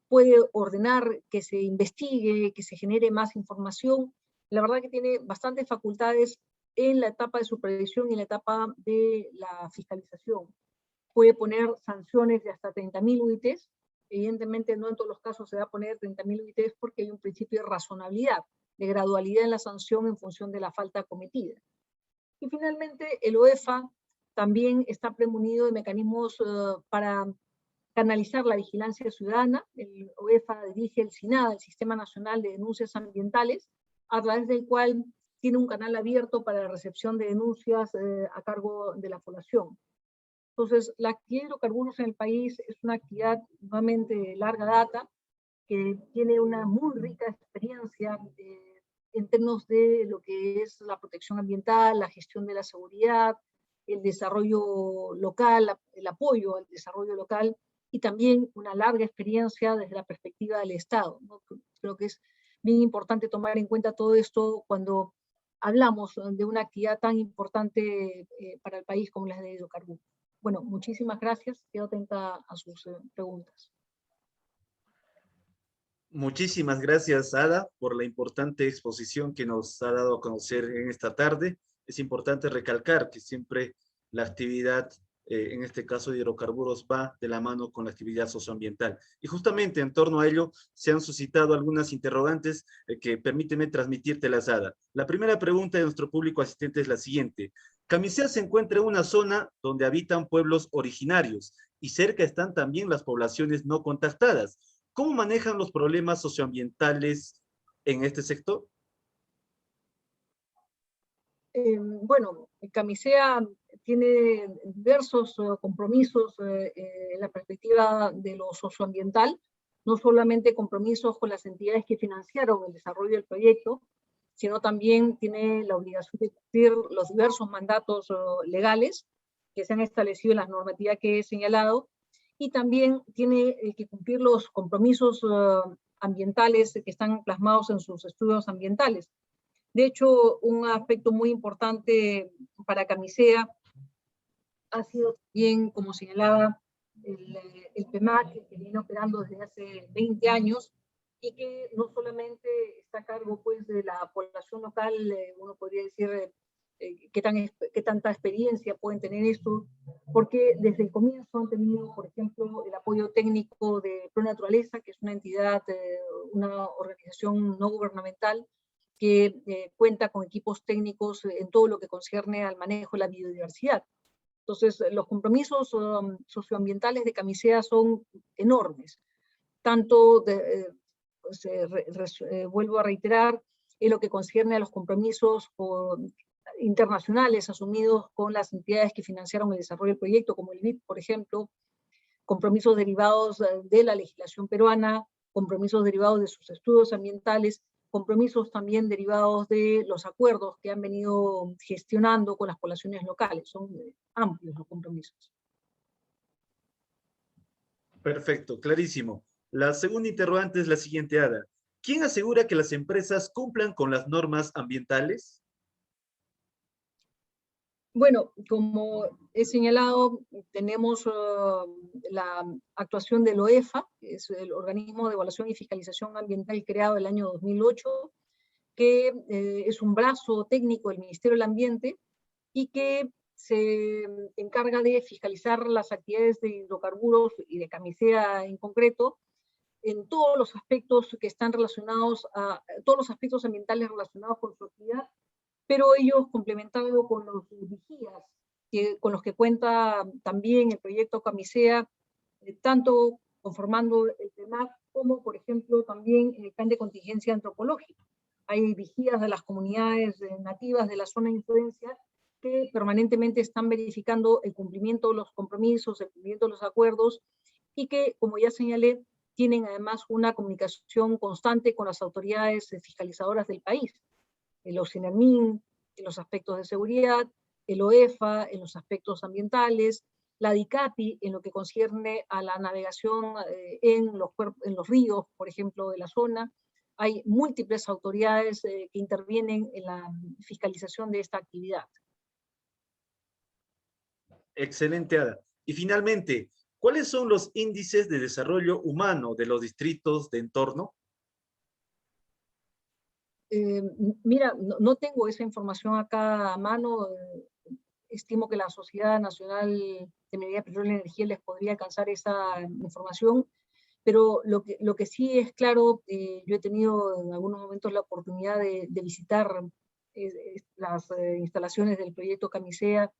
puede ordenar que se investigue, que se genere más información. La verdad que tiene bastantes facultades en la etapa de supervisión y en la etapa de la fiscalización. Puede poner sanciones de hasta 30.000 UITs. Evidentemente no en todos los casos se va a poner 30.000 UITs porque hay un principio de razonabilidad, de gradualidad en la sanción en función de la falta cometida. Y finalmente el OEFA también está premunido de mecanismos para canalizar la vigilancia ciudadana. El OEFA dirige el SINADA, el Sistema Nacional de Denuncias Ambientales, a través del cual tiene un canal abierto para la recepción de denuncias a cargo de la población. Entonces, la actividad de hidrocarburos en el país es una actividad nuevamente de larga data, que tiene una muy rica experiencia en términos de lo que es la protección ambiental, la gestión de la seguridad, el desarrollo local, el apoyo al desarrollo local, y también una larga experiencia desde la perspectiva del Estado, ¿no? Creo que es bien importante tomar en cuenta todo esto cuando hablamos de una actividad tan importante para el país como la de hidrocarburos. Bueno, muchísimas gracias. Quedo atenta a sus preguntas. Muchísimas gracias, Ada, por la importante exposición que nos ha dado a conocer en esta tarde. Es importante recalcar que siempre la actividad, en este caso de hidrocarburos, va de la mano con la actividad socioambiental. Y justamente en torno a ello se han suscitado algunas interrogantes que permíteme transmitírtelas, Ada. La primera pregunta de nuestro público asistente es la siguiente. Camisea se encuentra en una zona donde habitan pueblos originarios y cerca están también las poblaciones no contactadas. ¿Cómo manejan los problemas socioambientales en este sector? Bueno, Camisea tiene diversos compromisos en la perspectiva de lo socioambiental, no solamente compromisos con las entidades que financiaron el desarrollo del proyecto, sino también tiene la obligación de cumplir los diversos mandatos legales que se han establecido en la normativa que he señalado, y también tiene que cumplir los compromisos ambientales que están plasmados en sus estudios ambientales. De hecho, un aspecto muy importante para Camisea ha sido también, como señalaba, el PEMAC, que viene operando desde hace 20 años, y que no solamente está a cargo pues, de la población local, uno podría decir qué tanta experiencia pueden tener esto, porque desde el comienzo han tenido, por ejemplo, el apoyo técnico de ProNaturaleza, que es una entidad, una organización no gubernamental, que cuenta con equipos técnicos en todo lo que concierne al manejo de la biodiversidad. Entonces, los compromisos socioambientales de Camisea son enormes, tanto vuelvo a reiterar, en lo que concierne a los compromisos internacionales asumidos con las entidades que financiaron el desarrollo del proyecto, como el BID, por ejemplo, compromisos derivados de la legislación peruana, compromisos derivados de sus estudios ambientales, compromisos también derivados de los acuerdos que han venido gestionando con las poblaciones locales. Son amplios los compromisos. Perfecto, clarísimo. La segunda interrogante es la siguiente, Ada. ¿Quién asegura que las empresas cumplan con las normas ambientales? Bueno, como he señalado, tenemos la actuación del OEFA, que es el Organismo de Evaluación y Fiscalización Ambiental creado el año 2008, que es un brazo técnico del Ministerio del Ambiente y que se encarga de fiscalizar las actividades de hidrocarburos y de Camisea en concreto, en todos los aspectos que están relacionados todos los aspectos ambientales relacionados con su actividad, pero ellos complementado con los vigías, con los que cuenta también el proyecto Camisea, tanto conformando el TEMAC como, por ejemplo, también el plan de contingencia antropológica. Hay vigías de las comunidades nativas de la zona de influencia que permanentemente están verificando el cumplimiento de los compromisos, el cumplimiento de los acuerdos, y que, como ya señalé, tienen además una comunicación constante con las autoridades fiscalizadoras del país. El OCINAMIN, en los aspectos de seguridad, el OEFA, en los aspectos ambientales, la DICAPI, en lo que concierne a la navegación en los ríos, por ejemplo, de la zona. Hay múltiples autoridades que intervienen en la fiscalización de esta actividad. Excelente, Ada. Y finalmente, ¿cuáles son los índices de desarrollo humano de los distritos de entorno? Mira, no tengo esa información acá a mano. Estimo que la Sociedad Nacional de Minería, Petróleo y Energía les podría alcanzar esa información, pero lo que sí es claro, yo he tenido en algunos momentos la oportunidad de visitar las instalaciones del proyecto Camisea,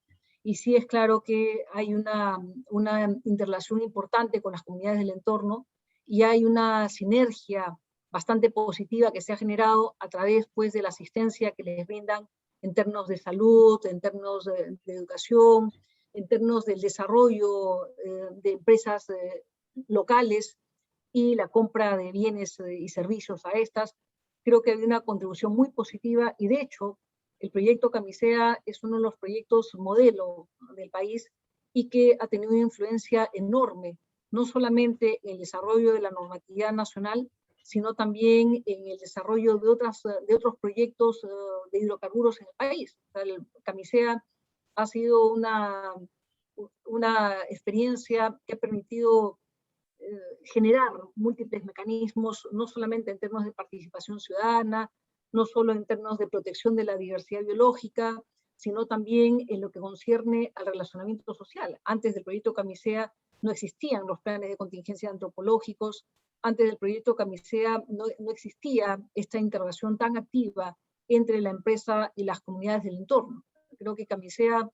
y sí es claro que hay una interrelación importante con las comunidades del entorno, y hay una sinergia bastante positiva que se ha generado a través, pues, de la asistencia que les brindan en términos de salud, en términos de educación, en términos del desarrollo de empresas locales y la compra de bienes y servicios a estas. Creo que hay una contribución muy positiva, y de hecho el proyecto Camisea es uno de los proyectos modelo del país y que ha tenido una influencia enorme, no solamente en el desarrollo de la normatividad nacional, sino también en el desarrollo de otros proyectos de hidrocarburos en el país. O sea, el Camisea ha sido una experiencia que ha permitido generar múltiples mecanismos, no solamente en términos de participación ciudadana, no solo en términos de protección de la diversidad biológica, sino también en lo que concierne al relacionamiento social. Antes del proyecto Camisea no existían los planes de contingencia antropológicos. Antes del proyecto Camisea no existía esta interrelación tan activa entre la empresa y las comunidades del entorno. Creo que Camisea,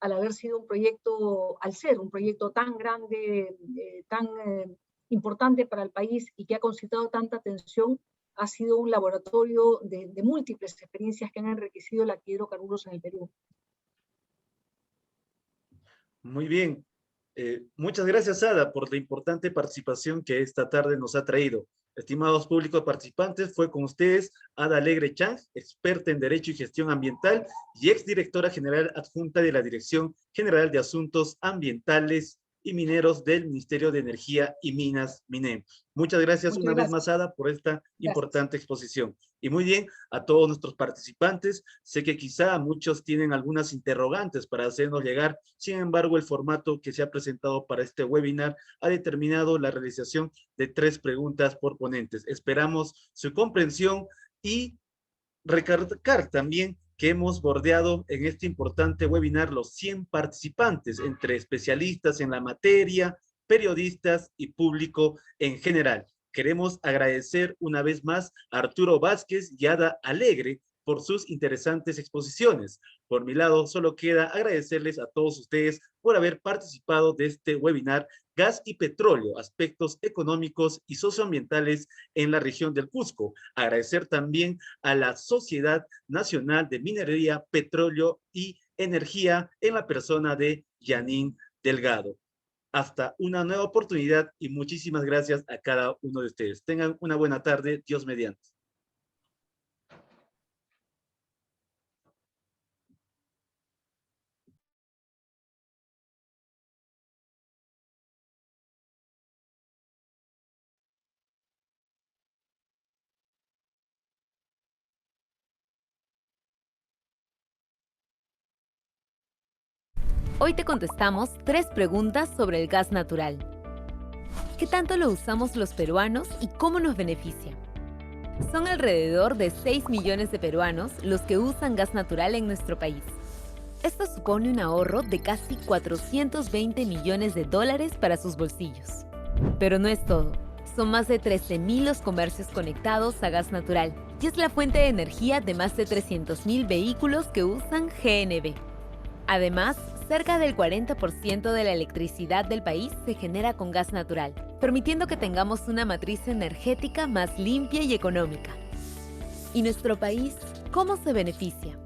al haber sido un proyecto, al ser un proyecto tan grande, tan importante para el país y que ha concitado tanta atención, ha sido un laboratorio de múltiples experiencias que han enriquecido la actividad de hidrocarburos en el Perú. Muy bien. Muchas gracias, Ada, por la importante participación que esta tarde nos ha traído. Estimados públicos participantes, fue con ustedes Ada Alegre Chang, experta en Derecho y Gestión Ambiental y exdirectora general adjunta de la Dirección General de Asuntos Ambientales y Mineros del Ministerio de Energía y Minas, MINEM. Muchas gracias una vez más, Ada, por esta importante exposición. Y muy bien, a todos nuestros participantes, sé que quizá muchos tienen algunas interrogantes para hacernos llegar, sin embargo, el formato que se ha presentado para este webinar ha determinado la realización de 3 preguntas por ponentes. Esperamos su comprensión y recalcar también que hemos bordeado en este importante webinar los 100 participantes, entre especialistas en la materia, periodistas y público en general. Queremos agradecer una vez más a Arturo Vázquez y Ada Alegre por sus interesantes exposiciones. Por mi lado, solo queda agradecerles a todos ustedes por haber participado de este webinar gas y petróleo, aspectos económicos y socioambientales en la región del Cusco. Agradecer también a la Sociedad Nacional de Minería, Petróleo y Energía en la persona de Janine Delgado. Hasta una nueva oportunidad y muchísimas gracias a cada uno de ustedes. Tengan una buena tarde, Dios mediante. Hoy te contestamos 3 preguntas sobre el gas natural. ¿Qué tanto lo usamos los peruanos y cómo nos beneficia? Son alrededor de 6 millones de peruanos los que usan gas natural en nuestro país. Esto supone un ahorro de casi 420 millones de dólares para sus bolsillos. Pero no es todo. Son más de 13.000 los comercios conectados a gas natural y es la fuente de energía de más de 300.000 vehículos que usan GNV. Además, cerca del 40% de la electricidad del país se genera con gas natural, permitiendo que tengamos una matriz energética más limpia y económica. ¿Y nuestro país cómo se beneficia?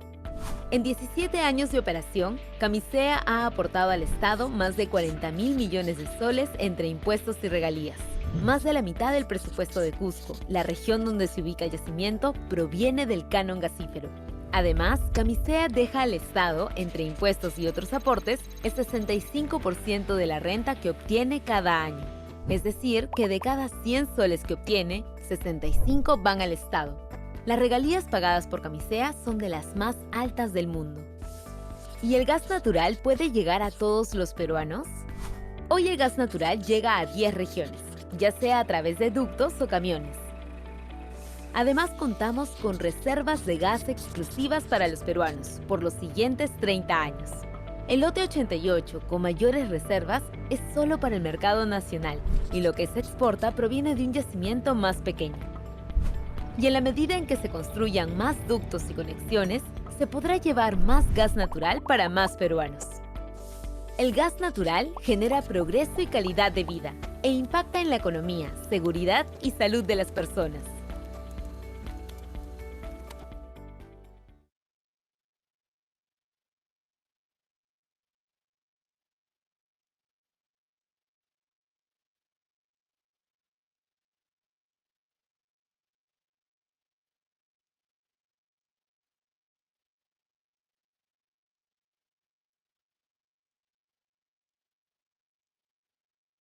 En 17 años de operación, Camisea ha aportado al Estado más de 40.000 millones de soles entre impuestos y regalías. Más de la mitad del presupuesto de Cusco, la región donde se ubica el yacimiento, proviene del canon gasífero. Además, Camisea deja al Estado, entre impuestos y otros aportes, el 65% de la renta que obtiene cada año. Es decir, que de cada 100 soles que obtiene, 65 van al Estado. Las regalías pagadas por Camisea son de las más altas del mundo. ¿Y el gas natural puede llegar a todos los peruanos? Hoy el gas natural llega a 10 regiones, ya sea a través de ductos o camiones. Además, contamos con reservas de gas exclusivas para los peruanos por los siguientes 30 años. El lote 88, con mayores reservas, es solo para el mercado nacional y lo que se exporta proviene de un yacimiento más pequeño. Y en la medida en que se construyan más ductos y conexiones, se podrá llevar más gas natural para más peruanos. El gas natural genera progreso y calidad de vida e impacta en la economía, seguridad y salud de las personas.